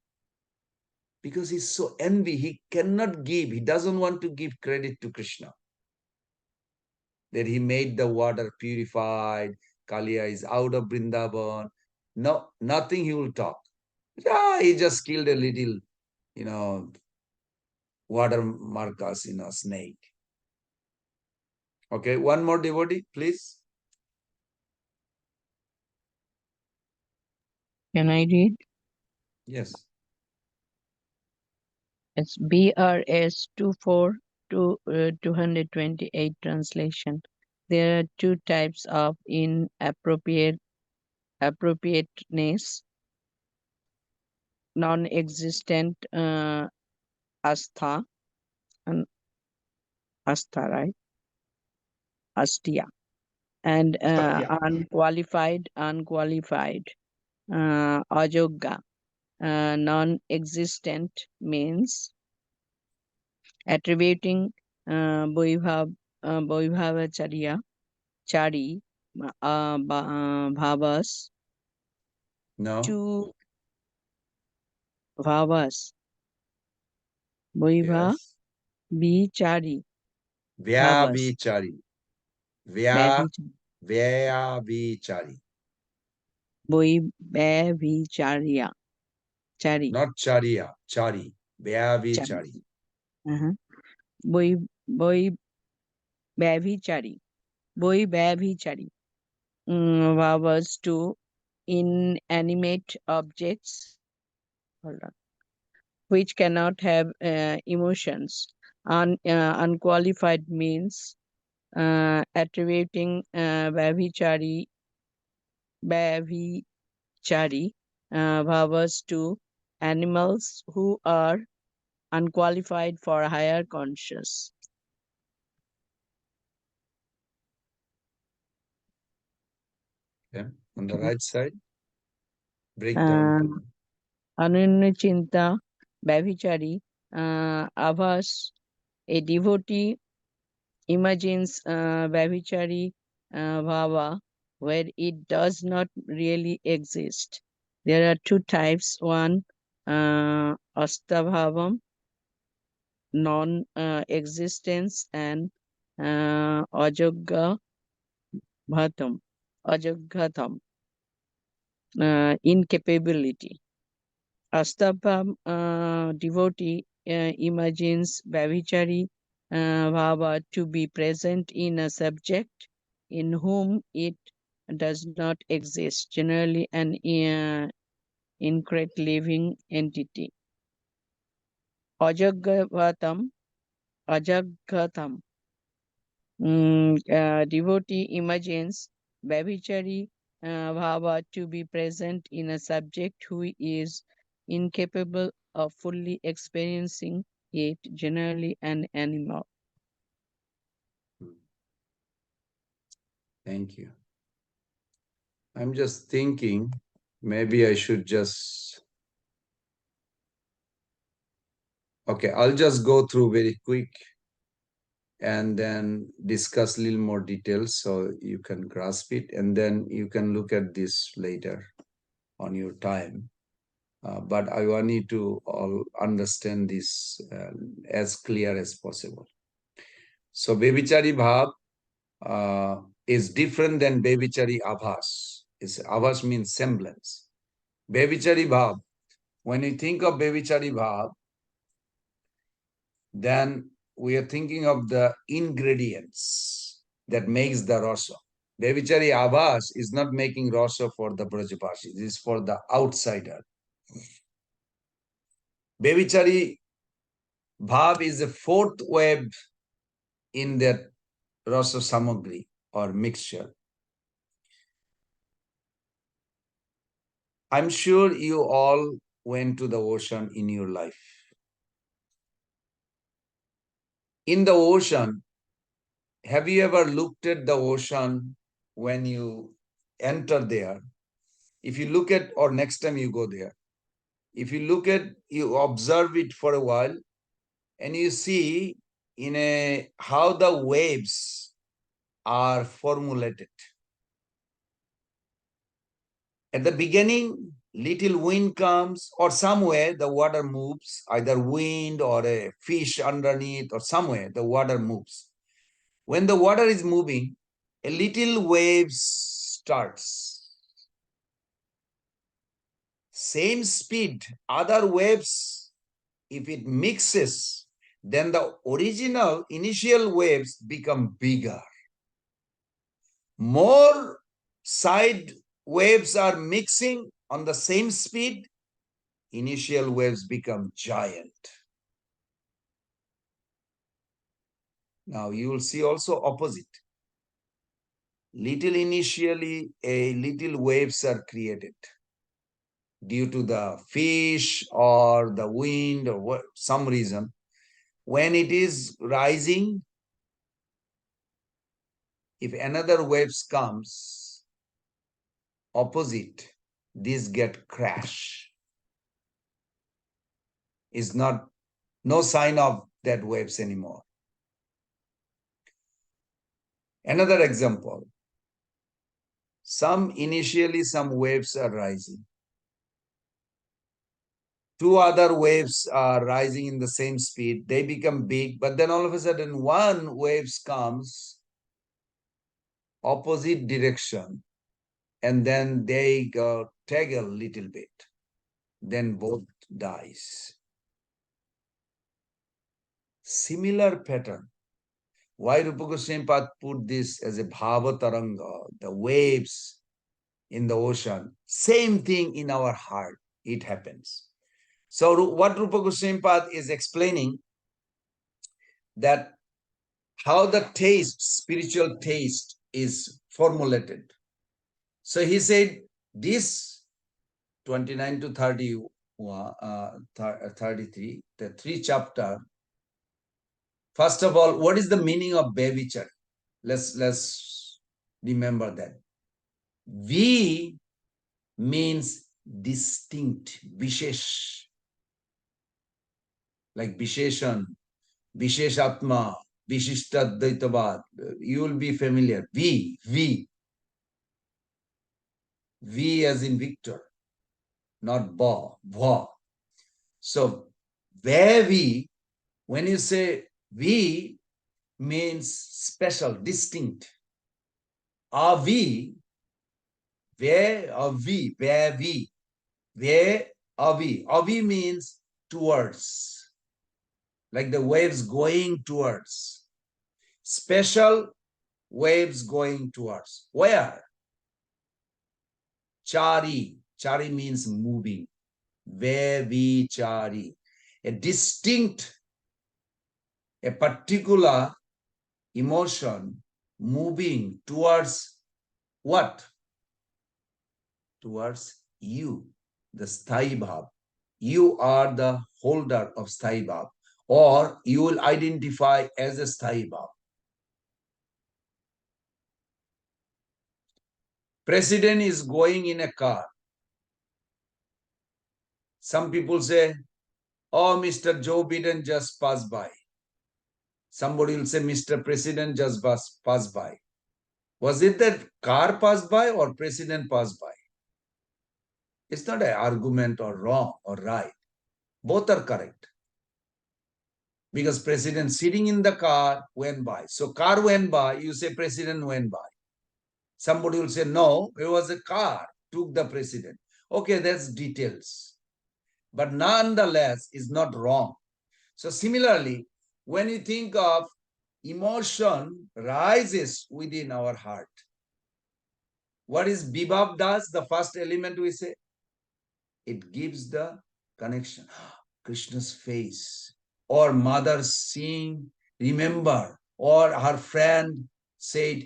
Speaker 1: Because he's so envy, he cannot give, he doesn't want to give credit to Krishna. That he made the water purified, Kalia is out of Vrindavan. No, nothing he will talk. Yeah, he just killed a little, water marcus, snake. Okay, one more devotee, please.
Speaker 6: Can I read?
Speaker 1: Yes.
Speaker 6: It's BRS 228 translation. There are two types of appropriateness, non-existent astha, and astha, right? Astia, and unqualified, ajogga. Non-existent means attributing Boibhavacharya, Chari, Bhavas to Bhavas. Boibha Vichari.
Speaker 1: Vyavichari. Vyavichari.
Speaker 6: Boibhavicharya. Chari.
Speaker 1: Not Charya, Chari. Vyavichari.
Speaker 6: Boibhavicari. Boibhavicari. Vavas to inanimate objects, which cannot have emotions. Unqualified means attributing Bhavichari bhavas to animals who are unqualified for higher conscious.
Speaker 1: Okay. On the right side, break down.
Speaker 6: Anunyachinta Bhavichari Avas, a devotee imagines Bhavichari Bhava where it does not really exist. There are two types. One, Astabhavam, non-existence, and Ajogga Bhatam, Ajoggatam, incapability. Astabham devotee imagines Bhavichari Bhava to be present in a subject in whom it does not exist, generally an incorrect living entity. Ajaggatam, devotee imagines Bhavichari Bhava to be present in a subject who is incapable of fully experiencing it, generally an animal.
Speaker 1: Thank you. I'm just thinking, maybe I should just... Okay, I'll just go through very quick and then discuss a little more details so you can grasp it, and then you can look at this later on your time. But I want you to all understand this as clear as possible. So Bevichari Bhav is different than Bevichari Abhas. Abhas means semblance. Bevichari Bhav, when you think of Bevichari Bhav, then we are thinking of the ingredients that makes the rasa. Bevichari Abhas is not making rasa for the Brajapasi. This is for the outsider. Bevichari Bhav is the fourth wave in that rasa samagri or mixture. I'm sure you all went to the ocean in your life. In the ocean, have you ever looked at the ocean when you enter there? If you look at, or next time you go there, if you look at, you observe it for a while, and you see how the waves are formulated. At the beginning, little wind comes, or somewhere the water moves, either wind or a fish underneath, or somewhere the water moves. When the water is moving, a little wave starts. Same speed, other waves, if it mixes, then the original initial waves become bigger. More side waves are mixing on the same speed, initial waves become giant. Now you will see also opposite. Initially, little waves are created due to the fish or the wind or some reason. When it is rising, if another waves comes opposite, this get crash. Is no sign of that waves anymore. Another example. Initially some waves are rising. Two other waves are rising in the same speed. They become big, but then all of a sudden one wave comes opposite direction, and then they go tangle a little bit. Then both dies. Similar pattern. Why Rupa Goswami put this as a bhava taranga, the waves in the ocean? Same thing in our heart, it happens. So what Rupa Goswami is explaining, that how the taste, spiritual taste, is formulated. So he said this 29 to 33, the 3 chapter. First of all, what is the meaning of Bevichar? Let's remember that. V means distinct, vishesh. like Visheshan, Visheshatma, Vishishtadvaitavad. You will be familiar. V as in Victor, not Ba, Va. So, where we, when you say we, means special, distinct. Are we? Where are we? Where we? Where are we? Are we means towards, like the waves going towards. Special waves going towards. Where? Chari. Chari means moving. Where we chari. A distinct, a particular emotion moving towards what? Towards you, the Sthai Bhav. You are the holder of Sthai Bhav, or you will identify as a Sthai Bhav. President is going in a car. Some people say, oh, Mr. Joe Biden just passed by. Somebody will say, Mr. President just passed by. Was it that car passed by or president passed by? It's not an argument or wrong or right. Both are correct. Because president sitting in the car went by. So car went by, you say president went by. Somebody will say, no, it was a car, took the president. Okay, that's details. But nonetheless, is not wrong. So similarly, when you think of emotion rises within our heart, what is Bibab does? The first element we say, it gives the connection. Krishna's face, or mother seeing, remember, or her friend said,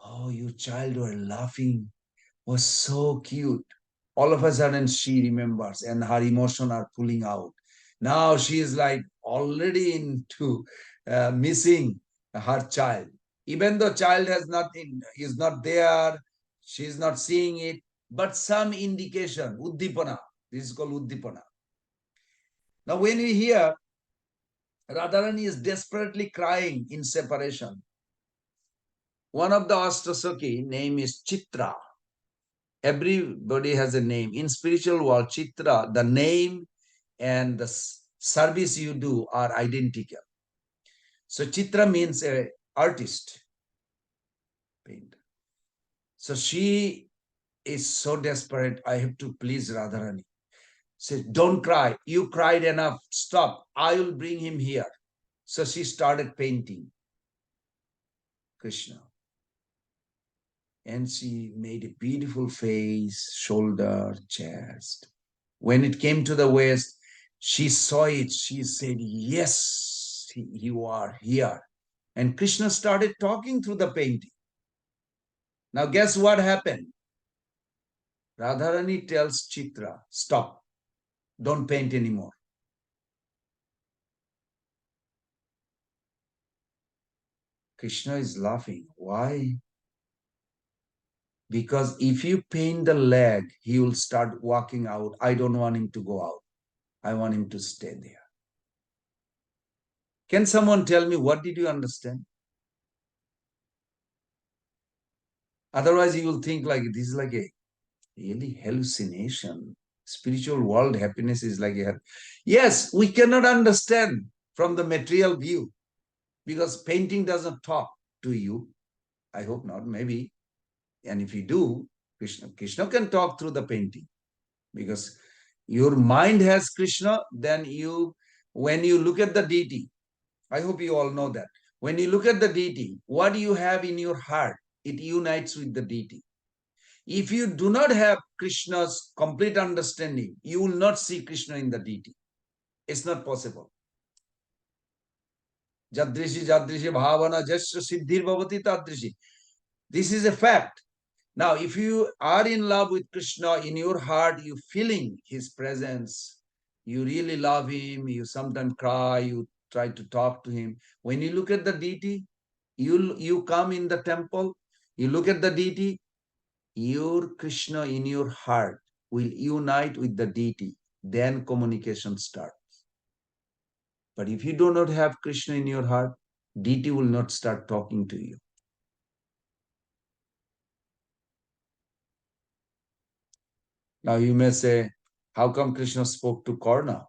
Speaker 1: oh, your child were laughing, was so cute. All of a sudden she remembers and her emotions are pulling out. Now she is like already into missing her child. Even though child has nothing, is not there, she is not seeing it, but some indication, uddipana. This is called uddipana. Now when we hear Radharani is desperately crying in separation, one of the Ashtasaki name is Chitra. Everybody has a name. In spiritual world, Chitra, the name and the service you do are identical. So Chitra means a artist, painter. So she is so desperate, I have to please Radharani. Say, don't cry. You cried enough. Stop. I will bring him here. So she started painting Krishna. And she made a beautiful face, shoulder, chest. When it came to the waist, she saw it. She said, yes, you are here. And Krishna started talking through the painting. Now guess what happened? Radharani tells Chitra, stop. Don't paint anymore. Krishna is laughing. Why? Because if you paint the leg, he will start walking out. I don't want him to go out. I want him to stay there. Can someone tell me what did you understand? Otherwise, you will think like this is like a really hallucination. Spiritual world happiness is like a... Yes, we cannot understand from the material view because painting doesn't talk to you. I hope not, maybe. And if you do, Krishna can talk through the painting because your mind has Krishna, then when you look at the deity, I hope you all know that. When you look at the deity, what you have in your heart, it unites with the deity. If you do not have Krishna's complete understanding, you will not see Krishna in the deity. It's not possible. Jadrishi Jadrishi Bhavana Jasya Siddhir Bhavati Tadrishi. This is a fact. Now, if you are in love with Krishna in your heart, you feeling his presence, you really love him, you sometimes cry, you try to talk to him. When you look at the deity, you come in the temple, you look at the deity, your Krishna in your heart will unite with the deity. Then communication starts. But if you do not have Krishna in your heart, deity will not start talking to you. Now you may say, how come Krishna spoke to Karna?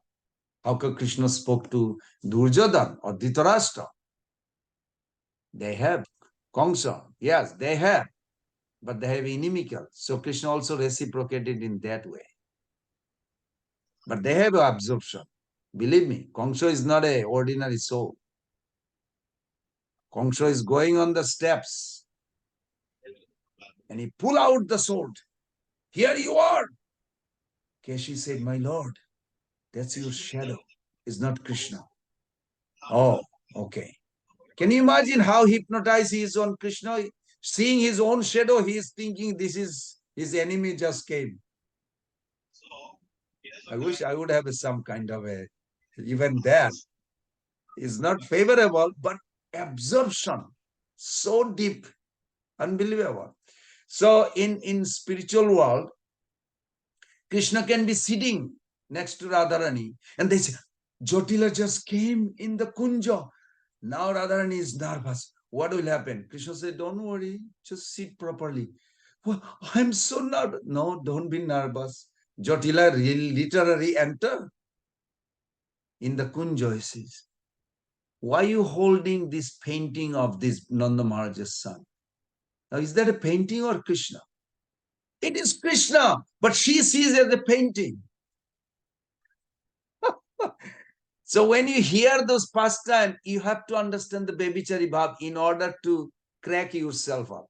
Speaker 1: How come Krishna spoke to Duryodhana or Dhritarashtra? They have Kamsa. Yes, they have. But they have inimical. So Krishna also reciprocated in that way. But they have absorption. Believe me, Kamsa is not an ordinary soul. Kamsa is going on the steps and he pull out the sword. Here you are. Keshi said, my lord, that's your shadow. It's not Krishna. Oh, okay. Can you imagine how hypnotized he is on Krishna? Seeing his own shadow, he is thinking this is his enemy just came. I wish I would have some kind of a, even that is not favorable, but absorption so deep, unbelievable. So in spiritual world, Krishna can be sitting next to Radharani and they say, Jotila just came in the kunja. Now Radharani is nervous. What will happen? Krishna said, don't worry, just sit properly. Well, I'm so nervous. No, don't be nervous. Jotila literally enter in the kunja, he says. Why are you holding this painting of this Nanda Maharaj's son? Now, is that a painting or Krishna? It is Krishna, but she sees it as a painting. So when you hear those pastimes, you have to understand the Bebichari Bhav in order to crack yourself up.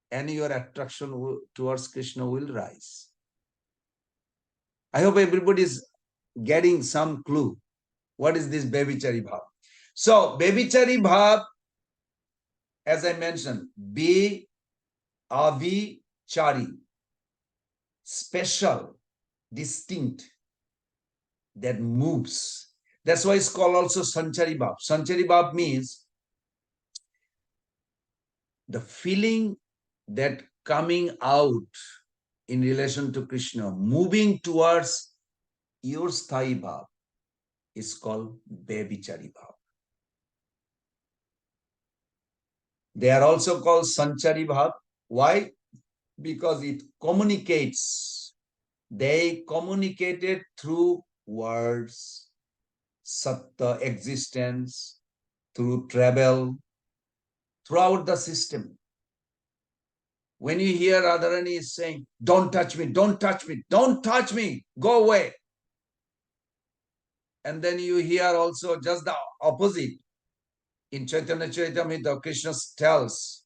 Speaker 1: And your attraction towards Krishna will rise. I hope everybody is getting some clue. What is this Bebichari Bhav? So, Bebichari Bhav, as I mentioned, Be Avichari, special, distinct, that moves. That's why it's called also Sanchari Bhav. Sanchari Bhav means the feeling that coming out in relation to Krishna, moving towards your Sthai Bhav is called Bebichari Bhav. They are also called Sanchari Bhav. Why? Because it communicates. They communicated through words, satta, existence, through travel, throughout the system. When you hear Radharani is saying, don't touch me, don't touch me, don't touch me, go away. And then you hear also just the opposite. In Chaitanya Charitamrita, Krishna tells,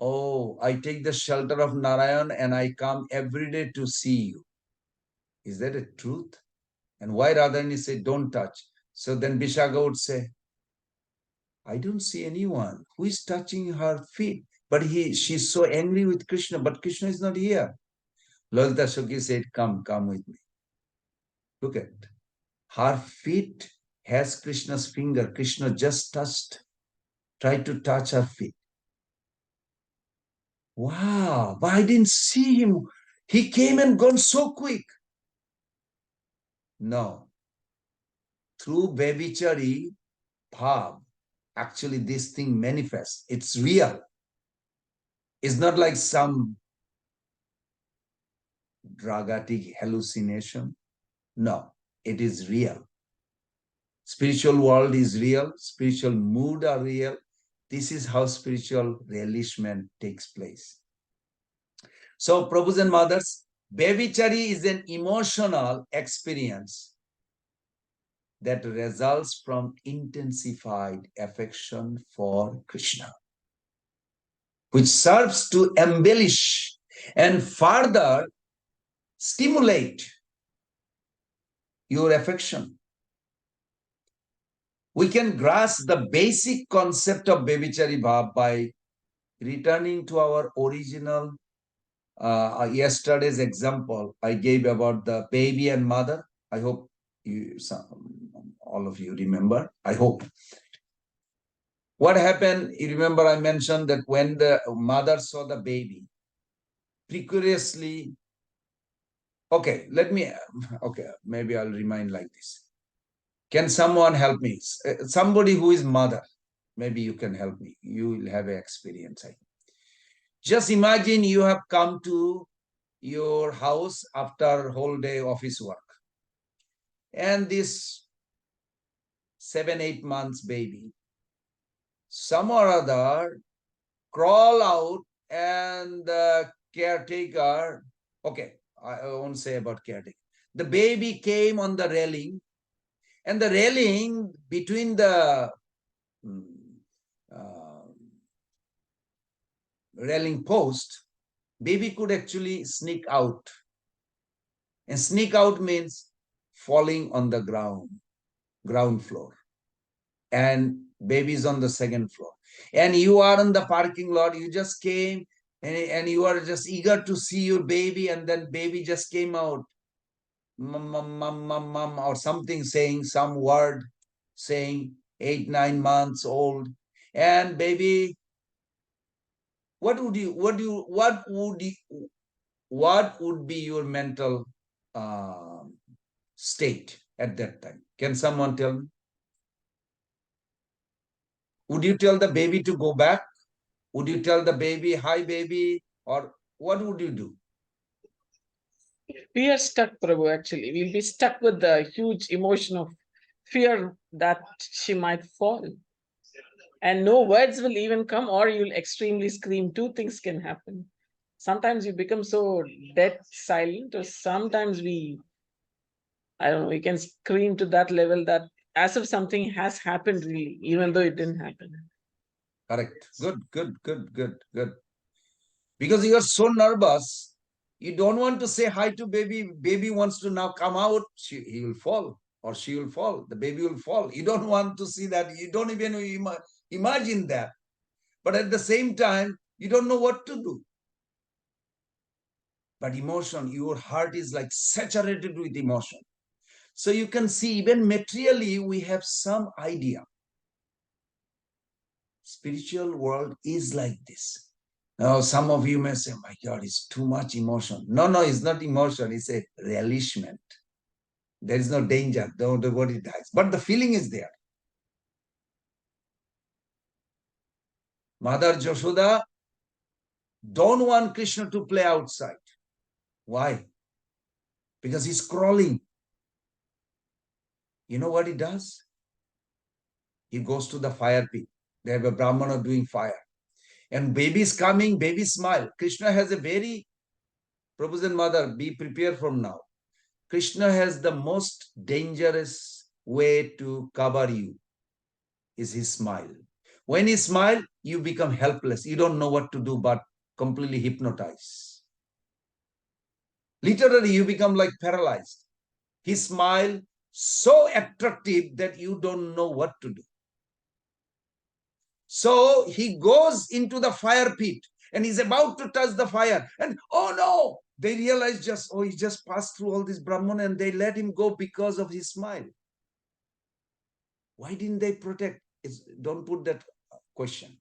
Speaker 1: oh, I take the shelter of Narayan and I come every day to see you. Is that a truth? And why Radharani say, don't touch? So then Vishaka would say, I don't see anyone who is touching her feet. But she's so angry with Krishna, but Krishna is not here. Lalita Shakhi said, come with me. Look at it. Her feet has Krishna's finger. Krishna just tried to touch her feet. Wow, but I didn't see him. He came and gone so quick. No. Through Bebichari Bhav, actually this thing manifests. It's real. It's not like some dragatic hallucination. No, it is real. Spiritual world is real. Spiritual mood are real. This is how spiritual relishment takes place. So, Prabhus and mothers, Bebichari is an emotional experience that results from intensified affection for Krishna, which serves to embellish and further stimulate your affection. We can grasp the basic concept of Bebichari Bhav by returning to our original, yesterday's example I gave about the baby and mother. I hope all of you remember. I hope. What happened? You remember I mentioned that when the mother saw the baby, precariously, maybe I'll remind like this. Can someone help me? Somebody who is mother, maybe you can help me. You will have an experience. Just imagine you have come to your house after whole day office work, and this 7-8 months baby, some or other, crawl out, and the caretaker, okay, I won't say about caretaker. The baby came on the railing, and the railing between the railing post, baby could actually sneak out. And sneak out means falling on the ground floor. And baby is on the second floor. And you are in the parking lot, you just came, and you are just eager to see your baby, and then baby just came out, mum, or something, saying some word, saying 8-9 months old. And baby, what would be your mental state at that time? Can someone tell me? Would you tell the baby to go back? Would you tell the baby, hi baby? Or what would you do?
Speaker 19: We are stuck, Prabhu, actually. We'll be stuck with the huge emotion of fear that she might fall. And no words will even come, or you'll extremely scream. Two things can happen. Sometimes you become so dead silent, or sometimes I don't know, we can scream to that level that as if something has happened really, even though it didn't happen.
Speaker 1: Correct. Good. Because you are so nervous, you don't want to say hi to baby. Baby wants to now come out. He will fall, or she will fall. The baby will fall. You don't want to see that. You don't even imagine that. But at the same time, you don't know what to do. But emotion, your heart is like saturated with emotion. So you can see, even materially, we have some idea. Spiritual world is like this. Now, some of you may say, my God, it's too much emotion. No, it's not emotion. It's a relishment. There is no danger. Nobody dies. But the feeling is there. Mother Yashoda don't want Krishna to play outside. Why? Because he's crawling. You know what he does? He goes to the fire pit. They have a Brahmana doing fire. And baby is coming, baby smile. Krishna has a very, Prabhu's and mother, be prepared from now. Krishna has the most dangerous way to cover you, is his smile. When he smiles, you become helpless. You don't know what to do but completely hypnotized. Literally, you become like paralyzed. His smile so attractive that you don't know what to do. So he goes into the fire pit and he's about to touch the fire. And oh no, they realize he just passed through all this Brahman, and they let him go because of his smile. Why didn't they protect? Don't put that question.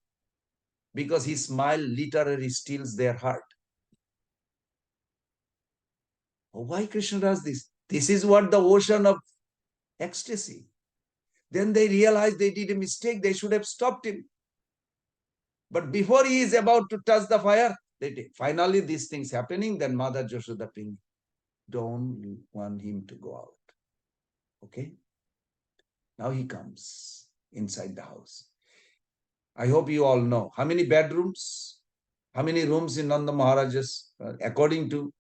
Speaker 1: Because his smile literally steals their heart. Why Krishna does this? This is what the ocean of ecstasy. Then they realized they did a mistake. They should have stopped him. But before he is about to touch the fire, they did. Finally, these things happening, then Mother Yashoda don't want him to go out. Okay? Now he comes inside the house. I hope you all know. How many bedrooms? How many rooms in Nanda Maharaj's? According to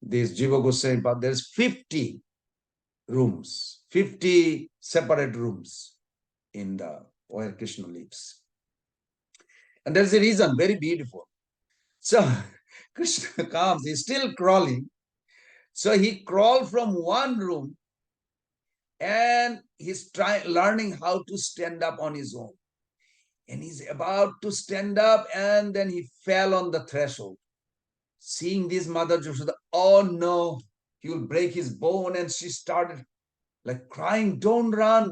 Speaker 1: this Jiva Goswami, there's 50 rooms, 50 separate rooms in the where Krishna lives. And there's a reason, very beautiful. So Krishna comes, he's still crawling. So he crawled from one room and he's learning how to stand up on his own. And he's about to stand up, and then he fell on the threshold. Seeing this, Mother Yashoda, oh no, he will break his bone. And she started like crying, don't run.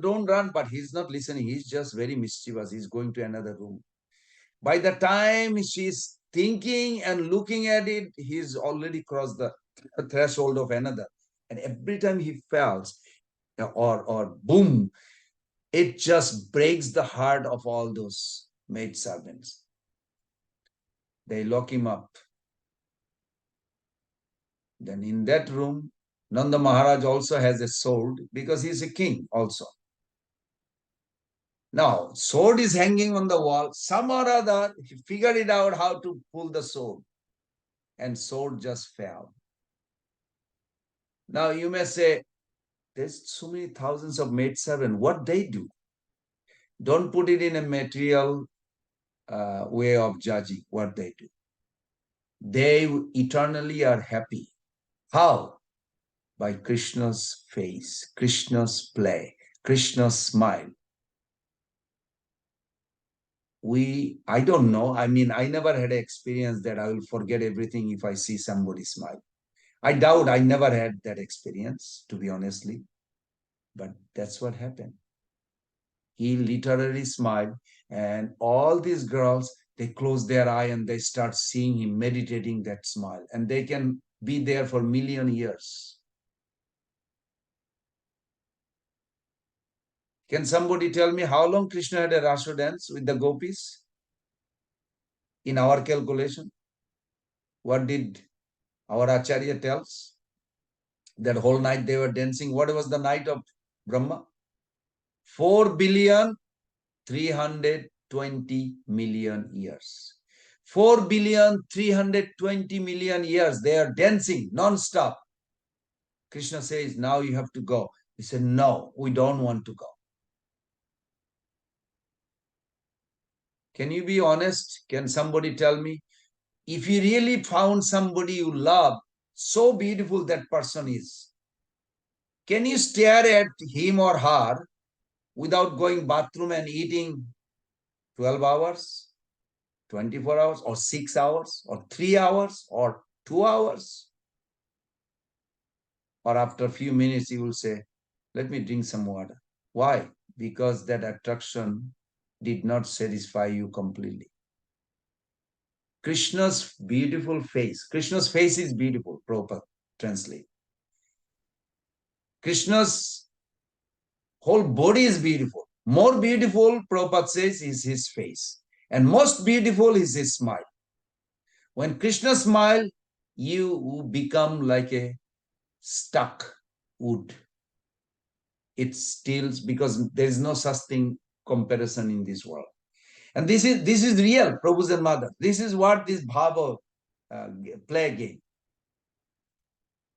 Speaker 1: But he's not listening. He's just very mischievous. He's going to another room. By the time she's thinking and looking at it, he's already crossed the threshold of another. And every time he falls, or boom, it just breaks the heart of all those maid servants. They lock him up. Then in that room, Nanda Maharaj also has a sword because he's a king also. Now, sword is hanging on the wall. Some or other, he figured it out how to pull the sword. And sword just fell. Now you may say, there's so many thousands of maidservants. What they do? Don't put it in a material way of judging what they do. They eternally are happy. How? By Krishna's face, Krishna's play, Krishna's smile. I don't know. I mean, I never had an experience that I will forget everything if I see somebody smile. I doubt I never had that experience, to be honestly. But that's what happened. He literally smiled, and all these girls, they close their eye and they start seeing him meditating that smile, and they can be there for 1,000,000 years. Can somebody tell me how long Krishna had a Rasu dance with the gopis? In our calculation, what did our Acharya tells? That whole night they were dancing. What was the night of Brahma? 4,320,000,000 years. 4,320,000,000 years they are dancing non-stop. Krishna says, now you have to go. He said, no, we don't want to go. Can you be honest? Can somebody tell me? If you really found somebody you love, so beautiful that person is, can you stare at him or her without going bathroom and eating 12 hours, 24 hours, or 6 hours, or 3 hours, or 2 hours? Or after a few minutes, you will say, let me drink some water. Why? Because that attraction did not satisfy you completely. Krishna's beautiful face. Krishna's face is beautiful, Prabhupada translate. Krishna's whole body is beautiful. More beautiful, Prabhupada says, is his face. And most beautiful is his smile. When Krishna smiles, you become like a stuck wood. It stills because there is no such thing comparison in this world. And this is real, Prabhu's and Mother. This is what this bhava play game.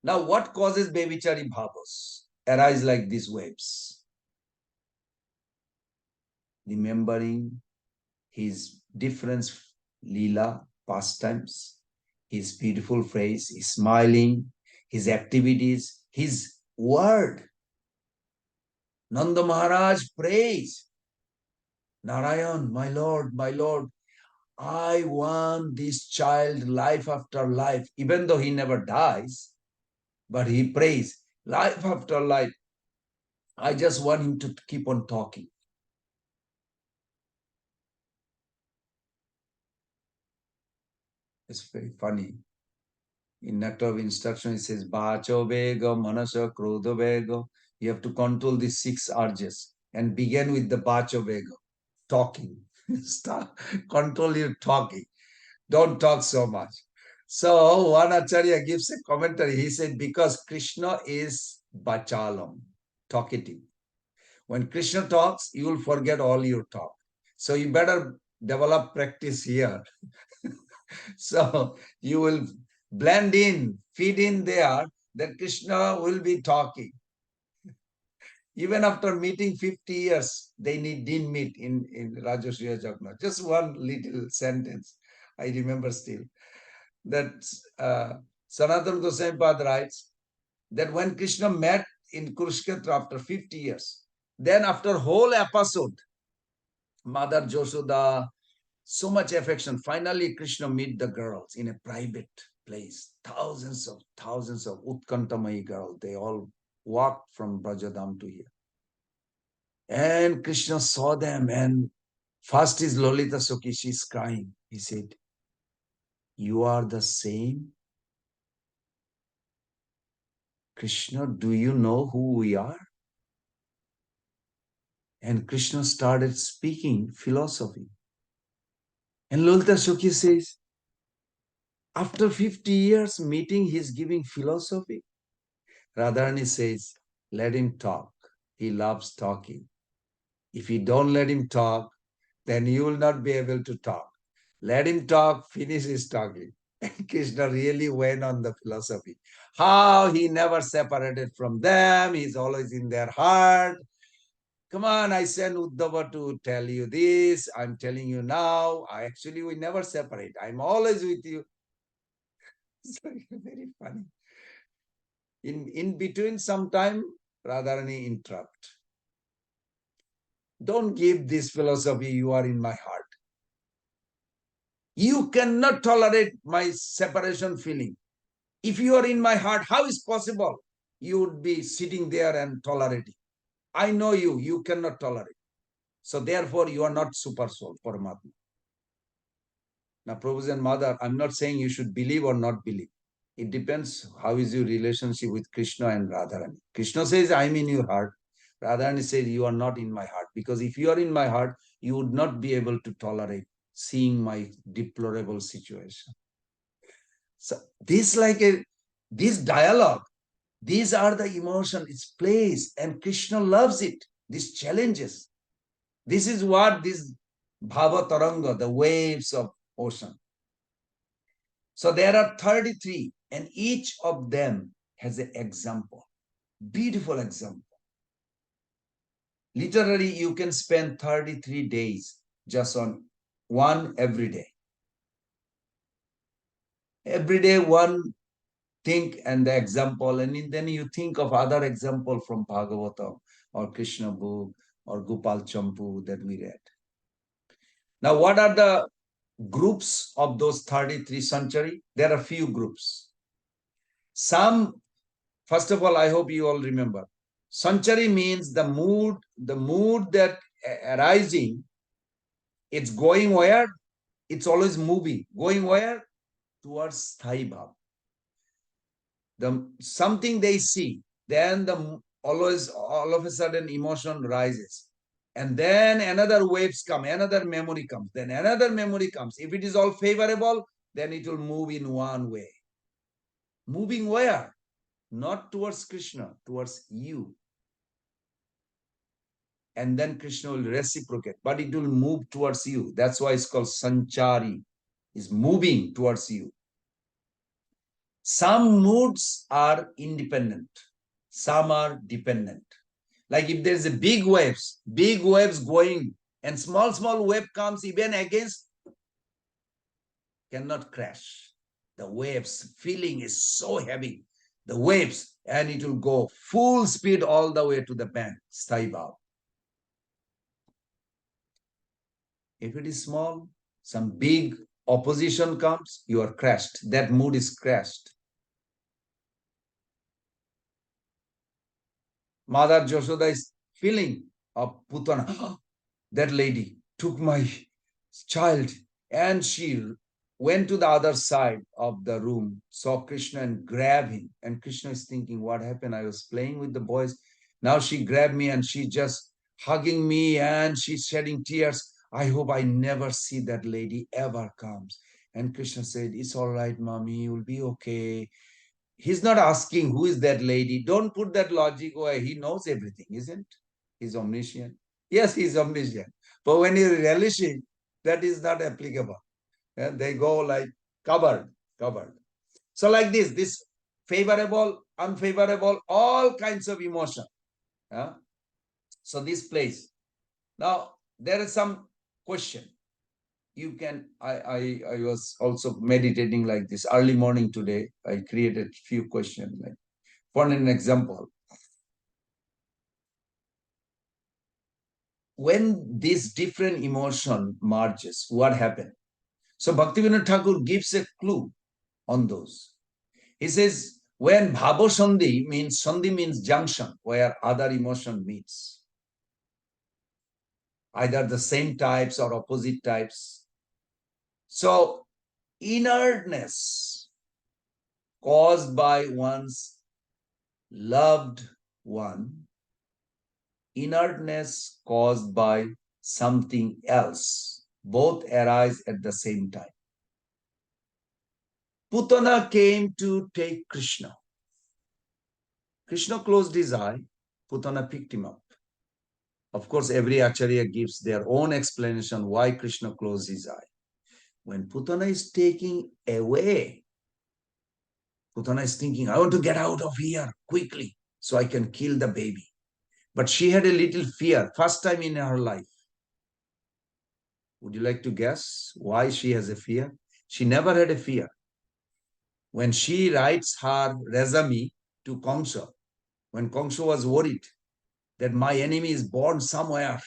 Speaker 1: Now, what causes Bevichari bhavas arise like these waves? Remembering his different lila pastimes, his beautiful face, his smiling, his activities, his word. Nanda Maharaj prays, Narayan, my Lord, I want this child life after life, even though he never dies, but he prays, life after life. I just want him to keep on talking. It's very funny. In Nectar of Instruction, it says, Bacho Vega, Manasa, Krodha Vega. You have to control these 6 urges and begin with the Bacho Vega, talking. Start, control your talking. Don't talk so much. So one Acharya gives a commentary. He said, because Krishna is Bachalam, talkative. When Krishna talks, you will forget all your talk. So you better develop practice here. So you will blend in, feed in there, that Krishna will be talking. Even after meeting 50 years, they didn't meet in Rajashriya Jagna. Just one little sentence, I remember still. That Sanatana Goswami Pad writes that when Krishna met in Kurukshetra after 50 years, then after whole episode, Mother Joshoda, so much affection. Finally, Krishna meet the girls in a private place. Thousands of Utkantamai girls. They all walked from Brajadam to here. And Krishna saw them, and first is Lolita Sukhi, she's crying. He said, you are the same? Krishna, do you know who we are? And Krishna started speaking philosophy. And Lalita Shokhi says, after 50 years meeting, he's giving philosophy. Radharani says, let him talk. He loves talking. If you don't let him talk, then you will not be able to talk. Let him talk, finish his talking. And Krishna really went on the philosophy. How he never separated from them. He's always in their heart. Come on, I sent Uddhava to tell you this. I'm telling you now. We never separate. I'm always with you. It's very funny. In between some time, Radharani interrupt. Don't give this philosophy, you are in my heart. You cannot tolerate my separation feeling. If you are in my heart, how is possible you would be sitting there and tolerating? I know you, you cannot tolerate. So therefore, you are not super soul, Paramatma. Now, Prabhu's and Mother, I'm not saying you should believe or not believe. It depends how is your relationship with Krishna and Radharani. Krishna says, I'm in your heart. Radharani says, you are not in my heart. Because if you are in my heart, you would not be able to tolerate seeing my deplorable situation. So this dialogue, these are the emotion, it's plays, and Krishna loves it. These challenges. This is what this Bhava Taranga, the waves of ocean. So there are 33, and each of them has an example. Beautiful example. Literally, you can spend 33 days just on one every day. Every day, one think and the example, and then you think of other example from Bhagavatam or Krishna book or Gopal Champu that we read. Now, what are the groups of those 33 century? There are few groups. Some, first of all, I hope you all remember, century means the mood that arising, it's going where? It's always moving. Going where? Towards Sthai Bhav. Something they see, then all of a sudden emotion rises. And then another waves come, another memory comes, then another memory comes. If it is all favorable, then it will move in one way. Moving where? Not towards Krishna, towards you. And then Krishna will reciprocate, but it will move towards you. That's why it's called Sanchari, is moving towards you. Some moods are independent, some are dependent. Like if there's a big waves going, and small wave comes even against, cannot crash. The waves feeling is so heavy, the waves, and it will go full speed all the way to the bank, Sthai Bhav. If it is small, some big opposition comes, you are crashed. That mood is crashed. Mother Yashoda is feeling of Putana. That lady took my child, and she went to the other side of the room, saw Krishna and grabbed him. And Krishna is thinking, what happened? I was playing with the boys. Now she grabbed me and she just hugging me and she's shedding tears. I hope I never see that lady ever comes. And Krishna said, it's all right, mommy, you'll be okay. He's not asking who is that lady. Don't put that logic away. He knows everything, isn't? He's omniscient. Yes, he's omniscient. But when you relish it, that is not applicable. And they go like covered. So like this favorable, unfavorable, all kinds of emotion. So this place. Now, there is some question. I was also meditating like this early morning today. I created few questions. Like, for an example, when this different emotion merges, what happened? So Bhaktivinoda Thakur gives a clue on those. He says, when Bhavo Sandhi means junction, where other emotion meets. Either the same types or opposite types. So inertness caused by one's loved one inertness caused by something else. Both arise at the same time. Putana came to take Krishna. Krishna closed his eye. Putana picked him up. Of course, every Acharya gives their own explanation why Krishna closed his eye. When Putana is taking away, Putana is thinking, I want to get out of here quickly so I can kill the baby. But she had a little fear, first time in her life. Would you like to guess why she has a fear? She never had a fear. When she writes her resume to Kamsa, when Kamsa was worried that my enemy is born somewhere,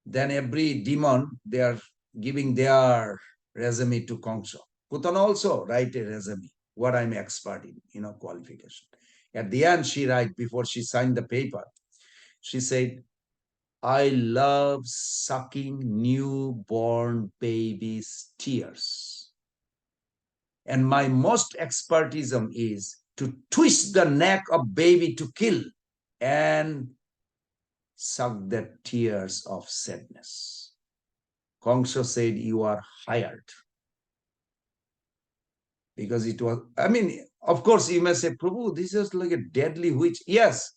Speaker 1: then every demon, they are giving their resume to Kamsa. Putana also write a resume, what I'm expert in, qualification. At the end, she write, before she signed the paper, she said, I love sucking newborn babies' tears. And my most expertism is to twist the neck of baby to kill and suck the tears of sadness. Kamsa said, you are hired. Because it was, of course, you may say, Prabhu, this is like a deadly witch. Yes,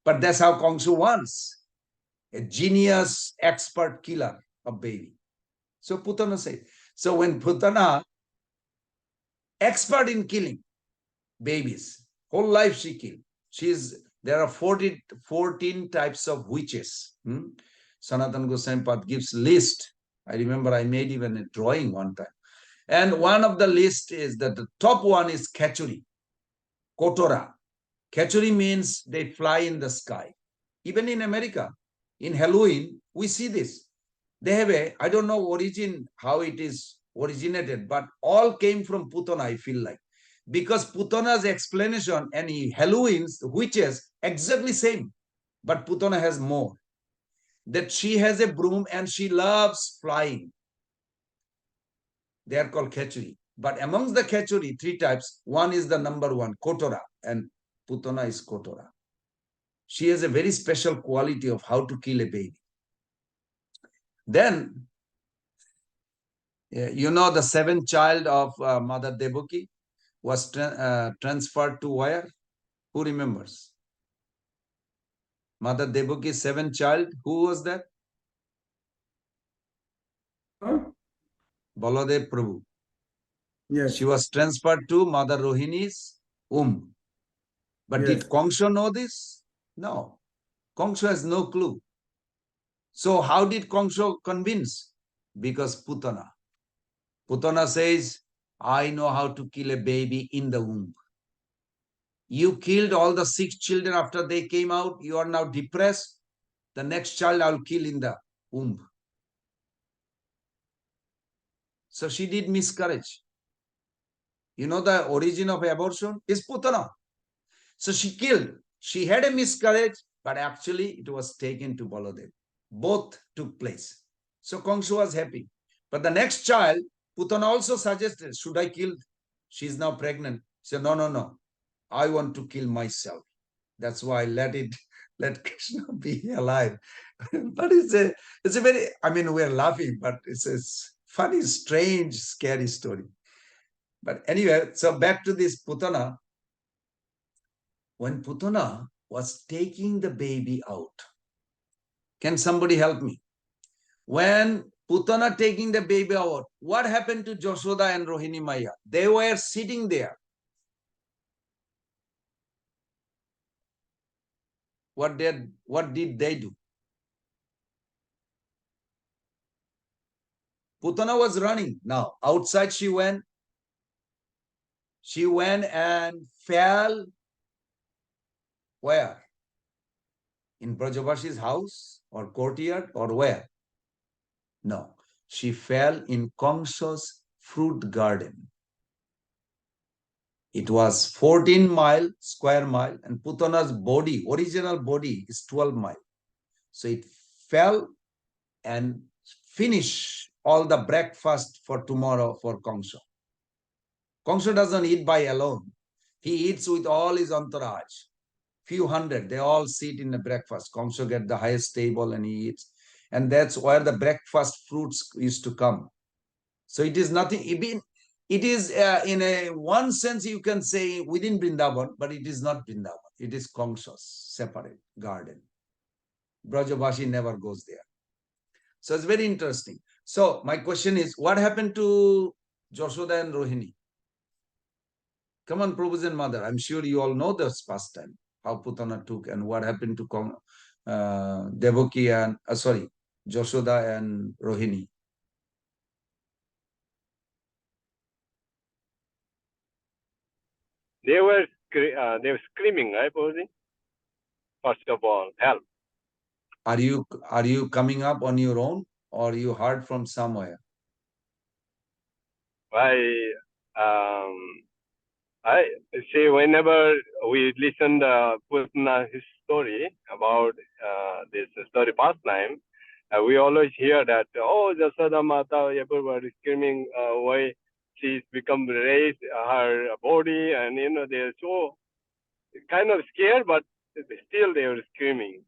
Speaker 1: but that's how Kamsa wants. A genius, expert killer of baby. So Putana said, so when Putana, expert in killing babies, whole life she killed. There are 14 types of witches. Sanatana Goswami Pad gives list. I remember I made even a drawing one time. And one of the list is that the top one is Kachuri, Kotora. Kachuri means they fly in the sky. Even in America, in Halloween, we see this. They have I don't know origin, how it is originated, but all came from Putana, I feel like. Because Putana's explanation and Halloween's witches exactly same, but Putana has more. That she has a broom and she loves flying. They are called Kachuri. But amongst the Kachuri, 3 types, one is the number 1, Kotora, and Putana is Kotora. She has a very special quality of how to kill a baby. Then, the 7th child of Mother Devaki was transferred to where? Who remembers? Mother Devaki's 7th child, who was that? Baladev Prabhu.
Speaker 12: Yes.
Speaker 1: She was transferred to Mother Rohini's womb. But did Kamsa know this? No. Kamsa has no clue. So how did Kamsa convince? Because Putana. Putana says, I know how to kill a baby in the womb. You killed all the 6 children after they came out. You are now depressed. The next child I'll kill in the womb. So she did miscarriage. You know the origin of abortion is Putana. So she killed. She had a miscarriage, but actually it was taken to Baladev. Both took place. So Kamsa was happy. But the next child, Putana also suggested, should I kill? She's now pregnant. She said, no. I want to kill myself. That's why let Krishna be alive. But it's a very, we're laughing, but it's a funny, strange, scary story. But anyway, so back to this Putana. When Putana was taking the baby out, can somebody help me? When Putana taking the baby out, what happened to Yashoda and Rohini Maya? They were sitting there. What did they do? Putana was running. Now, outside she went. She went and fell. Where? In Brajavashi's house or courtyard or where? No. She fell in Kamsa's fruit garden. It was 14 square mile, and Putana's body, original body, is 12 miles. So it fell and finished all the breakfast for tomorrow for Kamsa. Kamsa doesn't eat by alone. He eats with all his entourage. few hundred, they all sit in the breakfast. Kamsa get the highest table and he eats. And that's where the breakfast fruits used to come. So it is nothing, it is in a one sense you can say within Vrindavan, but it is not Vrindavan. It is Kamsa's separate garden. Brajavashi never goes there. So it's very interesting. So my question is, what happened to Joshoda and Rohini? Come on, Prabhu's and mother. I'm sure you all know this past time, how Putana took and what happened to Devaki and, Joshoda and Rohini.
Speaker 20: They were screaming, right, Prabhuji? First of all, help.
Speaker 1: Are you coming up on your own or you heard from somewhere?
Speaker 20: I see whenever we listen Putana his story about this story past time, we always hear that, oh, Jasoda Mata, everybody screaming why she's become raised her body, and they're so kind of scared, but still they were screaming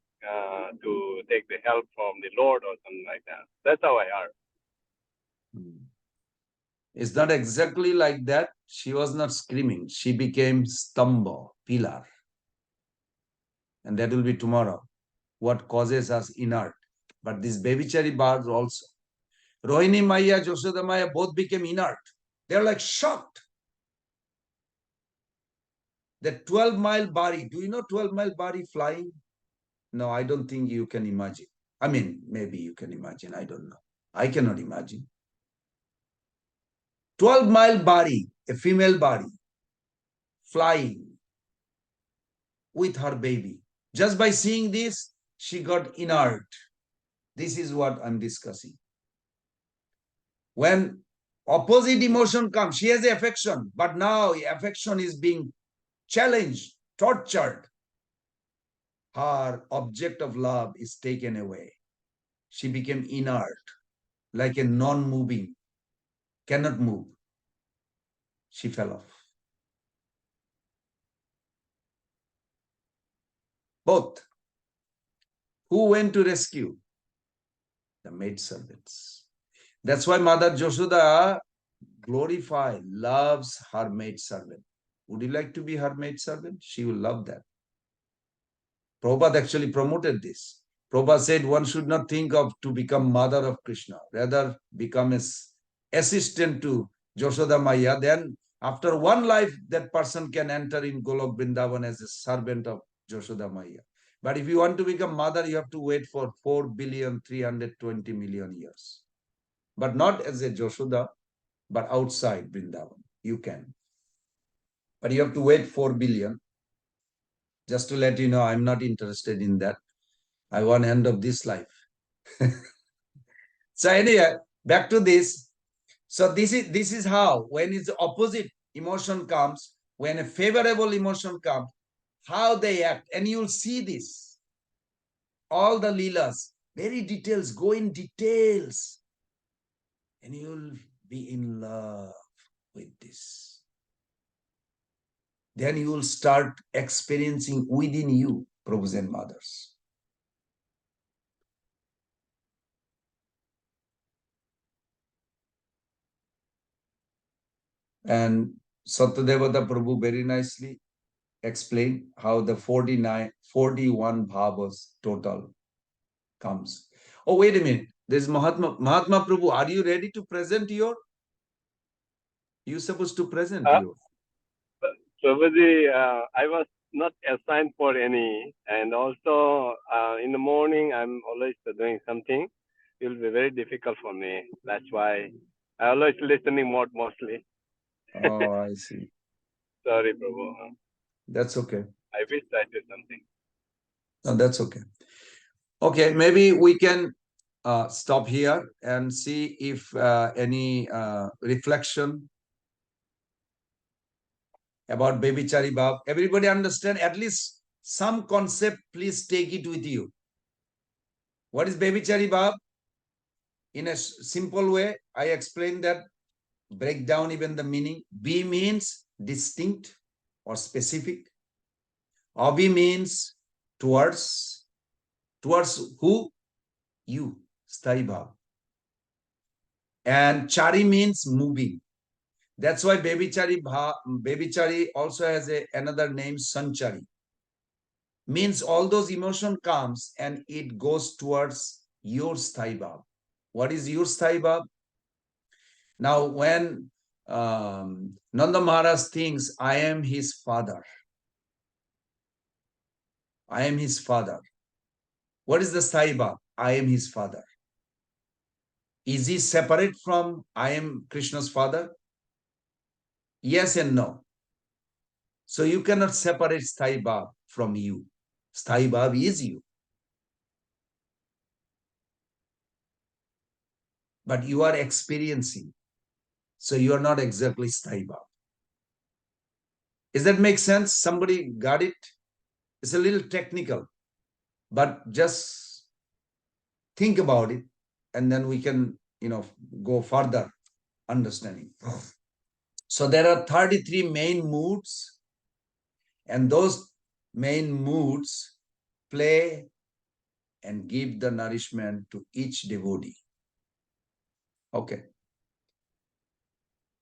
Speaker 20: to take the help from the Lord or something like that. That's how I heard.
Speaker 1: It's not exactly like that. She was not screaming. She became stamba, pillar. And that will be tomorrow. What causes us inert. But these babychari birds also. Rohini Maya, Joshoda Maya both became inert. They're like shocked. The 12-mile bari. Do you know 12-mile bari flying? No, I don't think you can imagine. I mean, maybe you can imagine. I don't know. I cannot imagine. 12-mile bari, a female bari, flying with her baby. Just by seeing this, she got inert. This is what I'm discussing. When opposite emotion comes, she has affection, but now affection is being challenged, tortured. Her object of love is taken away. She became inert, like a non-moving, cannot move. She fell off. Both. Who went to rescue? The maidservants. That's why Mother Joshoda loves her maidservant. Would you like to be her maidservant? She will love that. Prabhupada actually promoted this. Prabhupada said one should not think of to become mother of Krishna, rather become an assistant to Joshoda Maya. Then after one life, that person can enter in Golok Vrindavan as a servant of Joshoda Maya. But if you want to become mother, you have to wait for 4,320,000,000 years. But not as a Joshoda, but outside Vrindavan. You can. But you have to wait 4 billion. Just to let you know, I'm not interested in that. I want end of this life. So anyway, back to this. So this is how, when it's opposite emotion comes, when a favorable emotion comes, how they act. And you'll see this. All the leelas, very details, go in details. And you'll be in love with this. Then you will start experiencing within you, Prabhus and mothers. And Satyadevata Prabhu very nicely explained how the 41 bhavas total comes. Oh, wait a minute. There's Mahatma Prabhu. Are you ready to present your? You're supposed to present your.
Speaker 20: Prabhuji, I was not assigned for any, and also in the morning I'm always doing something. It will be very difficult for me. That's why I always listening mostly.
Speaker 1: Oh, I see.
Speaker 20: Sorry, Prabhu.
Speaker 1: That's okay.
Speaker 20: I wish I did something.
Speaker 1: No, that's okay. Okay, maybe we can stop here and see if any reflection about Baby Chari Bab. Everybody understand at least some concept, please take it with you. What is Baby Chari Bab? In a simple way, I explained that, break down even the meaning. B means distinct or specific. Abhi means towards. Towards who? You. Sthai bhav. And chari means moving. That's why Babychari also has another name, Sanchari. Means all those emotion comes and it goes towards your sthai bhav. What is your sthai bhav? Now, when Nanda Maharaj thinks, I am his father. I am his father. What is the sthai bhav? I am his father. Is he separate from I am Krishna's father? Yes and no. So you cannot separate sthai bhav from you. Sthai bhav is you. But you are experiencing. So you are not exactly sthai bhav. Does that make sense? Somebody got it? It's a little technical, but just think about it and then we can, go further understanding. So there are 33 main moods and those main moods play and give the nourishment to each devotee. Okay.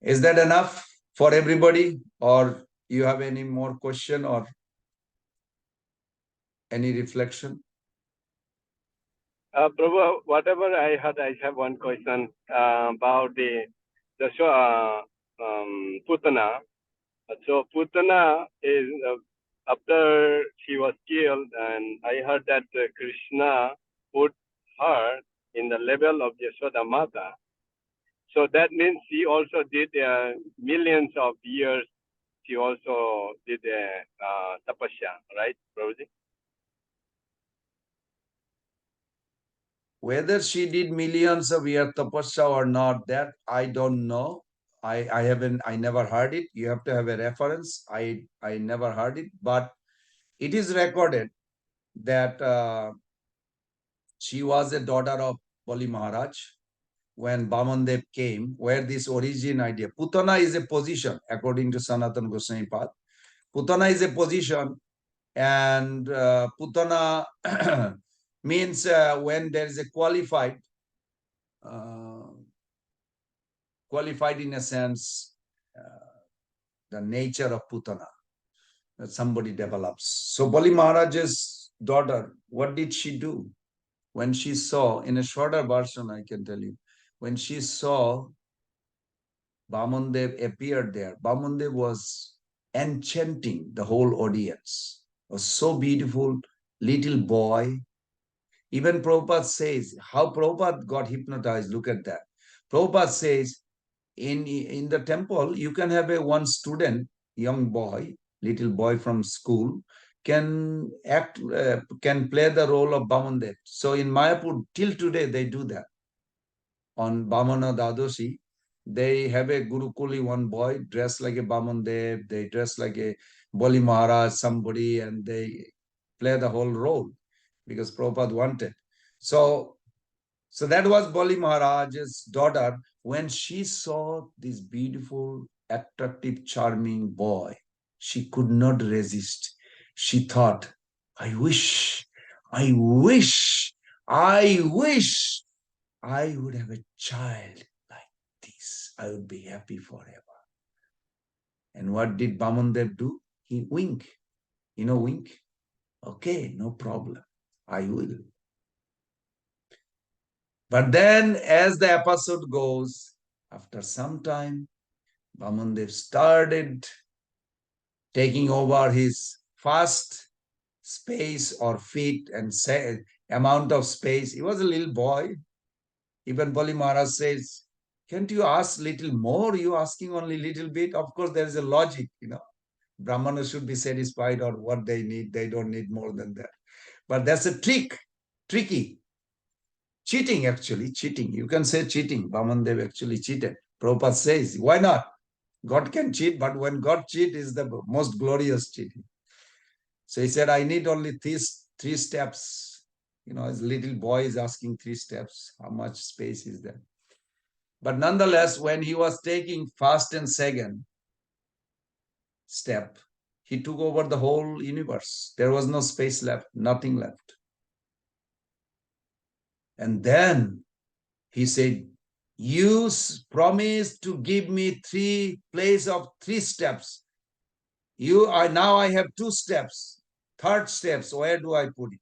Speaker 1: Is that enough for everybody or you have any more question or any reflection?
Speaker 20: Prabhu, whatever I heard, I have one question about the Putana. So Putana is after she was killed, and I heard that Krishna put her in the level of Yashoda Mata. So that means she also did millions of years. She also did tapasya, right, Prabhuji?
Speaker 1: Whether she did millions of years tapasya or not, that I don't know. I never heard it. You have to have a reference. I never heard it, but it is recorded that she was a daughter of Bali Maharaj when Bamandev came, where this origin idea. Putana is a position, according to Sanatana Goswami Path. Putana is a position, and Putana means when there is a qualified in a sense, the nature of Putana that somebody develops. So Bali Maharaj's daughter, what did she do? When she saw, in a shorter version, I can tell you, when she saw Bamandev appeared there, Bamandev was enchanting the whole audience. Was so beautiful, little boy. Even Prabhupada says, how Prabhupada got hypnotized, look at that. Prabhupada says, in the temple, you can have one student, young boy, little boy from school, can play the role of Bamandev. So in Mayapur, till today, they do that. On Bamana Dadoshi, they have a Gurukuli, one boy dressed like a Bamandev, they dress like a Bali Maharaj, somebody, and they play the whole role because Prabhupada wanted. So that was Bali Maharaj's daughter. When she saw this beautiful, attractive, charming boy, she could not resist. She thought, I wish I would have a child like this. I would be happy forever. And what did Bamandev do? He wink. Wink. Okay, no problem. I will. But then as the episode goes, after some time, Bamandev started taking over his first space or feet and amount of space. He was a little boy. Even Bali Maharaj says, can't you ask little more? You asking only little bit? Of course, there is a logic, Brahmana should be satisfied or what they need. They don't need more than that. But that's a tricky. Cheating, actually, cheating. You can say cheating. Bamandev actually cheated. Prabhupada says, why not? God can cheat, but when God cheats, is the most glorious cheating. So he said, I need only three steps. His little boy is asking 3 steps. How much space is there? But nonetheless, when he was taking first and second step, he took over the whole universe. There was no space left, nothing left. And then he said, you promised to give me 3 places of 3 steps. Now I have 2 steps. 3rd steps, where do I put it?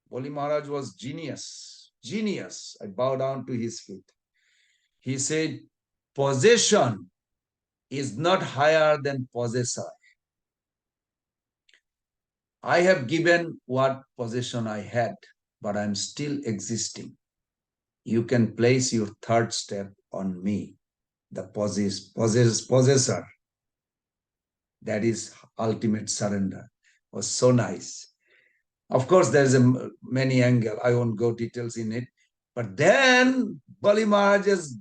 Speaker 1: Bali Maharaj was genius. Genius. I bow down to his feet. He said, possession is not higher than possessor. I have given what possession I had, but I'm still existing. You can place your 3rd step on me, the possessor. That is ultimate surrender. Was so nice. Of course, there's many angles. I won't go details in it. But then Bali Maharaj's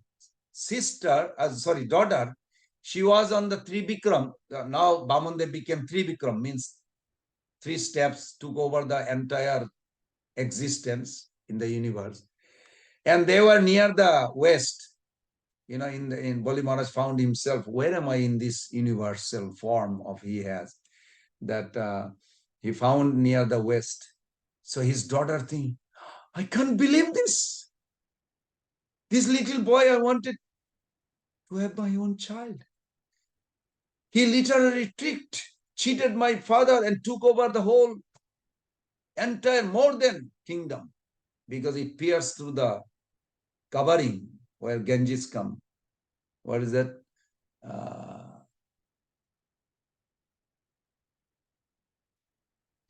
Speaker 1: daughter, she was on the Tribikram. Now Bamunde became Tribikram, means 3 steps, took over the entire existence in the universe. And they were near the west. You know, in Bali Maharaj found himself, where am I in this universal form of he has? That he found near the west. So his daughter think, I can't believe this. This little boy, I wanted to have my own child. He literally cheated my father and took over the whole entire, more than kingdom, because he pierced through the covering where Ganges come. What is that?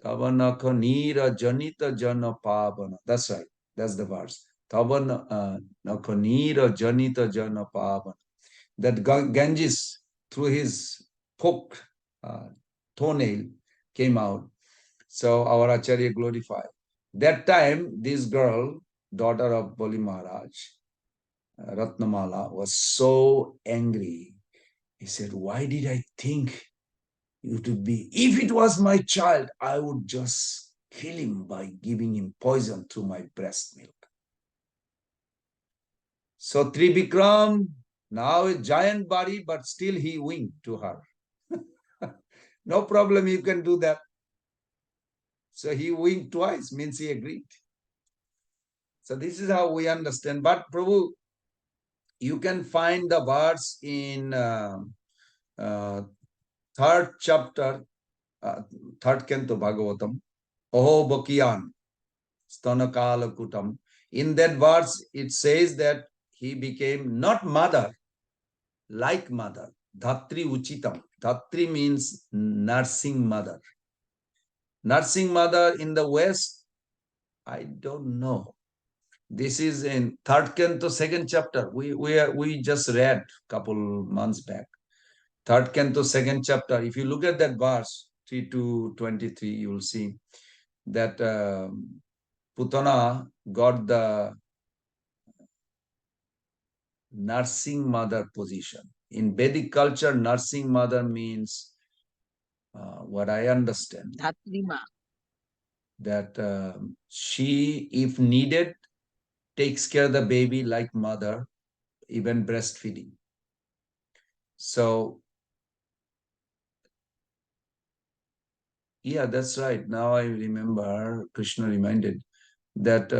Speaker 1: Tavanaka nira janita jana pavana. That's right. That's the verse. Tavanaka nira janita jana pavana. That Ganges, through his hook, toenail, came out. So our Acharya glorified. That time, this girl, daughter of Bali Maharaj, Ratnamala, was so angry. He said, why did I think you to be? If it was my child, I would just kill him by giving him poison through my breast milk. So Tribikram, now a giant body, but still he winked to her. No problem, you can do that. So he winked twice, means he agreed. So this is how we understand. But Prabhu, you can find the verse in 3rd chapter, 3rd canto Bhagavatam, Oho Bhakiyan, Stanakala Kutam. In that verse, it says that he became not mother, like mother. Dhatri Uchitam. Dhatri means nursing mother. Nursing mother in the West, I don't know. This is in 3rd canto, 2nd chapter. We just read a couple months back. 3rd canto, 2nd chapter. If you look at that verse, 3 to 23, you will see that Putana got the nursing mother position. In Vedic culture, nursing mother means, what I understand, that she, if needed, takes care of the baby like mother, even breastfeeding. So, yeah, that's right. Now I remember, Krishna reminded that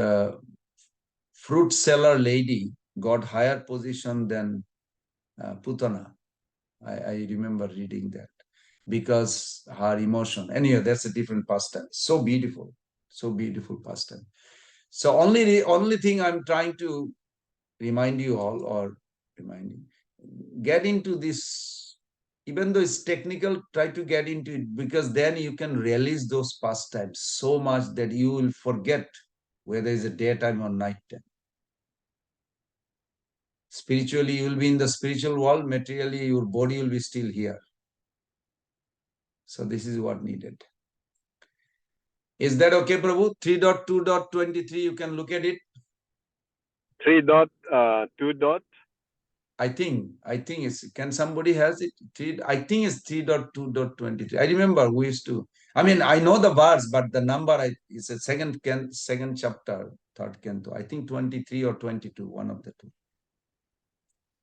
Speaker 1: fruit seller lady got higher position than Putana. I remember reading that because her emotion. Anyway, that's a different pastime. So beautiful pastime. So the only thing I'm trying to remind you all, or get into this, even though it's technical, try to get into it, because then you can release those pastimes so much that you will forget whether it's a daytime or nighttime. Spiritually, you will be in the spiritual world. Materially, your body will be still here. So this is what needed. Is that okay, Prabhu? 3.2.23, you can look at it.
Speaker 20: 3.2.
Speaker 1: I think it's, can somebody has it? I think it's 3.2.23. I remember we used to, I mean, I know the verse, but the number is a second chapter, 3rd canto. I think 23 or 22, one of the two.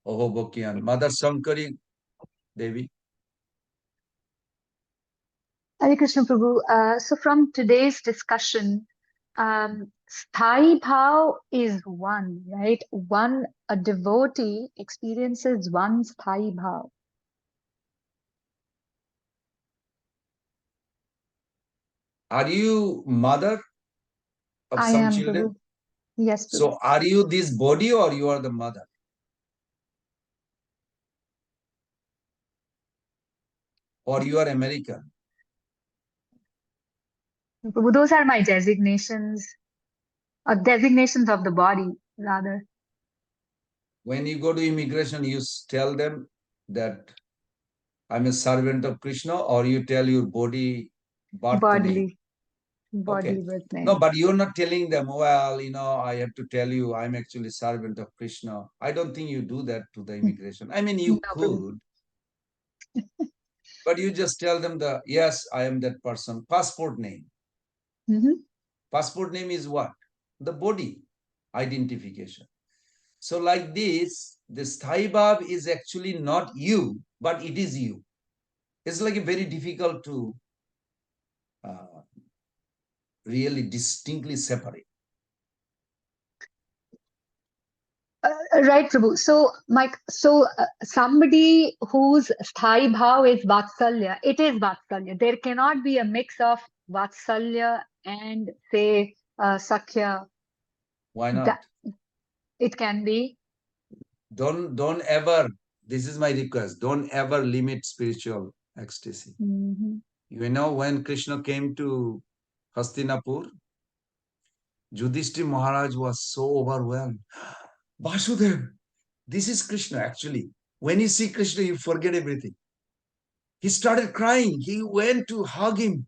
Speaker 1: Oho Bhakiyan, Mother Sankari Devi.
Speaker 4: Hare Krishna Prabhu. So from today's discussion, Sthai Bhav is one, right? One, a devotee experiences one Sthai Bhav.
Speaker 1: Are you mother of
Speaker 4: I
Speaker 1: some
Speaker 4: am,
Speaker 1: children?
Speaker 4: Prabhu. Yes, Prabhu.
Speaker 1: So are you this body or you are the mother? Or you are American?
Speaker 4: Prabhu, those are my designations, or designations of the body, rather.
Speaker 1: When you go to immigration, you tell them that I'm a servant of Krishna, or you tell your body birth name.
Speaker 4: Bodily birth name.
Speaker 1: No, but you're not telling them, well, I have to tell you I'm actually servant of Krishna. I don't think you do that to the immigration. I mean, you could, but you just tell them yes, I am that person. Passport name. Passport name is what? The body identification. So like this, this Sthai Bhav is actually not you, but it is you. It's like a very difficult to really distinctly separate.
Speaker 4: Right, Prabhu. So, Mike, somebody whose Sthai Bhav is Vatsalya, it is Vatsalya. There cannot be a mix of Vatsalya and, say, Sakhya.
Speaker 1: Why not?
Speaker 4: It can be.
Speaker 1: Don't ever, this is my request, don't ever limit spiritual ecstasy. You know, when Krishna came to Hastinapur, Yudhishthira Maharaj was so overwhelmed. Vasudev, this is Krishna actually. When you see Krishna, you forget everything. He started crying. He went to hug him.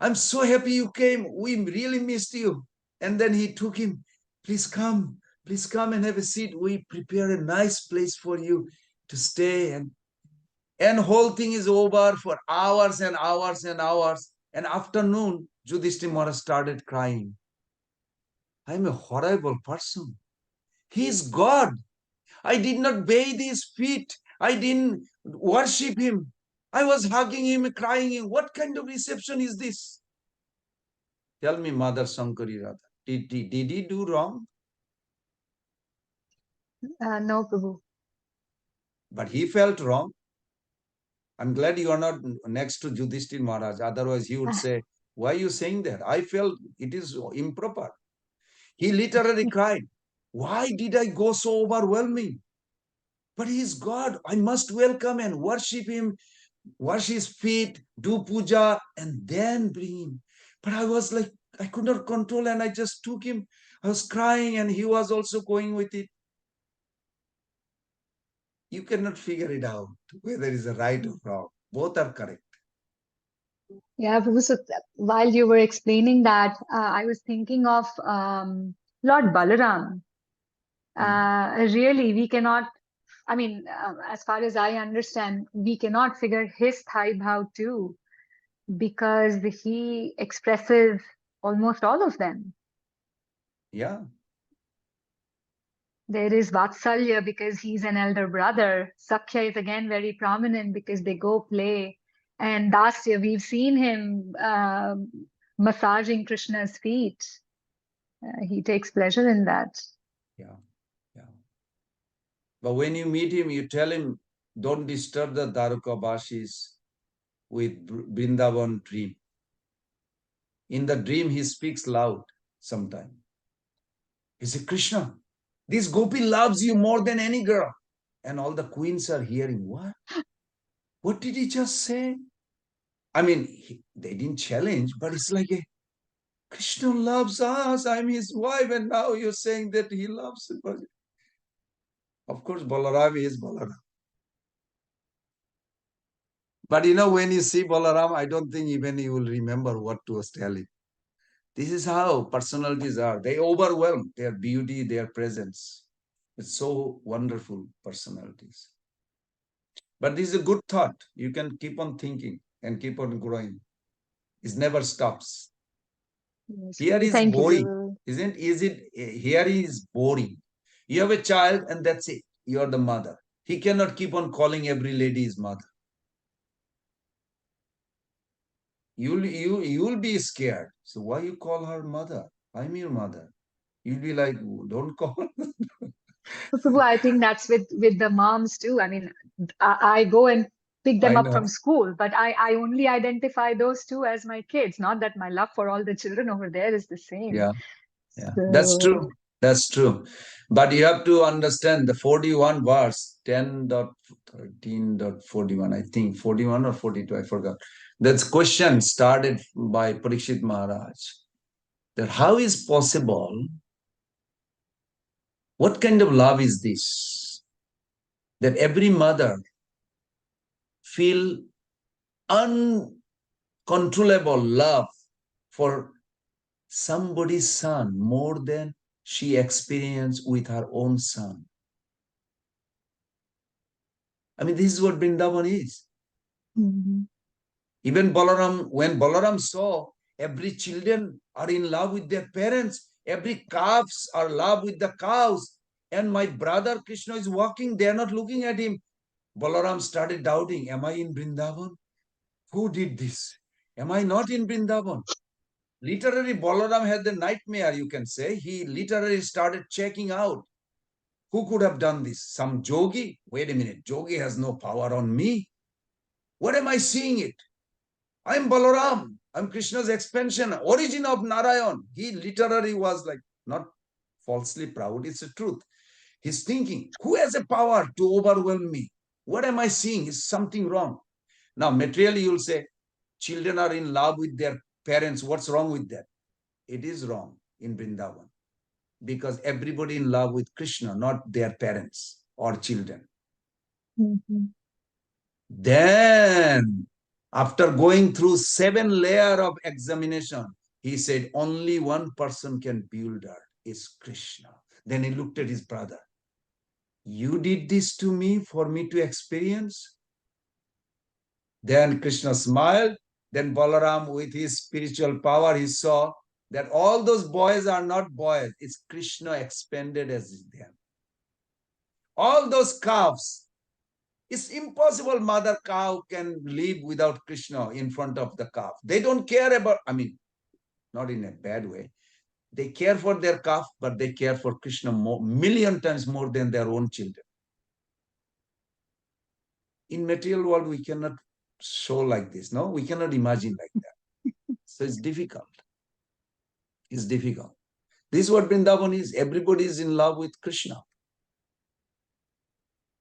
Speaker 1: I'm so happy you came. We really missed you. And then he took him. Please come and have a seat. We prepare a nice place for you to stay. And whole thing is over for hours and hours and hours. And afternoon, Yudhishthira Maharaj started crying. I'm a horrible person. He is God. I did not bathe his feet. I didn't worship him. I was hugging him, crying him. What kind of reception is this? Tell me, Mother Sankari Radha, did he do wrong?
Speaker 4: No, Prabhu.
Speaker 1: But he felt wrong. I'm glad you are not next to Yudhishthira Maharaj. Otherwise, he would say, why are you saying that? I felt it is improper. He literally cried. Why did I go so overwhelming? But he is God. I must welcome and worship him, wash his feet, do puja, and then bring him. But I was like, I could not control, and I just took him. I was crying, and he was also going with it. You cannot figure it out whether it's a right or wrong. Both are correct.
Speaker 4: Yeah, Prabhu. So while you were explaining that, I was thinking of Lord Balaram. Really, we cannot, I mean, as far as I understand, we cannot figure his Thai Bhav too, because he expresses almost all of them.
Speaker 1: Yeah.
Speaker 4: There is Vatsalya because he's an elder brother. Sakhya is again very prominent because they go play. And Dasya, we've seen him massaging Krishna's feet. He takes pleasure in that.
Speaker 1: Yeah. But when you meet him, you tell him, don't disturb the Dwarkavasis with Vrindavan dream. In the dream, he speaks loud sometimes. He says, Krishna, this gopi loves you more than any girl. And all the queens are hearing, what? What did he just say? I mean, they didn't challenge, but it's like, Krishna loves us. I'm his wife. And now you're saying that he loves it. Of course, Balaram is Balaram. But when you see Balaram, I don't think even you will remember what to tell him. This is how personalities are. They overwhelm their beauty, their presence. It's so wonderful personalities. But this is a good thought. You can keep on thinking and keep on growing. It never stops.
Speaker 4: Yes,
Speaker 1: Here is
Speaker 4: thank
Speaker 1: boring,
Speaker 4: you.
Speaker 1: isn't? Here is boring. You have a child and that's it. You are the mother. He cannot keep on calling every lady his mother. you'll be scared. So why you call her mother? I'm your mother. You'll be like, don't call her.
Speaker 4: So, Prabhu, I think that's with the moms too. I mean, I go and pick them
Speaker 1: I
Speaker 4: up from
Speaker 1: know.
Speaker 4: school, but I only identify those two as my kids. Not that my love for all the children over there is the same.
Speaker 1: Yeah, yeah, that's
Speaker 4: So,
Speaker 1: true. That's true. But you have to understand the 41 verse 10.13.41, I think 41 or 42, I forgot. That's question started by Parikshit Maharaj. That how is possible? What kind of love is this? That every mother feel uncontrollable love for somebody's son more than she experienced with her own son. I mean, this is what Vrindavan is. Even Balaram, when Balaram saw every children are in love with their parents, every calves are in love with the cows, and my brother Krishna is walking, they are not looking at him. Balaram started doubting, am I in Vrindavan? Who did this? Am I not in Vrindavan? Literally, Balaram had the nightmare, you can say. He literally started checking out. Who could have done this? Some yogi? Wait a minute, yogi has no power on me. What am I seeing it? I'm Balaram. I'm Krishna's expansion, origin of Narayan. He literally was like, not falsely proud, it's the truth. He's thinking, who has a power to overwhelm me? What am I seeing? Is something wrong? Now, materially, you'll say, children are in love with their parents. What's wrong with that? It is wrong in Vrindavan because everybody in love with Krishna, not their parents or children. Then, after going through 7 layers of examination, he said, only one person can build her, is Krishna. Then he looked at his brother. You did this to me for me to experience? Then Krishna smiled. Then Balaram, with his spiritual power, he saw that all those boys are not boys. It's Krishna expanded as them. All those calves, it's impossible mother cow can live without Krishna in front of the calf. They don't care about, I mean, not in a bad way. They care for their calf, but they care for Krishna million times more than their own children. In material world, we cannot show like this, no? We cannot imagine like that. So it's difficult. It's difficult. This is what Vrindavan is. Everybody is in love with Krishna.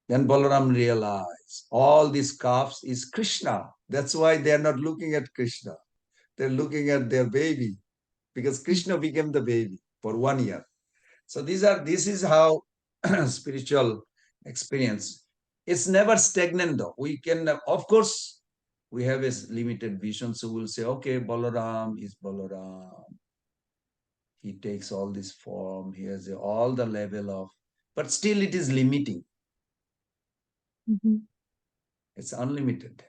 Speaker 1: Then Balaram realized all these calves is Krishna. That's why they're not looking at Krishna. They're looking at their baby because Krishna became the baby for 1 year. So this is how spiritual experience. It's never stagnant though. We can, of course, we have a limited vision. So we'll say, okay, Balaram is Balaram. He takes all this form. He has all the level of, but still it is limiting. It's unlimited.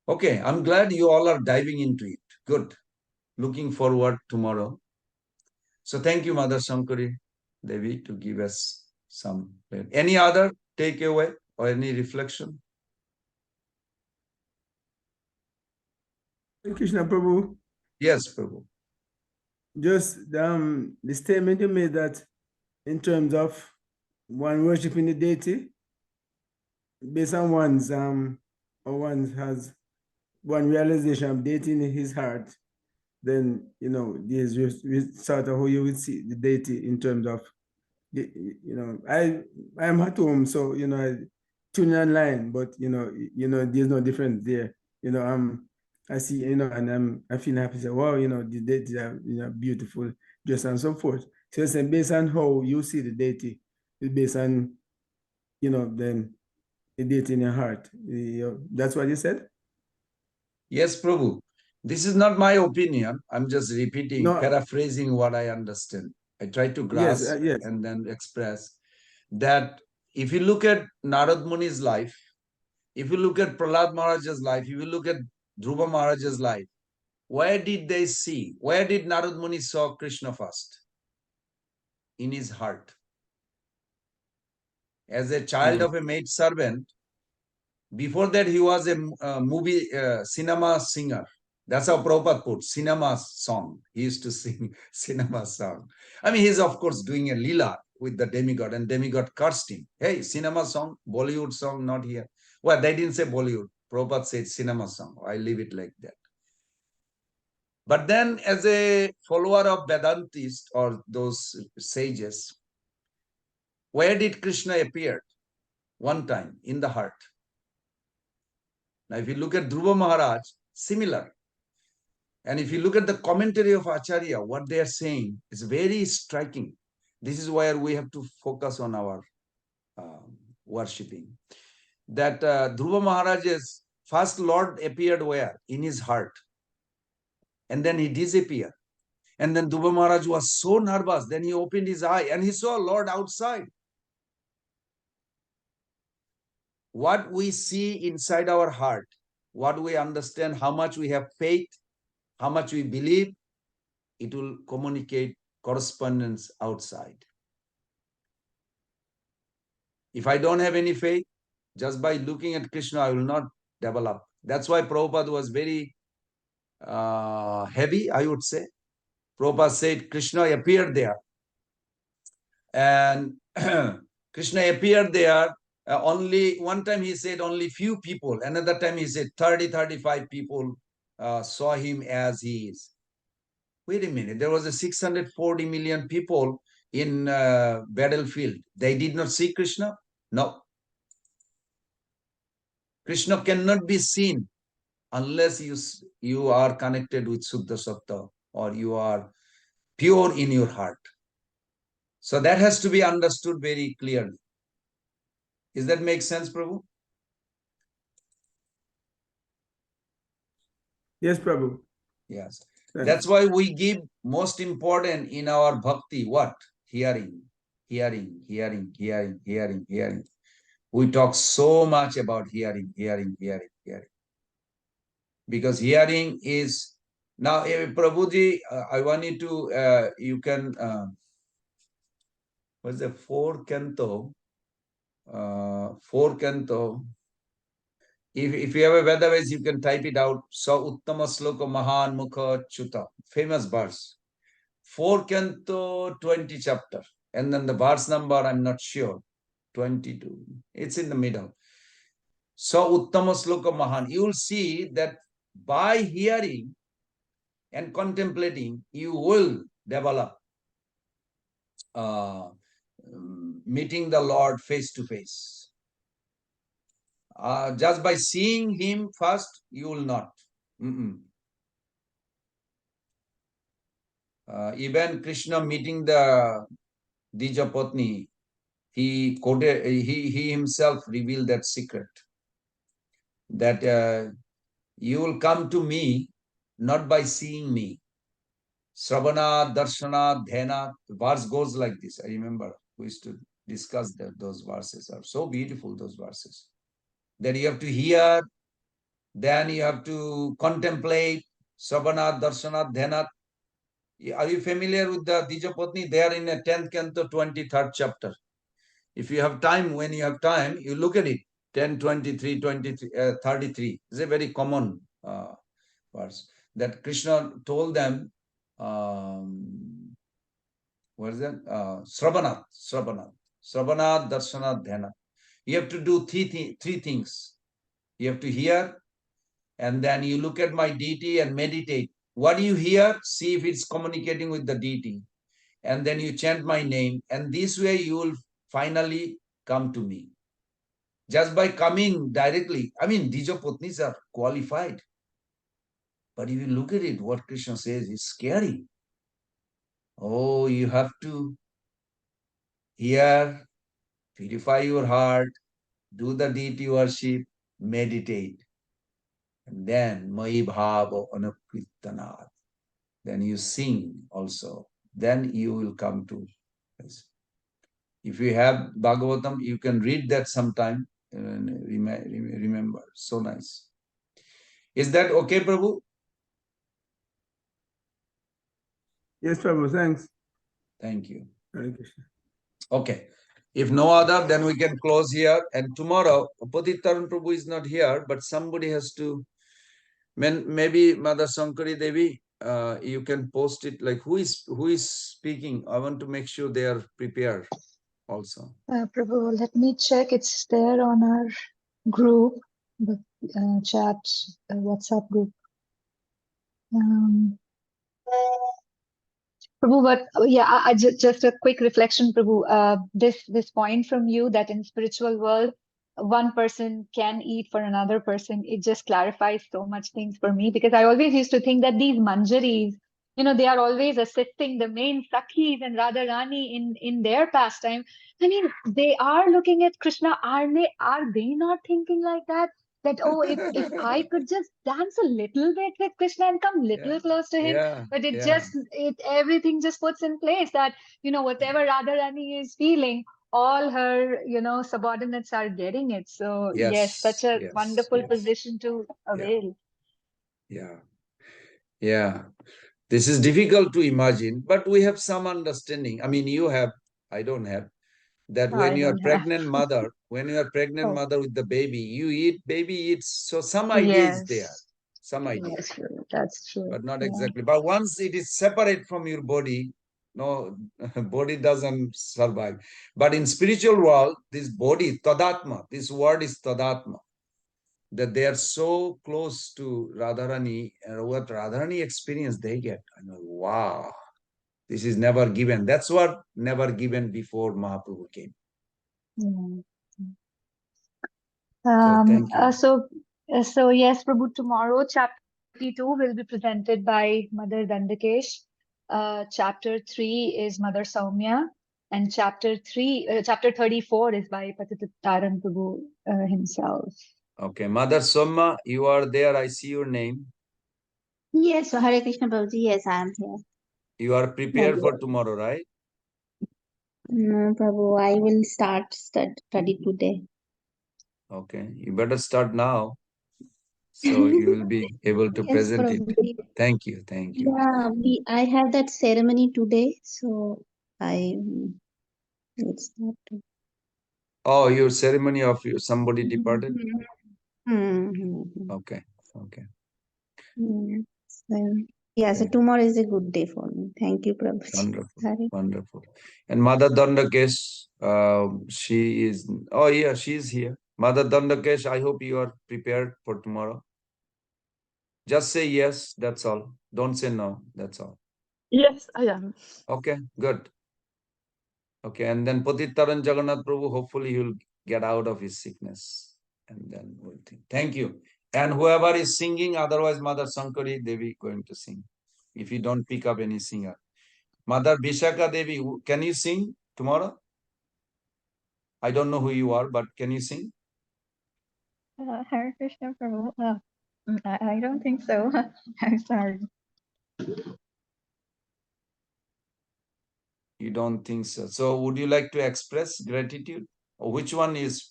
Speaker 1: Okay, I'm glad you all are diving into it. Good. Looking forward tomorrow. So thank you, Mother Shankari Devi, to give us some. Any other takeaway or any reflection?
Speaker 12: Krishna Prabhu.
Speaker 1: Yes, Prabhu.
Speaker 12: Just the statement you made that in terms of one worshiping the deity, based on one's or one has one realization of deity in his heart, then there's sort of how you would see the deity in terms of I am at home, so I tune online, but there's no difference there. I see, and I feel happy. Say, wow, the deity are beautiful, just and so forth. So it's based on how you see the deity, it's based on then the deity in your heart. That's what you said.
Speaker 1: Yes, Prabhu. This is not my opinion. I'm just repeating, paraphrasing what I understand. I try to grasp and then express that if you look at Narad Muni's life, if you look at Prahlad Maharaj's life, if you look at Dhruva Maharaj's life, where did they see? Where did Narad Muni saw Krishna first? In his heart. As a child of a maid servant, before that he was a movie cinema singer. That's how Prabhupada put cinema song. He used to sing cinema song. I mean, he's of course doing a lila with the demigod, and demigod cursed him. Hey, cinema song, Bollywood song, not here. Well, they didn't say Bollywood. Prabhupada said cinema song. I leave it like that. But then as a follower of Vedantists or those sages, where did Krishna appear? One time in the heart. Now, if you look at Dhruva Maharaj, similar. And if you look at the commentary of Acharya, what they are saying is very striking. This is where we have to focus on our worshipping. That Dhruva Maharaj's first Lord appeared where? In his heart. And then he disappeared. And then Dhruva Maharaj was so nervous. Then he opened his eye and he saw Lord outside. What we see inside our heart, what we understand, how much we have faith, how much we believe, it will communicate correspondence outside. If I don't have any faith, just by looking at Krishna, I will not develop. That's why Prabhupada was very heavy, I would say. Prabhupada said Krishna appeared there. And Krishna appeared there. Only one time he said only few people. Another time he said 30, 35 people saw him as he is. Wait a minute. There was a 640 million people in battlefield. They did not see Krishna? No. Krishna cannot be seen unless you are connected with Suddha Sattva or you are pure in your heart. So that has to be understood very clearly. Does that make sense, Prabhu?
Speaker 12: Yes, Prabhu.
Speaker 1: Yes. That's why we give most important in our bhakti, what? Hearing, hearing, hearing, hearing, hearing, hearing. We talk so much about hearing, hearing, hearing, hearing. Because hearing is, now Prabhuji, I want you to, you can, what's the four canto? If you have a Vedavase, you can type it out. Sa Uttama Sloka Mahan Mukha Chuta. Famous verse. 4 canto, 20 chapter. And then the verse number, I'm not sure. 22. It's in the middle. Sa Uttama Sloka Mahan. You will see that by hearing and contemplating, you will develop meeting the Lord face to face. Just by seeing him first, you will not. Even Krishna meeting the Dijapatni, he quoted, he himself revealed that secret. That you will come to me not by seeing me. Sravana, Darshana, Dhyana. The verse goes like this. I remember we used to discuss that. Those verses are so beautiful, those verses. That you have to hear, then you have to contemplate, Sravana, Darshana, Dhyana. Are you familiar with the Dijapatni? They are in a 10th canto, 23rd chapter. If you have time, when you have time, you look at it. 10, 23, 23, 33. It's a very common verse. That Krishna told them, what is that? Sravana, Darshana, Dhyana. You have to do three things. You have to hear, and then you look at my deity and meditate. What do you hear? See if it's communicating with the deity. And then you chant my name. And this way you will finally come to me. Just by coming directly. I mean, Dijapatnis are qualified. But if you look at it, what Krishna says is scary. Oh, you have to hear, purify your heart, do the deity worship, meditate. And then, Mai Bhava Anukritanat. Then you sing also. Then you will come to this. If you have Bhagavatam, you can read that sometime. Remember, so nice. Is that okay, Prabhu?
Speaker 12: Yes, Prabhu, thanks.
Speaker 1: Thank you.
Speaker 12: Hare Krishna.
Speaker 1: Okay. If no other, then we can close here. And tomorrow, Patitaran Prabhu is not here, but somebody has to Maybe Mother Sankari Devi, you can post it like who is speaking. I want to make sure they are prepared also.
Speaker 4: Prabhu, let me check. It's there on our group, the chat, WhatsApp group. Prabhu, but yeah, just a quick reflection, Prabhu. This point from you that in spiritual world, one person can eat for another person, it just clarifies so much things for me, because I always used to think that these manjaris, they are always assisting the main Sakhis and Radharani in their pastime. I mean, they are looking at Krishna. Are they not thinking like that? That, oh, if I could just dance a little bit with Krishna and come little close to him,
Speaker 1: Yeah,
Speaker 4: but
Speaker 1: yeah.
Speaker 4: everything just puts in place that, whatever Radharani is feeling, all her, subordinates are getting it. So yes, such a wonderful position to avail.
Speaker 1: Yeah. Yeah. This is difficult to imagine, but we have some understanding. I mean, you have, I don't have. That when you are pregnant mother, when you are pregnant mother with the baby, you eat, baby eats. So some idea is there. Some idea.
Speaker 4: That's true.
Speaker 1: But not exactly. But once it is separate from your body, no, body doesn't survive. But in spiritual world, this body, tadatma, this word is tadatma, that they are so close to Radharani, and what Radharani experience they get. I know, wow, this is never given. That's what never given before Mahaprabhu came.
Speaker 4: So yes, Prabhu, tomorrow chapter 32 will be presented by Mother Dandakesh. Chapter 3 is Mother Saumya, and chapter 34 is by Patitaran Prabhu himself.
Speaker 1: Okay, Mother Somma, you are there. I see your name.
Speaker 21: Yes, Hare Krishna Prabhuji. Yes, I am here.
Speaker 1: You are prepared for tomorrow, right?
Speaker 21: No, Prabhu, I will start study today.
Speaker 1: Okay, you better start now, so you will be able to
Speaker 21: Yes,
Speaker 1: present it.
Speaker 21: Prabhuji.
Speaker 1: Thank you, thank you.
Speaker 21: Yeah, I have that ceremony today, so I will start.
Speaker 1: Oh, your ceremony of somebody departed? Okay, okay.
Speaker 21: Yeah, so tomorrow is a good day for me. Thank you, Prabhuji.
Speaker 1: Wonderful, wonderful. And Mother Dandakesh, she is, oh yeah, she is here. Mother Dandakesh, I hope you are prepared for tomorrow. Just say yes, that's all. Don't say no, that's all.
Speaker 22: Yes, I am.
Speaker 1: Okay, good. Okay, and then Patitaran Jagannath Prabhu, hopefully he'll get out of his sickness. And then we'll think. Thank you. And whoever is singing, otherwise Mother Sankari Devi going to sing. If you don't pick up any singer. Mother Vishaka Devi, can you sing tomorrow? I don't know who you are, but can you sing?
Speaker 23: Hare Krishna Prabhu. I don't think so. I'm sorry.
Speaker 1: You don't think so. So would you like to express gratitude? Or which one is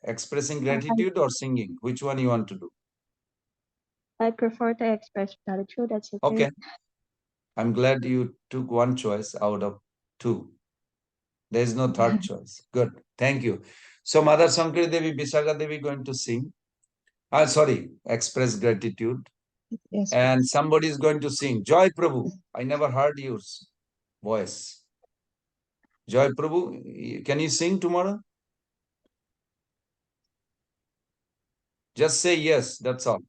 Speaker 1: expressing gratitude or singing? Which one you want to do?
Speaker 23: I prefer to express gratitude. That's okay.
Speaker 1: Okay. I'm glad you took one choice out of two. There is no third choice. Good. Thank you. So Mother Sankari Devi, Vishaka Devi going to sing. Express gratitude.
Speaker 4: Yes.
Speaker 1: And somebody is going to sing. Joy Prabhu. I never heard your voice. Joy Prabhu, can you sing tomorrow? Just say yes, that's all.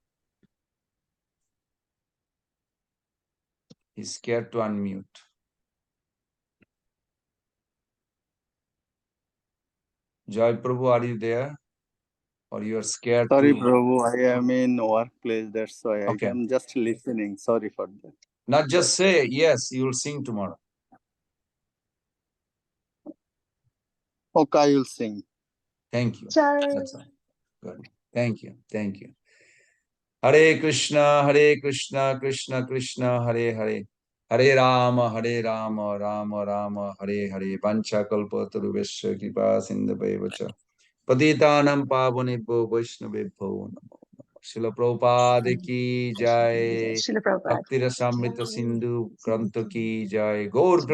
Speaker 1: He's scared to unmute. Joy Prabhu, are you there? Or you are scared
Speaker 24: Sorry,
Speaker 1: to...
Speaker 24: Prabhu, I am in workplace, that's why
Speaker 1: Okay.
Speaker 24: I am just listening. Sorry for that.
Speaker 1: Not just say yes, you will sing tomorrow.
Speaker 24: Okay, I will sing.
Speaker 1: Thank you. That's all. Good. Thank you. Thank you. Hare Krishna, Krishna Krishna, Hare Hare. Hare Rama, Rama Rama, Hare Hare. Pancha kalpatarubhasya kripa sindhubhaivacha. Patitanam pavanebhyo vaishnavebhyo namo. Srila Prabhupada ki jai. Bhakti Rasamrita Sindhu Grantha ki jai. Gaur